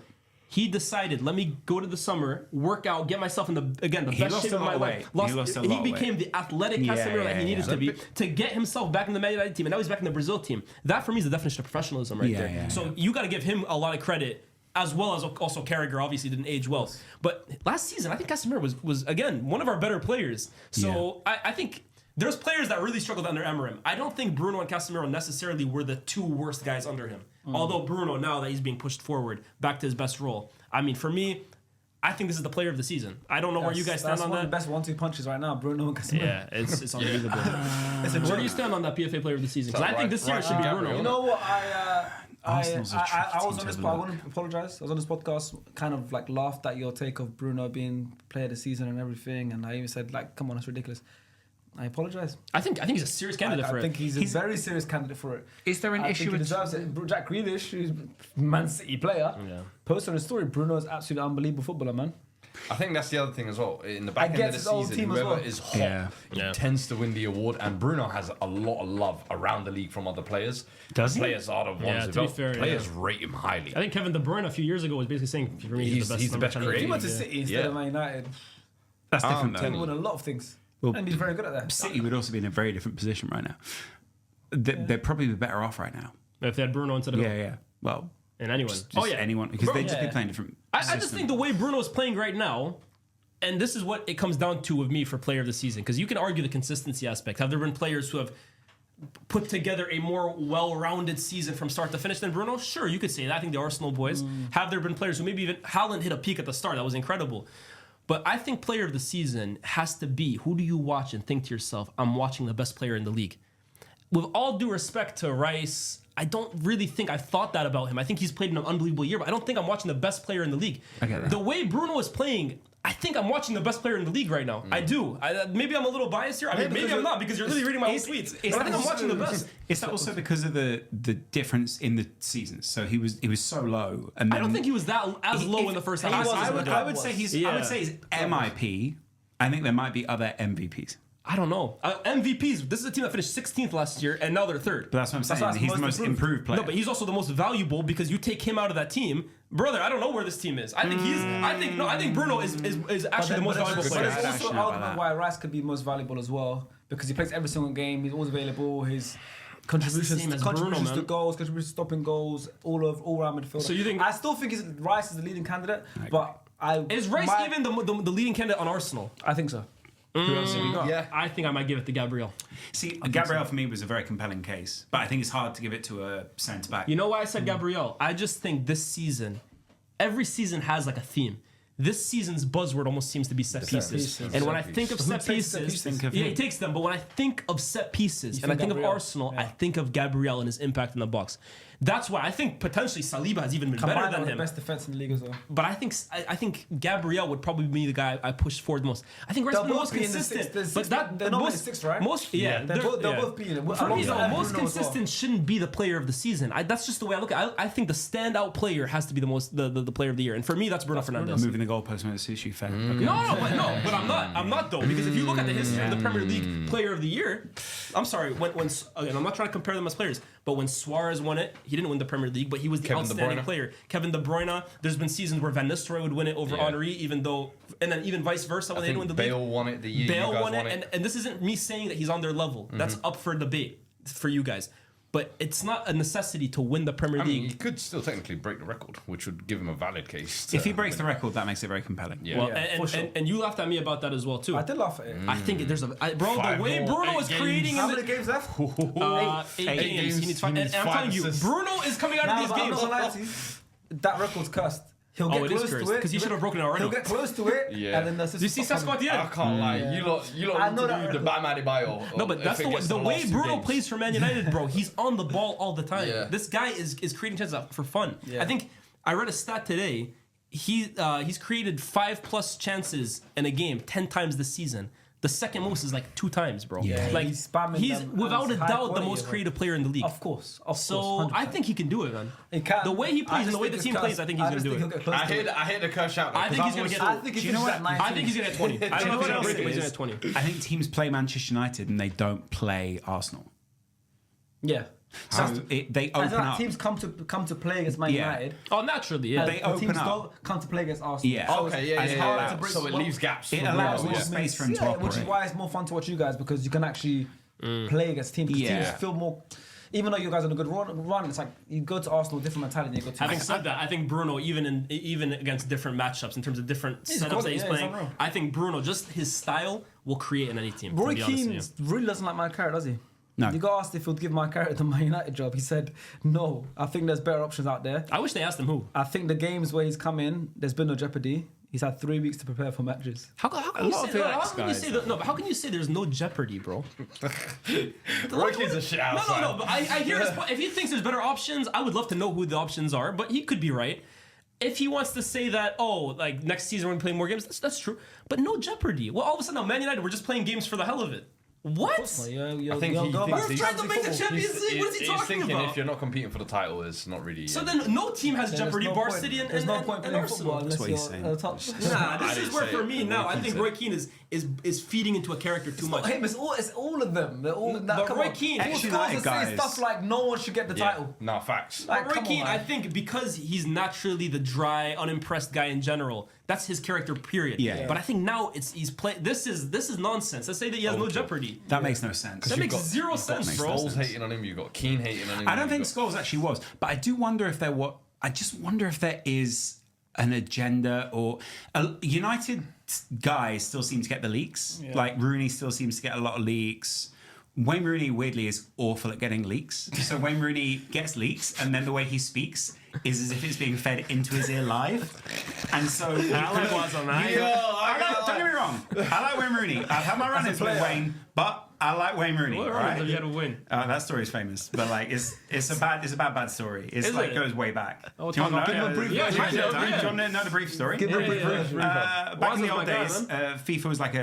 He decided, let me go to the summer, work out, get myself in the He best lost shape a of my lot of life. weight. He lost a lot of became weight. the athletic Yeah, Casemiro that he needed to be to get himself back in the Man United team, and now he's back in the Brazil team. That for me is the definition of professionalism right there. Yeah, so you got to give him a lot of credit. As well as also Carragher obviously didn't age well. But last season, I think Casemiro was again, one of our better players. So I think there's players that really struggled under Amorim. I don't think Bruno and Casemiro necessarily were the 2 worst guys under him. Although Bruno, now that he's being pushed forward back to his best role. I mean, for me, I think this is the player of the season. I don't know where you guys stand on one that. of the best 1-2 punches right now, Bruno and Casemiro. Yeah, it's unbelievable. Where do you stand on that PFA player of the season? Because I think this year it should be Bruno. You know what? I Arsenal's a tricky was team on this. to I look. want to apologize. I was on this podcast, kind of like laughed at your take of Bruno being player of the season and everything, and I even said like, "Come on, that's ridiculous." I apologize. I think he's a serious candidate for I it. think he's a very serious candidate for it. Is there an I issue think he with deserves it. Jack Grealish, who's a Man City player, posted on his story. Bruno is absolutely unbelievable footballer, man. I think that's the other thing as well. In the back end of Against the his old season, team as whoever well. is hot Yeah. tends to win the award, and Bruno has a lot of love around the league from other players. Does he? Players are the ones Yeah, who to be don't- fair, players rate him highly. I think Kevin De Bruyne a few years ago was basically saying for me he's the best. He's the number best 10 in the He creator. league, went to yeah. City instead of Man United. That's different He though. can win a lot of things, Well, and he's very good at that. City would also be in a very different position right now. They're probably better off right now. If they had Bruno instead of Yeah. Well, and anyone. just anyone because they just be playing different. I just systems. think the way Bruno is playing right now, and this is what it comes down to with me for player of the season, because you can argue the consistency aspect. Have there been players who have put together a more well-rounded season from start to finish than Bruno? Sure, you could say that. I think the Arsenal boys. Have there been players who maybe even Haaland hit a peak at the start? That was incredible. But I think player of the season has to be, who do you watch and think to yourself, I'm watching the best player in the league? With all due respect to Rice, I don't really think I thought that about him. I think he's played an unbelievable year, but I don't think I'm watching the best player in the league. I get that. The way Bruno is playing, I think I'm watching the best player in the league right now. I do. Maybe I'm a little biased here. I mean, maybe I'm not because you're literally reading my own tweets. But I think I'm watching the best. Is that also because of the difference in the seasons? So he was so low, and then I don't think he was that as low in the first half. I would say he's MIP. I think there might be other MVPs. I don't know. MVPs. This is a team that finished 16th last year, and now they're third. But that's what I'm saying. He's the most improved player. No, but he's also the most valuable because you take him out of that team, brother. I don't know where this team is. I think I think Bruno is actually the most valuable But player. there's also actually an know about argument that. why Rice could be most valuable as well because he plays every single game. He's always available. His contributions, same as Bruno, to man. goals, contributions to stopping goals, all round midfielder. So you think- I still think Rice is the leading candidate, but Is Rice even the leading candidate on Arsenal? I think so. Who else have you got? Yeah. I think I might give it to Gabriel. See, Gabriel for me was a very compelling case, but I think it's hard to give it to a centre back. You know why I said Gabriel? I just think this season, every season has like a theme. This season's buzzword almost seems to be set pieces. pieces. And when I Set think of Who set takes set pieces, pieces? Think of yeah, him. he takes them. But when I think of set pieces and I think think of Gabriel. Arsenal, I Yeah. think of Gabriel and his impact in the box. That's why I think potentially Saliba has even been better Combined than with the him. best defense in the league as well. But I think Gabriel would probably be the guy I push forward the most. I think Rice They'll been the both most be in the consistent. six- but that they're normally six, right? Most They'll both be in it. For me, Alongside though, Bruno most as well. consistent shouldn't be the player of the season. That's just the way I look at it. I think the standout player has to be the player of the year, and for me, that's Bruno Fernandes. Moving the goalpost when it suits you, fair. Okay. But I'm not. I'm not though, because if you look at the history of the Premier League Player of the Year, I'm sorry. When again, I'm not trying to compare them as players, but when Suarez won it, he didn't win the Premier League, but he was the Kevin De outstanding Bruyne. player. Kevin De Bruyne. There's been seasons where Van Nistelrooy would win it over Yeah. Henry, even though, and then even vice versa when I they didn't win think the Bale league. won it the year Bale you guys won it, and this isn't me saying that he's on their level. That's up for debate for you guys. But it's not a necessity to win the Premier I mean, League. he could still technically break the record, which would give him a valid case. If he breaks the record, that makes it very compelling. Yeah. Well, Yeah, for sure. and you laughed at me about that as well too. I did laugh at it. I think there's bro, the 5 way more, Bruno 8 is games. creating How in many the, games left? 8 games. He needs 5. And I'm 5 telling you, assists. Bruno is coming out of these I'm games. not gonna lie to you. That record's cursed. He'll get it is close cursed, to it 'cause he should have broken it already. He'll get close to it, Yeah. and then the Do you see Sasquatch I yet? can't lie. Yeah. You lot I need know to that do the record. Batman Adebayo. No, but that's the way Bruno plays for Man United, bro. He's on the ball all the time. Yeah. This guy is creating chances for fun. Yeah. I think I read a stat today. He's created 5+ chances in a game 10 times this season. The second most is like 2 times, bro. Yeah. Like He's spamming he's them, without and a it's high doubt the quality most as well. creative player in the league. Of course. So I think he can do it, man. He can. The way he plays and the way the team plays, I think he's gonna do it. I hear the curse shout. I think he's gonna get. I think Do you know what? I think he's gonna get 20. I Do you don't know know if what he's gonna else break it, it but he's is? gonna get 20. I think teams play Manchester United and they don't play Arsenal. Yeah. So they I open feel like up. teams come to play against Man Yeah. United. Oh, naturally, yeah. They The open teams up. don't come to play against Arsenal. Yeah. So Okay, it's yeah, hard yeah. to break. So it leaves gaps. It for allows Bruno, more yeah. space for him to which is operate. why it's more fun to watch you guys because you can actually play against teams. Because Yeah. teams feel more. Even though you guys are on a good run, it's like you go to Arsenal, different mentality. You go to Having said that, I think Bruno, even against different matchups in terms of different He's setups got that it, he's yeah, he's playing, unreal. I think Bruno, just his style, will create in any team. Roy to be honest Keane with you. really doesn't like Mike Carrick, does he? No. You got asked if he'd give Mike Carrick the Man United job. He said, no, I think there's better options out there. I wish they asked him who. I think the games where he's come in, there's been no jeopardy. He's had 3 weeks to prepare for matches. How can you say there's no jeopardy, bro? Rocky's a shit outside. No. But I hear his point. If he thinks there's better options, I would love to know who the options are. But he could be right. If he wants to say that, like next season we're gonna play more games, that's true. But no jeopardy. Well, all of a sudden now, Man United, we're just playing games for the hell of it. What? I think he We're thinks trying to make the Champions League. What is he he's talking thinking about? if you're not competing for the title, it's not really. So then no team has jeopardy. Bar City and There's no point playing football Arsenal. unless what you're he's saying. at the top. Nah, this I is didn't where say for it. me now. I Roy think Keane Roy Keane is feeding into a character too much. Him, it's all of them. They're all that. But Come Roy on. Keane- He was Actually, supposed to United say guys- stuff like no one should get the title. No, facts. Like, Roy come Keane, on, I man. think because he's naturally the dry, unimpressed guy in general. That's his character, period. Yeah. But I think now he's playing. This is nonsense. Let's say that he has no jeopardy. That makes no sense. That makes got- zero sense, makes bro. no Scholes sense. hating on him. You got Keane hating on him. I don't you think got- Scholes actually was, but I do wonder if I just wonder if there is an agenda or United guys still seem to get the leaks. Like Rooney still seems to get a lot of leaks. Wayne Rooney weirdly is awful at getting leaks. So Wayne Rooney gets leaks, and then the way he speaks is as if it's being fed into his ear live. And so I like what's on that. don't get me wrong. I like Wayne Rooney. I've had my run-ins with Wayne, but I like Wayne Rooney. What all runs right? have you had to win? That story is famous, but like it's a bad story. It's Is like it? goes way back. Oh, Do you want talk to about know? it. brief Yeah, version. Do you yeah. want to know the brief story? Give a brief version. Back in Waz's the my old guy, days, FIFA was like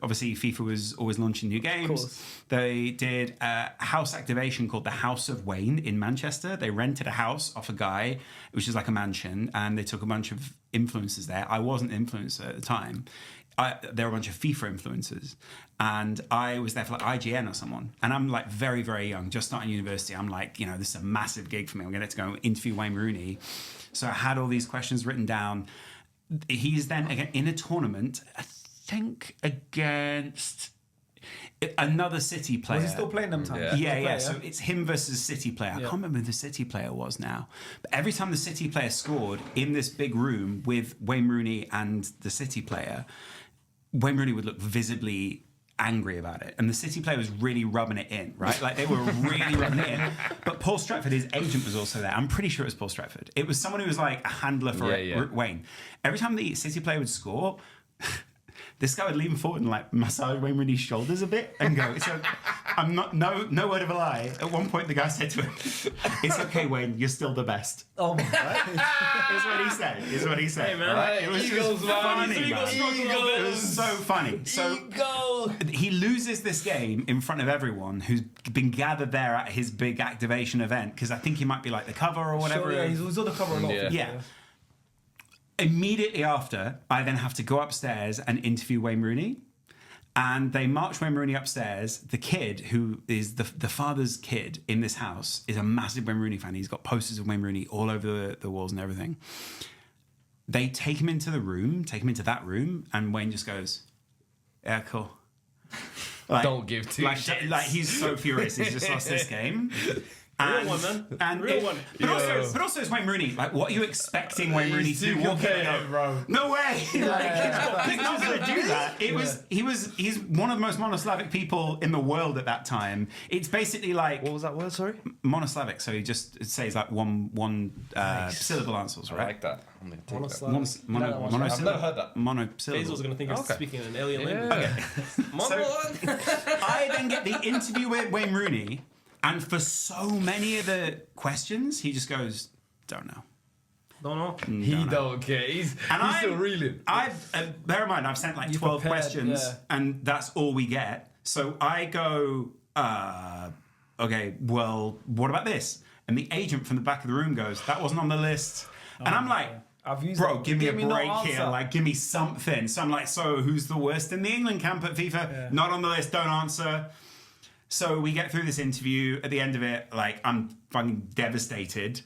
obviously FIFA was always launching new games. course. They did a house activation called the House of Wayne in Manchester. They rented a house off a guy, which is like a mansion, and they took a bunch of influencers there. I wasn't an influencer at the time. There were a bunch of FIFA influencers, and I was there for like IGN or someone. And I'm like very, very young, just starting university. I'm like, this is a massive gig for me. I'm going to go interview Wayne Rooney. So I had all these questions written down. He's then again in a tournament, I think against another City player. Was he still playing them times? Yeah. So it's him versus City player. I can't remember who the City player was now. But every time the City player scored in this big room with Wayne Rooney and the City player, Wayne Rooney would look visibly angry about it. And the City player was really rubbing it in, right? Like they were really rubbing it in. But Paul Stratford, his agent, was also there. I'm pretty sure it was Paul Stratford. It was someone who was like a handler for Wayne. Every time the City player would score, this guy would lean forward and like massage Wayne Rooney's shoulders a bit and go, "So I'm not no word of a lie." At one point, the guy said to him, "It's okay, Wayne, you're still the best." Oh my god. Is what he said. Is what he said. Hey, man. Right? It was Eagles, just man. funny, Eagles, man. Eagles. It was so funny. So he loses this game in front of everyone who's been gathered there at his big activation event because I think he might be like the cover or whatever. Sure, yeah, he's on the cover a lot. Yeah. Immediately after, I then have to go upstairs and interview Wayne Rooney. And they march Wayne Rooney upstairs. The kid, who is the father's kid in this house, is a massive Wayne Rooney fan. He's got posters of Wayne Rooney all over the walls and everything. They take him into that room, and Wayne just goes, "Yeah, cool." Like, Don't give two shits. Like he's so furious. He's just lost this game. Real one, man. And Real one. But also, it's Wayne Rooney. Like, what are you expecting Wayne Rooney to do? Walk in and go, bro. no way! He's not going to do that. He's one of the most monosyllabic people in the world at that time. It's basically like What was that word? Sorry. monosyllabic. So he just says like one syllable answers, I right? like that. I'm gonna take that. Monosyllabic. I've never heard that. Monosyllable. Basil's gonna think you're speaking in an alien language. Okay. I then get the interview with Wayne Rooney, and for so many of the questions, he just goes, "Don't know." Don't know. He don't care. He's still reeling. Bear in mind, I've sent like You 12 prepared, questions, yeah. and that's all we get. So I go, okay, well, what about this? And the agent from the back of the room goes, "That wasn't on the list." And I'm like, I've used bro, that. give me a no break here. answer. Like, give me something. So I'm like, so who's the worst in the England camp at FIFA? Yeah. Not on the list, don't answer. So we get through this interview. At the end of it, like, I'm fucking devastated.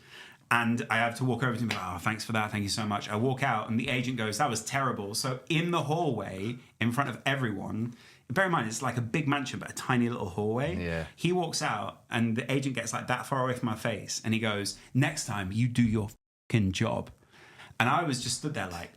And I have to walk over to him and be like, "Oh, thanks for that. Thank you so much." I walk out and the agent goes, "That was terrible." So in the hallway, in front of everyone, bear in mind, it's like a big mansion, but a tiny little hallway. Yeah. He walks out and the agent gets like that far away from my face. And he goes, "Next time you do your fucking job." And I was just stood there like,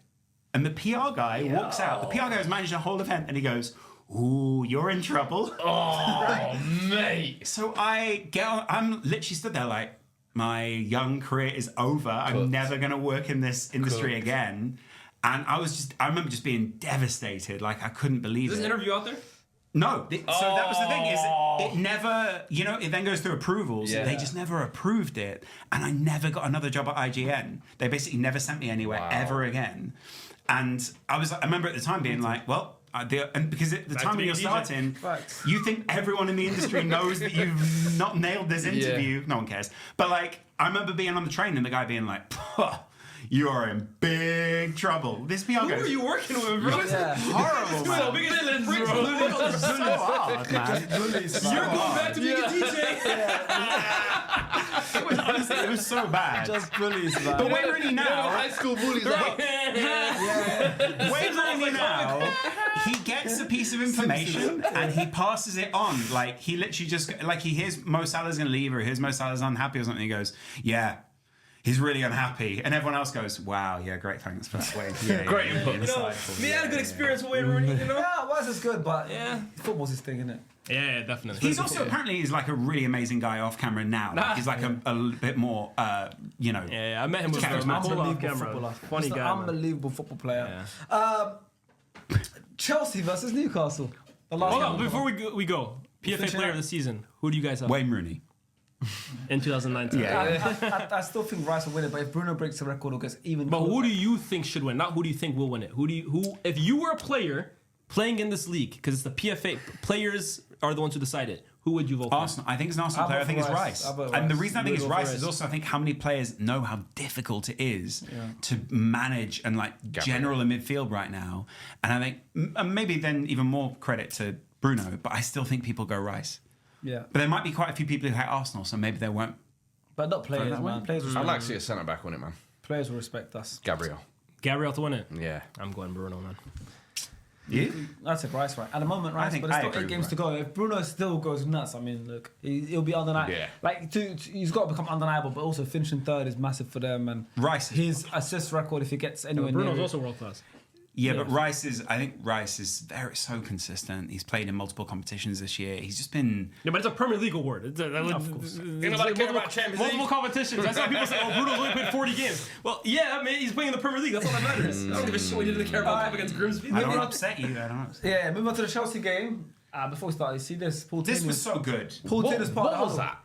and the PR guy walks out. The PR guy was managing a whole event and he goes, "Ooh, you're in trouble." Oh, mate. So I get on, I'm literally stood there like, my young career is over. I'm never going to work in this industry again. And I remember just being devastated. Like, I couldn't believe Is this it. interview out there? No. So that was the thing, is it never, it then goes through approvals. Yeah. They just never approved it. And I never got another job at IGN. They basically never sent me anywhere ever again. And I remember at the time being like, well, and because at the time when you're starting, you think everyone in the industry knows that you've not nailed this interview. Yeah. No one cares. But like, I remember being on the train and the guy being like, you are in big trouble. This PR Who goes, are you working with, bro? Yeah. horrible, man. So biggest villains, bro. It's so hard, man. You're going back to being a DJ. It was honestly, it was so bad. Just bullies, man. But Wayne Rooney now, high school bullies. Wayne Rooney now, he gets a piece of information and he passes it on. Like, he literally just, like, he hears Mo Salah's going to leave or he hears Mo Salah's unhappy or something. He goes, yeah, he's really unhappy. And everyone else goes, wow, yeah, great, thanks for that, Wayne. Yeah, Great yeah, input. Me, I had a good experience with Wayne Rooney, Yeah, Wes is good, but football's his thing, isn't it? Yeah, definitely. He's also apparently he's like a really amazing guy off camera now. Like, he's like a bit more, Yeah, I met him with Charismatic. off camera. Funny Just guy, an man. unbelievable football player. Chelsea versus Newcastle. The last Hold on, game. before we go, PFA finish Player it. of the Season. Who do you guys have Wayne Rooney. in 2019? Yeah. I still think Rice will win it, but if Bruno breaks the record or gets even. But closer- who do you think should win? Not who do you think will win it. Who if you were a player playing in this league, because it's the PFA, players are the ones who decide it. Who would you vote for? Arsenal. I think it's an Arsenal I'll player. I vote think for it's Rice. Rice. I'll vote And the Rice. reason I think it's We'll go for Rice is Rice. also I think how many players know how difficult it is to manage and like general in midfield right now. And I think maybe then even more credit to Bruno, but I still think people go Rice. Yeah, But there might be quite a few people who hate Arsenal, so maybe they won't. but not players, that man. way. Players will, I'd like to see a centre back win it, man. players will respect us. Gabriel. Gabriel to win it. Yeah. I'm going Bruno, man. You? That's a Rice, right? At the moment, Rice, think but there's I still agree 8 with games to go. If Bruno still goes nuts, I mean, look, he'll be undeniable. Yeah. Like, he's got to become undeniable, but also finishing third is massive for them. And Rice is his assist record, if he gets anywhere Bruno's near it, also world class. Yeah, but I think Rice is so consistent. He's played in multiple competitions this year. He's just been. Yeah, but it's a Premier League award. Nobody care about Champions League. Multiple competitions. That's why people say, "Oh, Bruno's only played 40 games." Well, yeah, I mean, he's playing in the Premier League. That's all that matters. I don't give a shit. We didn't care about cup against Grimsby. I don't want to upset you. I don't want to. yeah, move on to the Chelsea game. Before we start, you see this? Paul This Tierney- was so good. Paul Tierney's part of the was huddle. that?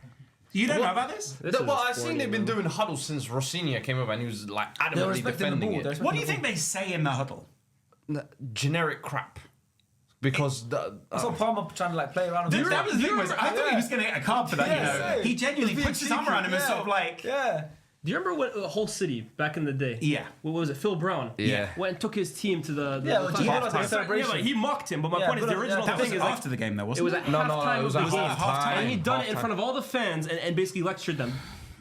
You don't know about this? Well, I've seen they've been doing huddles since Rossinia came over and he was like They're adamantly respecting the defending ball. it. They're What do respecting you think the they say in the huddle? Generic crap. Because ball. I saw Palmer trying to like play around. with That was the thing was, I thought he was going to get a card for that. Yeah, He genuinely He's puts his being arm around him and cheeky, sort of like. Yeah. Do you remember when Hull City back in the day? Yeah. What was it? Phil Brown. Yeah. Went and took his team to the. Yeah, well, the he had halftime. like a celebration. Yeah, like he mocked him, but my Yeah, point is but the original That was thing is like after the game, though, it wasn't was it? at No, halftime. it was of at the game. halftime. And he done it in Halftime. front of all the fans and basically lectured them.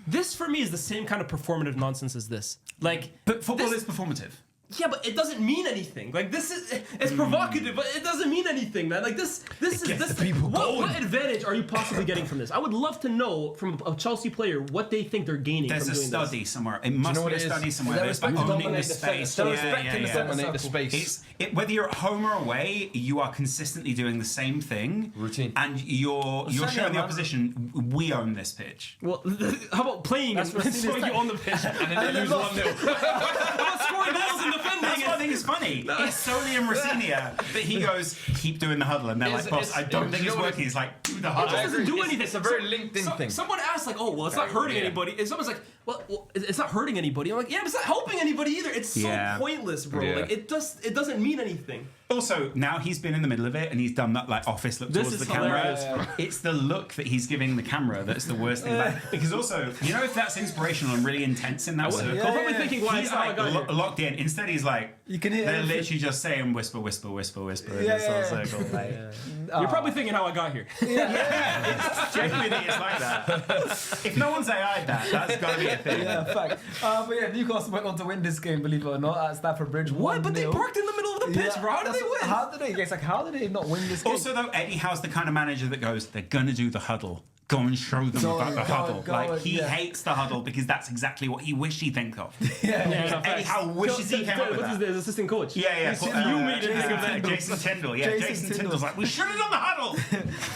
This for me is the same kind of performative nonsense as this. Like, But football this- is performative. Yeah, but it doesn't mean anything. Like this is it's provocative, but it doesn't mean anything, man. Like this is gets the people going. what advantage are you possibly getting from this? I would love to know from a Chelsea player what they think they're gaining There's from a doing study somewhere. It must know be what a it is? study somewhere. They're There's owning respecting the dominate the space. They're Yeah, respecting yeah, the yeah. centre Dominate the circle. space. Whether you're at home or away, you are consistently doing the same thing. Routine. And you're Australia, showing the man. opposition, we own this pitch. Well, how about playing That's and Rossini's showing you style. on the pitch? And then they lose 1-0. How about scoring goals and defending? That's what I think is funny. It's solely in Rossinia that he goes, keep doing the huddle. And they're like, boss, I don't think it's working. He's like, do the It huddle. doesn't do anything. It's a very LinkedIn thing. Someone asked like, "Oh, well, it's not hurting Yeah. anybody." And someone's like, "Well, it's not hurting anybody." I'm like, "Yeah, but it's not helping anybody either. It's so Yeah. pointless, bro. Yeah. Like it doesn't mean anything." Also, now he's been in the middle of it and he's done that like office look This towards is the camera. hilarious. It's the look that he's giving the camera that's the worst thing about it. Because also, you know, if that's inspirational and really intense in that circle, I'm probably thinking, "Why he's is how I like got here?" locked in. Instead, he's like, You can hear they're everything. literally just saying whisper, whisper, whisper, whisper in Yeah, this whole yeah. circle. Like, You're probably thinking how I got here. it's genuinely it's like that. If no one's AI'd that's got to be a thing. Yeah, fact. But yeah, Newcastle went on to win this game, believe it or not, at Stamford Bridge. What? But they 1-0. parked in the middle of the pitch, bro. How did that's they what- win? How did they? It's like, how did they not win this game? Also, though, Eddie Howe's the kind of manager that goes, they're going to do the huddle. Go and show them Go about on, the go huddle. on, go Like, on, he yeah. hates the huddle because that's exactly what he wished he'd think of. yeah. Eddie Howe wishes he came up with What's that. his assistant coach? Yeah. You made it think of that. Jason Tyndall. Yeah, Jason Jason Tyndall. Tyndall's like, we should have done the huddle.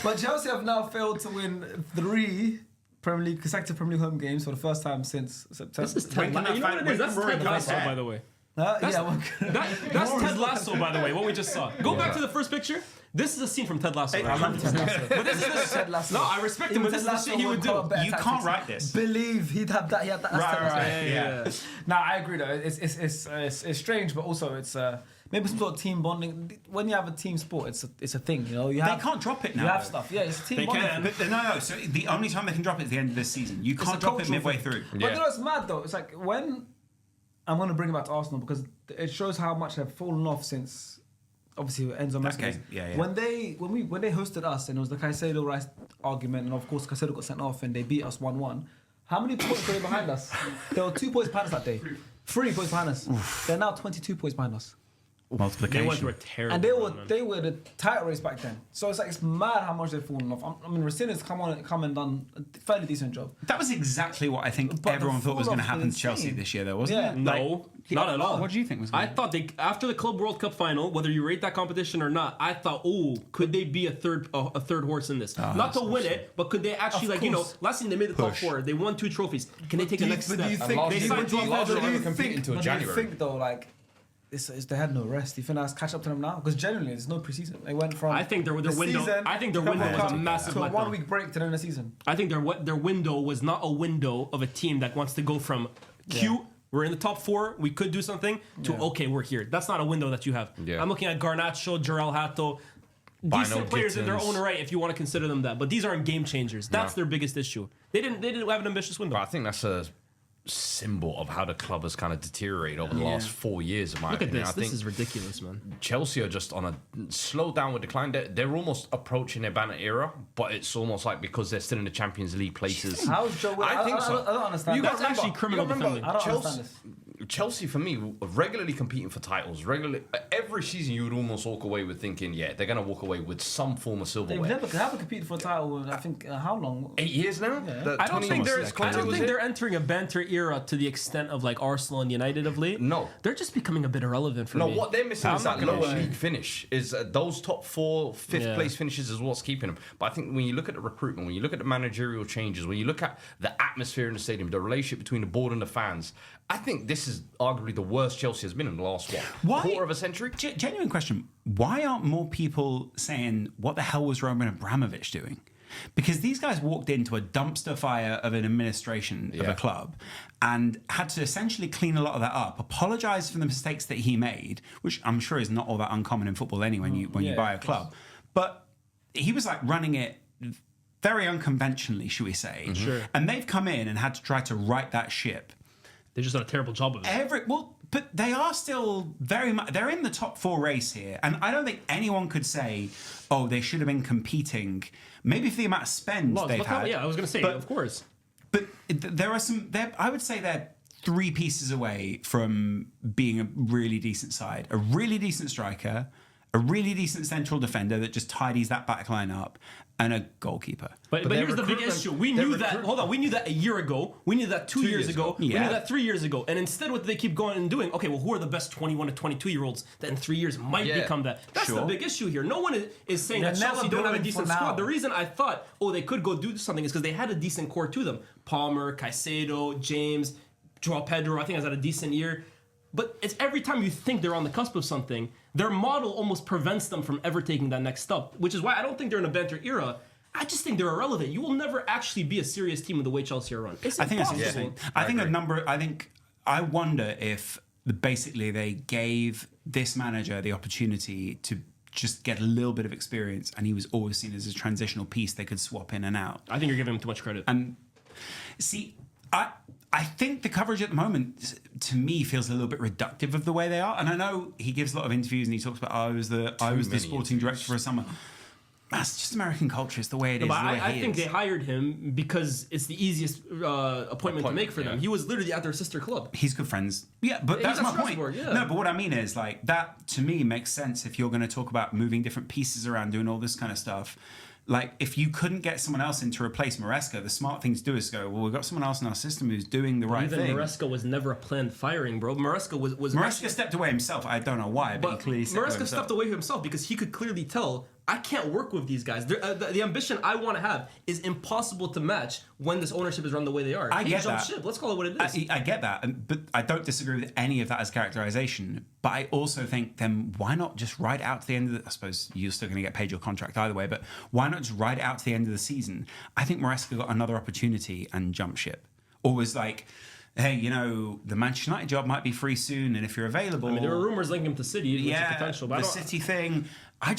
But Chelsea have now failed to win 3 Premier League consecutive Premier League home games for the first time since September. This is 10. When can that You know what it fan- is? That's when can 10 Rory last go year, there? by the way. That's Ted Lasso, by the way, what we just saw. Go back to the first picture. This is a scene from Ted Lasso. I love Ted Lasso. But this is Ted Lasso. No, I respect him, but this is the shit he would do. You can't write this. Believe he'd have that. He had that. Right. Nah, I agree though. It's strange, but also it's maybe some sort of team bonding. When you have a team sport, it's a thing. You know, They can't drop it now. You have stuff. Yeah, it's a team They bonding. can. But no. So the only time they can drop it is the end of this season. You can't drop it midway through. But you know what's mad though? It's like when I'm going to bring it back to Arsenal because it shows how much they've fallen off since. Obviously, Enzo Maresca. Yeah. When they hosted us and it was the Caicedo Rice argument, and of course Caicedo got sent off and they beat us 1-1. How many points were they behind us? There were 2 points behind us that day. 3 points behind us. They're now 22 points behind us. Multiplication. They went through a terrible And run, they were the title race back then. So it's like it's mad how much they've fallen off. I mean, Racina's come and done a fairly decent job. That was exactly what I think But everyone the thought was going to fall-off happen was to Chelsea insane. this year, though, wasn't Yeah. it? No, not at all. What do you think was I going to thought after the Club World Cup final, whether you rate that competition or not, I thought, could they be a third horse in this? Not to win it, but could they actually, Of course. last season they made the top 4. They won 2 trophies. Can they take the next step? Do you think last they year- signed Joao last year Pedro. they were competing until Do January. you think though, like, they had no rest? Do you think that's catch up to them now? Because genuinely, there's no preseason. They went from I think their window. season, I think their Cup window World was a Cup, massive to a letdown. 1 week break to the end of the season. I think their window was not a window of a team that wants to go from cute. We're in the top 4. We could do something. To okay, we're here. That's not a window that you have. Yeah. I'm looking at Garnacho, Jarell Hato, decent players in their own right, if you want to consider them that. But these aren't game changers. That's their biggest issue. They didn't have an ambitious window. But I think that's a symbol of how the club has kind of deteriorated over the last 4 years, in my Look at opinion. this. I think This is ridiculous, man. Chelsea are just on a slow downward decline. They're almost approaching their banner era, but it's almost like because they're still in the Champions League places. How's Joe? I think so. I don't understand. You that. That's actually criminal defending. I don't Chelsea, understand this. Chelsea, for me, regularly competing for titles. Every season, you would almost walk away with thinking, they're going to walk away with some form of They've silverware. never competed for a title. In, I think how long? 8 years now. Yeah. I don't think they're. they're entering a banter era to the extent of like Arsenal and United of late. No. They're just becoming a bit irrelevant for No, me. what they're missing I'm is not that gonna lower lie. league finish. Is those top 4, 5th Yeah. place finishes is what's keeping them. But I think when you look at the recruitment, when you look at the managerial changes, when you look at the atmosphere in the stadium, the relationship between the board and the fans, I think this is arguably the worst Chelsea has been in the last quarter of a century. Genuine question. Why aren't more people saying, what the hell was Roman Abramovich doing? Because these guys walked into a dumpster fire of an administration of a club and had to essentially clean a lot of that up, apologise for the mistakes that he made, which I'm sure is not all that uncommon in football anyway when you buy a club. But he was like running it very unconventionally, should we say. Mm-hmm. Sure. And they've come in and had to try to right that ship. They've just done a terrible job of it. But they are still very much. They're in the top 4 race here, and I don't think anyone could say, "Oh, they should have been competing." Maybe for the amount of spend they've had. Yeah, I was going to say, of course. But there are some. I would say they're 3 pieces away from being a really decent side: a really decent striker, a really decent central defender that just tidies that back line up, and a goalkeeper. But here's the big issue. We knew that. Hold on. We knew that a year ago. We knew that 2 years ago. We knew that 3 years ago. And instead, what they keep going and doing? Okay, well, who are the best 21 to 22-year-olds that in 3 years might become that? That's the big issue here. No one is saying that Chelsea don't have a decent squad. The reason I thought, they could go do something is because they had a decent core to them. Palmer, Caicedo, James, Joao Pedro, I think has had a decent year. But it's every time you think they're on the cusp of something, their model almost prevents them from ever taking that next step, which is why I don't think they're in a banter era. I just think they're irrelevant. You will never actually be a serious team with the way Chelsea are run. It's I think that's impossible. interesting. I wonder if basically they gave this manager the opportunity to just get a little bit of experience, and he was always seen as a transitional piece they could swap in and out. I think you're giving him too much credit. And see, I think the coverage at the moment, to me, feels a little bit reductive of the way they are. And I know he gives a lot of interviews and he talks about, I was the sporting director for a summer. That's just American culture. It's the way it is. But I think they hired him because it's the easiest appointment to make for them. He was literally at their sister club. He's good friends. Yeah, but He's that's at my point. Strasbourg, yeah. No, but what I mean is, like, that to me makes sense if you're going to talk about moving different pieces around, doing all this kind of stuff. Like, if you couldn't get someone else in to replace Maresca, the smart thing to do is go, well, we've got someone else in our system who's doing the right thing. Even Maresca was never a planned firing, bro. Maresca was Maresca stepped away himself. I don't know why, but he clearly stepped away Maresca himself. stepped away himself because he could clearly tell I can't work with these guys. The ambition I want to have is impossible to match when this ownership is run the way they are. I get jump that. ship. Let's call it what it is. I get that, but I don't disagree with any of that as characterization. But I also think, then why not just ride out to the end of the... I suppose you're still going to get paid your contract either way, but why not just ride it out to the end of the season? I think Maresca got another opportunity and jump ship. Or was like, hey, you know, the Manchester United job might be free soon, and if you're available... I mean, there were rumors linking him to City, which is yeah, potential. But the City thing, I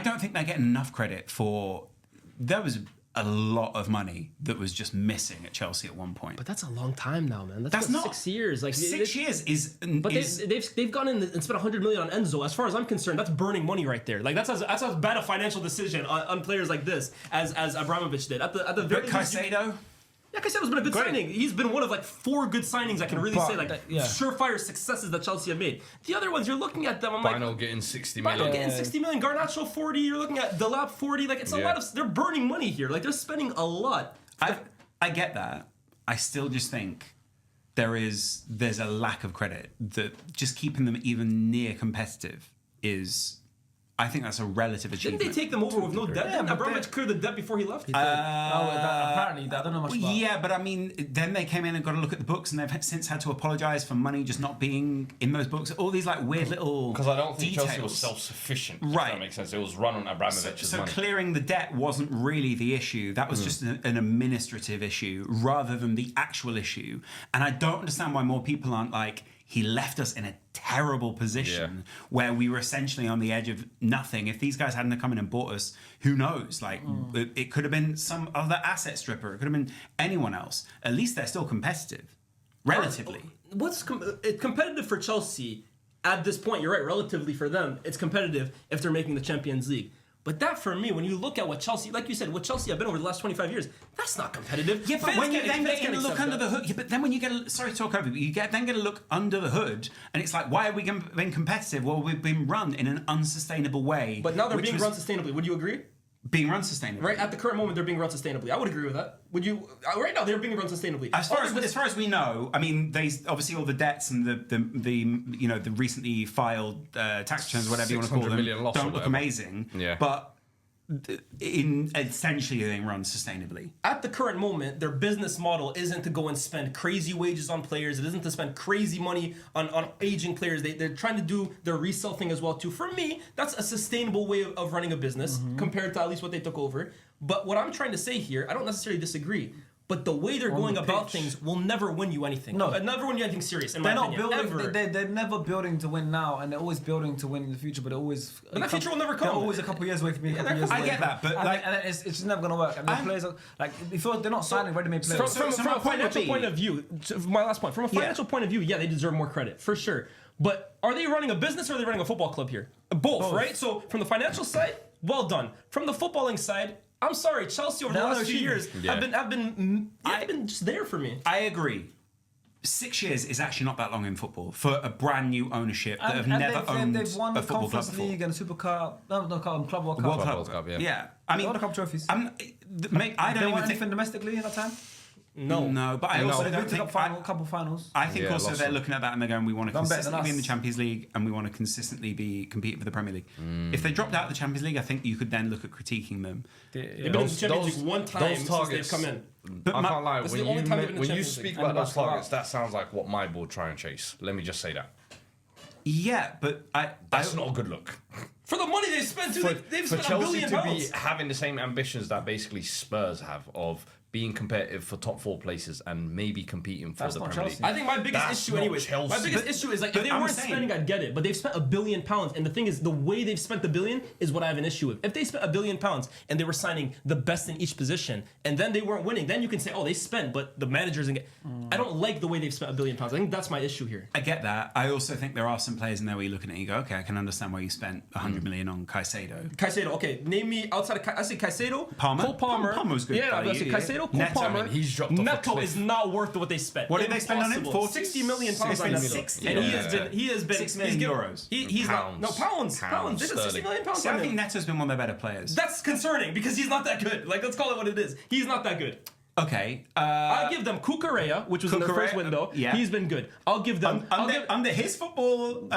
don't think they're getting enough credit for... There was a lot of money that was just missing at Chelsea at one point. But that's a long time now, man. That's not 6 years. Like 6 years is... But they've gone in and spent 100 million on Enzo. As far as I'm concerned, that's burning money right there. Like that's as bad a financial decision on players like this as Abramovich did. At the very But Caicedo... Yeah, Caicedo's been a good signing. He's been one of like 4 good signings I can really say, like surefire successes that Chelsea have made. The other ones, you're looking at them, I'm like... Bino getting 60 million. Bino getting 60 million, Garnacho 40, you're looking at Delap 40, like it's a lot of... They're burning money here. Like they're spending a lot. I get that. I still just think there's a lack of credit that just keeping them even near competitive is... I think that's a relative achievement. Didn't they take them over with no debt? Yeah, Didn't Abramovich clear the debt before he left? Apparently, I don't know much about. Yeah, but I mean, then they came in and got to look at the books, and they've since had to apologise for money just not being in those books. All these like weird little Because I don't think details. Chelsea was self-sufficient. Right. If that makes sense. It was run on Abramovich's So money. clearing the debt wasn't really the issue. That was just an administrative issue rather than the actual issue. And I don't understand why more people aren't like, he left us in a terrible position where we were essentially on the edge of nothing. If these guys hadn't come in and bought us, who knows? Like, it could have been some other asset stripper. It could have been anyone else. At least they're still competitive, relatively. What's competitive for Chelsea at this point? You're right. Relatively for them, it's competitive if they're making the Champions League. But that, for me, when you look at what Chelsea, like you said, what Chelsea have been over the last 25 years, that's not competitive. Yeah, but Fans when you can't- then fans get can't a look accept under that. the hood, yeah, but then when you get, sorry to talk over, but you then get a look under the hood, and it's like, why are we being competitive? Well, we've been run in an unsustainable way. But now they're which being was run sustainably. Would you agree? being run sustainably. Right at the current moment, they're being run sustainably. I would agree with that. Would you? Right now, they're being run sustainably. As far as we know, I mean, they obviously all the debts and the recently filed tax returns, whatever you want to call 600 them, million loss don't or look whatever. amazing. Yeah. But in essentially, they run sustainably. At the current moment, their business model isn't to go and spend crazy wages on players. It isn't to spend crazy money on aging players. They're trying to do their resale thing as well too. For me, that's a sustainable way of running a business compared to at least what they took over. But what I'm trying to say here, I don't necessarily disagree. But the way they're going about things will never win you anything. No. Never win you anything serious. In They're my not opinion. building. Ever. They're never building to win now, and they're always building to win in the future. But they're always. But that future will never come. They're always a couple years away from being. I get that, but like, and it's just never gonna work. And the players are like, before they're not signing ready-made players. From my a point would financial be- point of view, my last point. From a financial point of view, yeah, they deserve more credit for sure. But are they running a business or are they running a football club here? Both, right? So from the financial side, well done. From the footballing side, I'm sorry, Chelsea over the last few years have been just there for me. I agree. 6 years is actually not that long in football for a brand new ownership that have never owned they've won a the football club Conference before. League and Super Cup. No, Club World Cup. World Cup, yeah. I mean, They won a couple trophies. I don't They even won think. anything domestically in that time. No, but I also They've don't been to think. a couple finals. I think Yeah, also lost they're them. looking at that and they're going, we want to Done better than consistently be in the us. Champions League and we want to consistently be competing for the Premier League. If they dropped out of the Champions League, I think you could then look at critiquing them. They've been in the Champions League one time since they've come in. But I can't lie. That's When the only time they've been in the you Champions speak League. about And those basketball. targets, that sounds like what my board try and chase. Let me just say that. Yeah, but That's not a good look. For the money they've spent, too, they've For spent $1 Chelsea billion to be pounds. having the same ambitions that basically Spurs have of being competitive for top 4 places and maybe competing for That's the not Premier Chelsea. League. I think my biggest That's issue, not anyway. Chelsea. My biggest issue is like if but they I'm weren't saying- spending, I'd get it. But they've spent £1 billion, and the thing is, the way they've spent the billion is what I have an issue with. If they spent £1 billion and they were signing the best in each position, and then they weren't winning, then you can say, oh, they spent, but the managers and I don't like the way they've spent £1 billion. I think that's my issue here. I get that. I also think there are some players in there where you're looking at it and you go, okay, I can understand why you spent 100 million on Caicedo. Caicedo, okay, name me outside of I say Caicedo, Palmer? Cole Palmer. Palmer was good. Yeah, I say Yeah. Caicedo, Cole Neto, Palmer. I mean, he's dropped off a Neto cliff. is not worth what they spent. What did they spend on him? Impossible. 40? £60 million on They Neto. spent 60. And Yeah. he has been 6 million he's euros. He's not, no, pounds. Pounds They spent £60 sterling. million See, I on think him. Neto's been one of their better players. That's concerning because he's not that good. Like, let's call it what it is. He's not that good. Okay. I'll give them Cucurella, which was in their first Cucurella, window. yeah. He's been good. I'll give them. Under his football,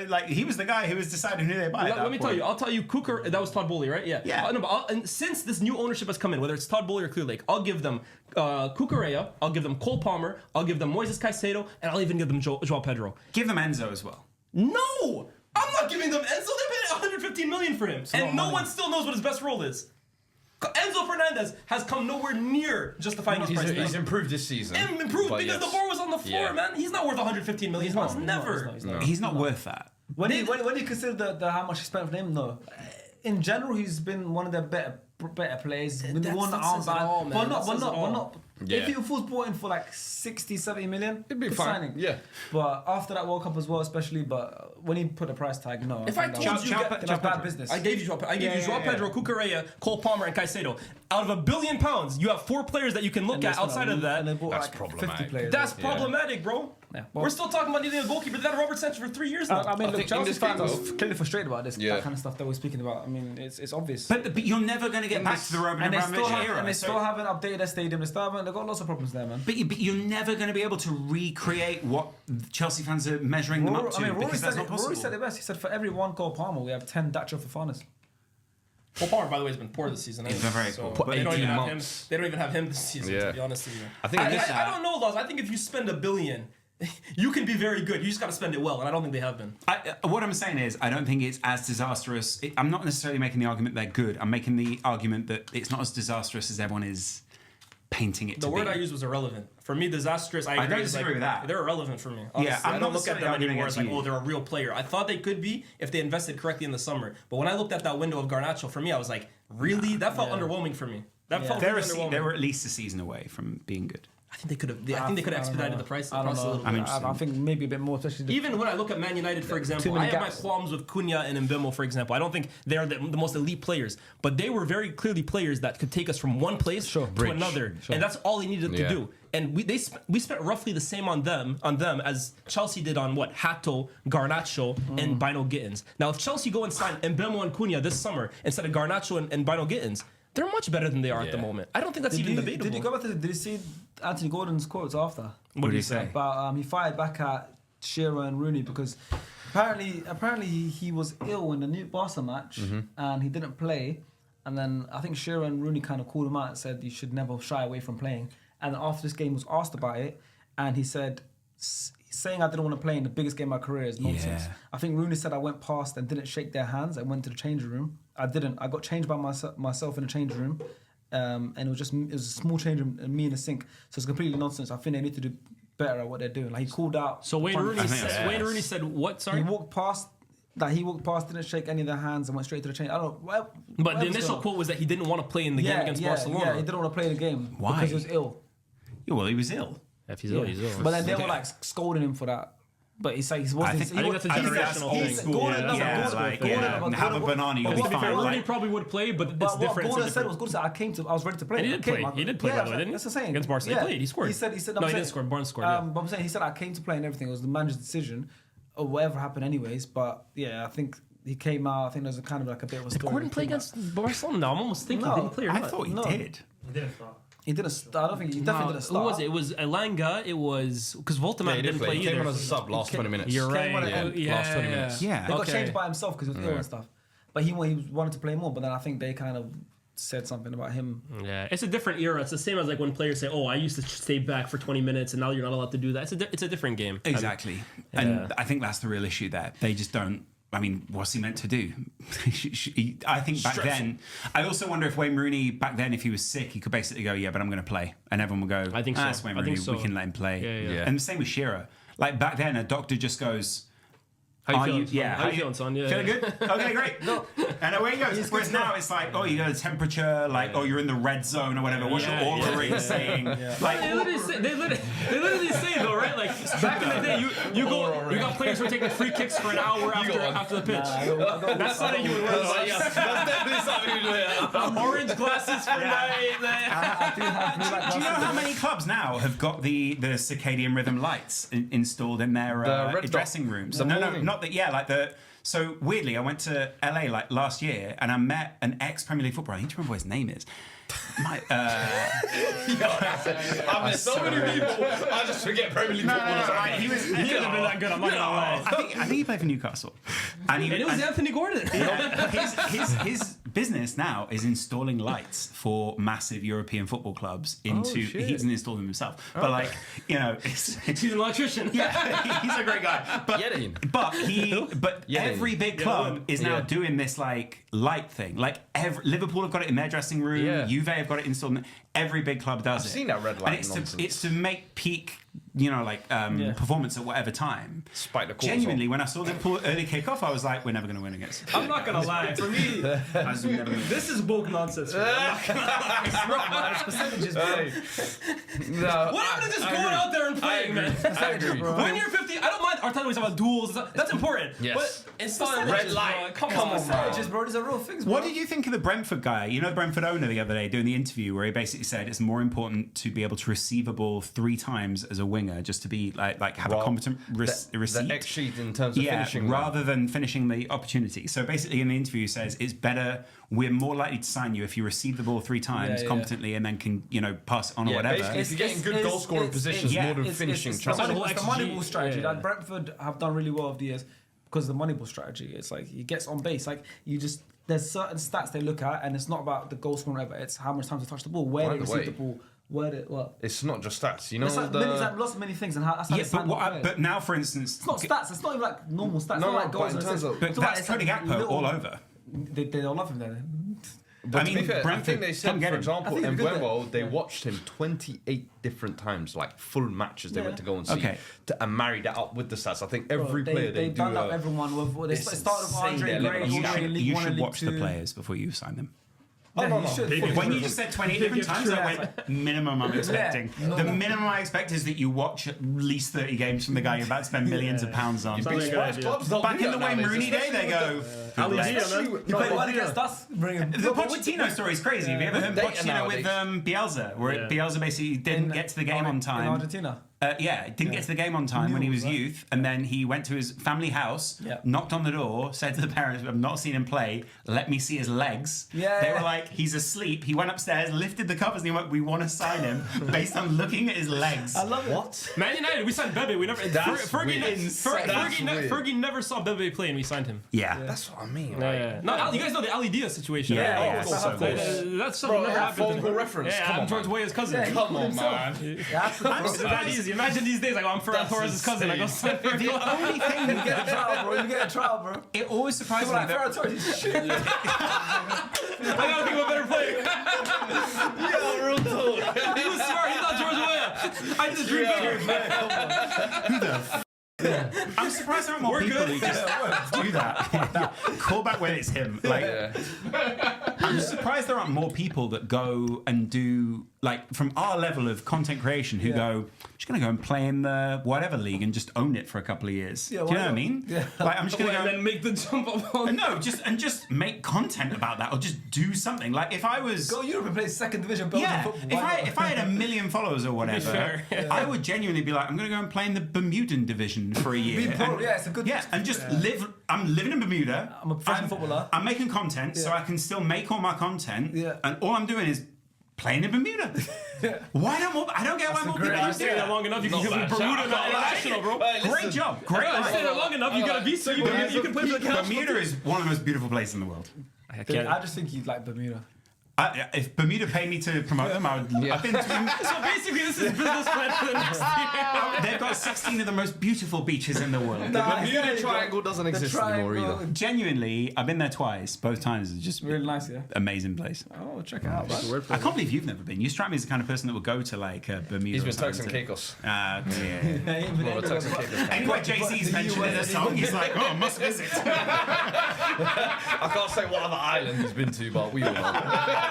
like he was the guy who was deciding who they buy. Let me tell you. I'll tell you, Cucurella. That was Todd Bowley, right? Yeah. Yeah. No, but and since this new ownership has come in, whether it's Todd Bowley or Clear Lake, I'll give them Cucurella. I'll give them Cole Palmer. I'll give them Moises Caicedo, and I'll even give them Joao Pedro. Give them Enzo as well. No, I'm not giving them Enzo. They paid 115 million for him, and no one still knows what his best role is. Enzo Fernandez has come nowhere near justifying his price. He's improved this season. Improved because the ball was on the floor, man. He's not worth 115 million pounds. Never. He's not worth that. When you consider the how much he spent for him, though, in general, he's been one of the better players. Been the one armband, but not. Yeah. If he was bought in for like 60, 70 million, it'd be good fine. signing. Yeah. But after that World Cup as well, especially, but when he put the price tag, no. If I told you, that's bad business. I gave you Joao Pedro, Cucurella, Cole Palmer, and Caicedo. Out of £1 billion, you have 4 players that you can look at outside of that. And they bought That's like problematic. 50 players. That's problematic, bro. Yeah, well, We're still talking about needing a goalkeeper. They've had Robert Sanchez for 3 years now. I mean, look, think in Chelsea this fans game, are though- clearly frustrated about this, Yeah. that kind of stuff that we're speaking about. I mean, it's obvious. But you're never going to get back to the Roman and they Abramovich era. and they still haven't updated their stadium. They've got lots of problems there, man. But you're never going to be able to recreate what Chelsea fans are measuring them up to because that's not possible. Rory said it best. He said, for every one Cole Palmer, we have 10 Dacho Fofanas. Cole Palmer, by the way, has been poor this season. He's been very poor. They don't, even 18 have him, months. they don't even have him this season, Yeah. to be honest with you. I think I don't know, Laws. I think if you spend $1 billion, you can be very good. You just got to spend it well, and I don't think they have been. What I'm saying is, I don't think it's as disastrous. I'm not necessarily making the argument they're good. I'm making the argument that it's not as disastrous as everyone is painting it to The be. word I used was irrelevant. For me, disastrous, I agree. don't Is disagree with that. They're irrelevant for me. Honestly. I'm I not don't look at them necessarily anymore as like, arguing oh, they're a real player. I thought they could be if they invested correctly in the summer. But when I looked at that window of Garnacho, for me, I was like, really? That felt underwhelming for me. That felt really underwhelming. They were at least a season away from being good. I think they could have. I think they could have expedited the price. I don't know. A little bit. I think maybe a bit more, especially Even when I look at Man United, for example, I have my qualms with Cunha and Mbemo, for example. I don't think they're the most elite players, but they were very clearly players that could take us from one place to another, and that's all they needed to do. And we spent roughly the same on them as Chelsea did on what Hato, Garnacho, and Bino Gittins. Now, if Chelsea go and sign Mbemo and Cunha this summer instead of Garnacho and Bino Gittins, they're much better than they are at the moment. I don't think that's even debatable. Did you go back to? Did you see Anthony Gordon's quotes after? What did he say? About he fired back at Shearer and Rooney because apparently he was ill in the New Barca match and he didn't play. And then I think Shearer and Rooney kind of called him out and said you should never shy away from playing. And after this game was asked about it, and he said, saying I didn't want to play in the biggest game of my career is nonsense. Yeah. I think Rooney said I went past and didn't shake their hands and went to the changing room. I didn't. I got changed by myself in the changing room. And it was a small change room, me in the sink. So it's completely nonsense. I think they need to do better at what they're doing. Like he called out. So Wayne Rooney said what? Sorry? He walked past, didn't shake any of their hands and went straight to the change. I don't know. But the initial quote was that he didn't want to play in the game against Barcelona. Yeah, he didn't want to play the game. Why? Because he was ill. Yeah, well, he was ill. If he's ill, he's ill. But then they were like scolding him for that. But it's like he wasn't. I think that's a generational thing. Gordon, have a banana, you'll be To be fair, fine. Rooney probably would play, but it's But what different. Gordon said was, Gordon said, I was ready to play. And he did play. He did play, by the way, didn't he? That's the saying. Against Barcelona. He played. He scored. He said, No, he didn't score. Barnes scored, yeah. But I'm saying, he said, I came to play and everything. It was the manager's decision or whatever happened anyways. But yeah, I think he came out. I think there's a kind of like a bit of a story. Did Gordon play against Barcelona? No, I'm almost thinking he didn't play or I not. thought he No. did. He didn't start. I don't think he definitely didn't Who start. was it? It was Elanga. It was because Volteman he didn't play He came on either. as a sub last 20 minutes. You're right. Came on at Yeah, last 20 minutes. Yeah. They got Okay. changed by himself because he was ill and stuff. But he wanted to play more. But then I think they kind of said something about him. Yeah, it's a different era. It's the same as like when players say, "Oh, I used to stay back for 20 minutes, and now you're not allowed to do that." It's a different game. Exactly. And I think that's the real issue there. They just don't. I mean, what's he meant to do? I think back then, I also wonder if Wayne Rooney, back then, if he was sick, he could basically go, yeah, but I'm going to play. And everyone would go, I think so. That's Wayne I Rooney, think so. we can let him play. Yeah. And the same with Shearer. Like back then, a doctor just goes, How you feeling? Yeah. How you feeling, son? Yeah. Feeling good? Okay, great. No. And away he goes. Whereas now it's like, oh, you got a temperature, like, oh, you're in the red zone or whatever. What's your aura rate saying? Like, They literally say though, right? Like back in the day, you got players who are taking free kicks for an hour after the pitch. That's something you would wear. That's definitely something you do. Orange glasses for night. do you know how many clubs now have got the circadian rhythm lights installed in their The red dressing dot. rooms? The No, morning. not that. Yeah, like the. So weirdly, I went to LA like last year, and I met an ex-Premier League footballer. I need to remember what his name is. I met so many people. I just forget Premier League football. He was. He could have been that good. I'm not gonna lie. I think he played for Newcastle, and it was Anthony Gordon. his business now is installing lights for massive European football clubs. He doesn't install them himself, but like he's He's an electrician. Yeah, he's a great guy. But every big club is now doing this like light thing. Like Liverpool have got it in their dressing room. Yeah. Juve have got it installed. Every big club does it. I've seen that red light and nonsense. it's to make peak, performance at whatever time. Spike the cortisol. Genuinely, when I saw Liverpool early kick off, I was like, we're never going to win against them. I'm not gonna lie. For me, this is woke nonsense. For me. I'm not gonna lie. It's not, man. It's percentages, bro. No, What happened to just going out there and playing, man? I agree. When you're 50, I don't mind. Our time we talk about duels. and stuff. That's important. Yes. But installing Red lights, light. bro, come on, Percentages, bro. These are real things, bro. What did you think of the Brentford guy? You know, the Brentford owner the other day doing the interview where he basically said it's more important to be able to receive a ball 3 times as a winger just to be like have a competent receipt. The X sheet in terms of finishing. rather than finishing the opportunity. So basically in the interview he says it's better, we're more likely to sign you if you receive the ball 3 times competently and then can, pass it on or whatever. Basically, if you're getting good goal scoring positions more than finishing It's chances. the money ball XG. strategy. Yeah. Like Brentford have done really well over the years because of the money ball strategy. It's like he gets on base. Like there's certain stats they look at, and it's not about the goal scoring ever. It's how much time to touch the ball, where By they the receive way, the ball, where they what. It's not just stats. You know, It's like lots of many things, and that's how they sign up players. but now for instance, It's not stats. It's not even like normal stats. No, It's not like but goals in and terms assists. of- but It's not that's like Cody Gakpo little- all over. They don't love him there. But I to be mean, fair, I Brentford, think they said, come get for him. example, I think in he'd be good Buemo, there. they watched him 28 different times, like full matches they Yeah. went to go and see, Okay. and marry that up with the stats. I think every player they they've do. done up everyone with. They it's started with insane Andre their level Gray. of You all the way strategy. in League should 1 and League watch the 2. players before you sign them. Yeah, no, you no. should. When you just said 28 different times, I Yeah. went, minimum I'm expecting. No. The minimum I expect is that you watch at least 30 games from the guy you're about to spend millions of pounds on. You'd be Sounds like a surprised good idea. clubs don't Back do in the that Wayne nowadays, Rooney day, they especially go. with Ali G, especially man. with- He no, played but- one against us. Bring him. The Pochettino story is crazy. Have you ever heard Data Pochettino with Bielsa, where Yeah. Bielsa basically didn't get to the game on In time? Argentina. Didn't get to the game on time when he was youth, and then he went to his family house, Yeah. knocked on the door, said to the parents, "I've not seen him play. Let me see his legs." Yeah, they yeah. were like, "He's asleep." He went upstairs, lifted the covers, and he went, "We want to sign him based on looking at his legs." I love it. What? Man United, we signed Bebe. We never. That's Fergie, weird. Fergie never saw Bebe play, and we signed him. Yeah. That's what I mean. Yeah. No, you guys know the Ali Dia situation. Yeah, right? yeah, of course, of course. That's something Bro, never yeah, happened. phone call reference. Yeah, Come I'm on, George man. Weah's cousin. Yeah, Come on, man. Yeah, It's that easy. Imagine these days, like, I'm Ferran That's Torres' cousin. I go sign for The only thing you get a trial, bro. You get a trial, bro. it always surprises People me like that Ferran Torres. Shit. I gotta think of a better player. Yeah, real talk. He was smart. He's not George Weah. I just dream bigger. I'm surprised there aren't more people who just do that. Call back when it's him. Like, I'm surprised there aren't more people that go and do, like, from our level of content creation, who go, I'm just going to go and play in the whatever league and just own it for a couple of years. Yeah, do you why know what I not? mean? Yeah. Like, I'm just going to And go. then make the jump up on. No, just make content about that, or just do something. Like, if I was. Go Europe and play second division Belgian Yeah, football. if I had 1 million followers or whatever, fair, I would genuinely be like, I'm going to go and play in the Bermudan division for a year. Be pro, and, yeah, it's a good- Yeah, and just live. I'm living in Bermuda. I'm a professional footballer. I'm making content, so Yeah. I can still make all my content. Yeah. And all I'm doing is playing in Bermuda. Why don't more? I don't get why more people great don't You do stay there that. long enough, you can get Bermuda not international, bro. Great job. Great. You stay there long enough, you got a visa, you can play for the council. Bermuda is one of the most beautiful places in the world. I just think you'd like Bermuda. If Bermuda paid me to promote them, I would. I've been to So basically, this is business plan for the next year. They've got 16 of the most beautiful beaches in the world. The Bermuda Triangle doesn't exist anymore either. Genuinely, I've been there twice. Both times it's just Really nice, yeah. amazing place. Oh, check it out, man. I can't believe you've never been. You strike me as the kind of person that would go to like Bermuda. He's or been Turks and something Caicos. yeah. Well, Turks and Caicos. Anyway, JC's mentioned in a song. He's like, oh, must visit. I can't say what other island he's been to, but we all know.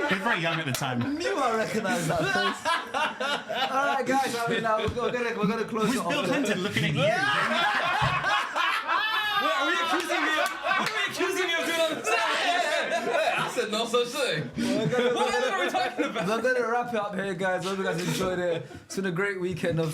He was very young at the time. Knew I recognised that face. All right, guys. I mean, we're gonna close Who's it Bill off. Clinton looking at you? Wait, are we accusing me of doing all this? I said no such thing. What are we talking about? We're going to wrap it up here, guys. Hope you guys enjoyed it. It's been a great weekend of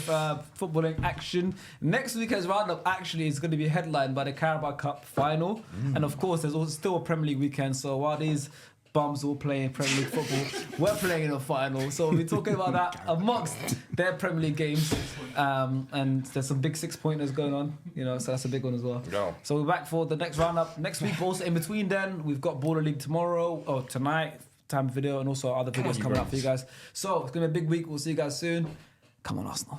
footballing action. Next weekend's roundup actually is going to be headlined by the Carabao Cup final. And of course, there's also still a Premier League weekend. So while these bums all playing Premier League football, we're playing in the final. So we'll be talking about that amongst their Premier League games. And there's some big 6-pointers going on, so that's a big one as well. Yeah. So we're back for the next roundup next week. Also, in between then, we've got Baller League tonight, time video, and also other videos coming up for you guys. So it's going to be a big week. We'll see you guys soon. Come on, Arsenal.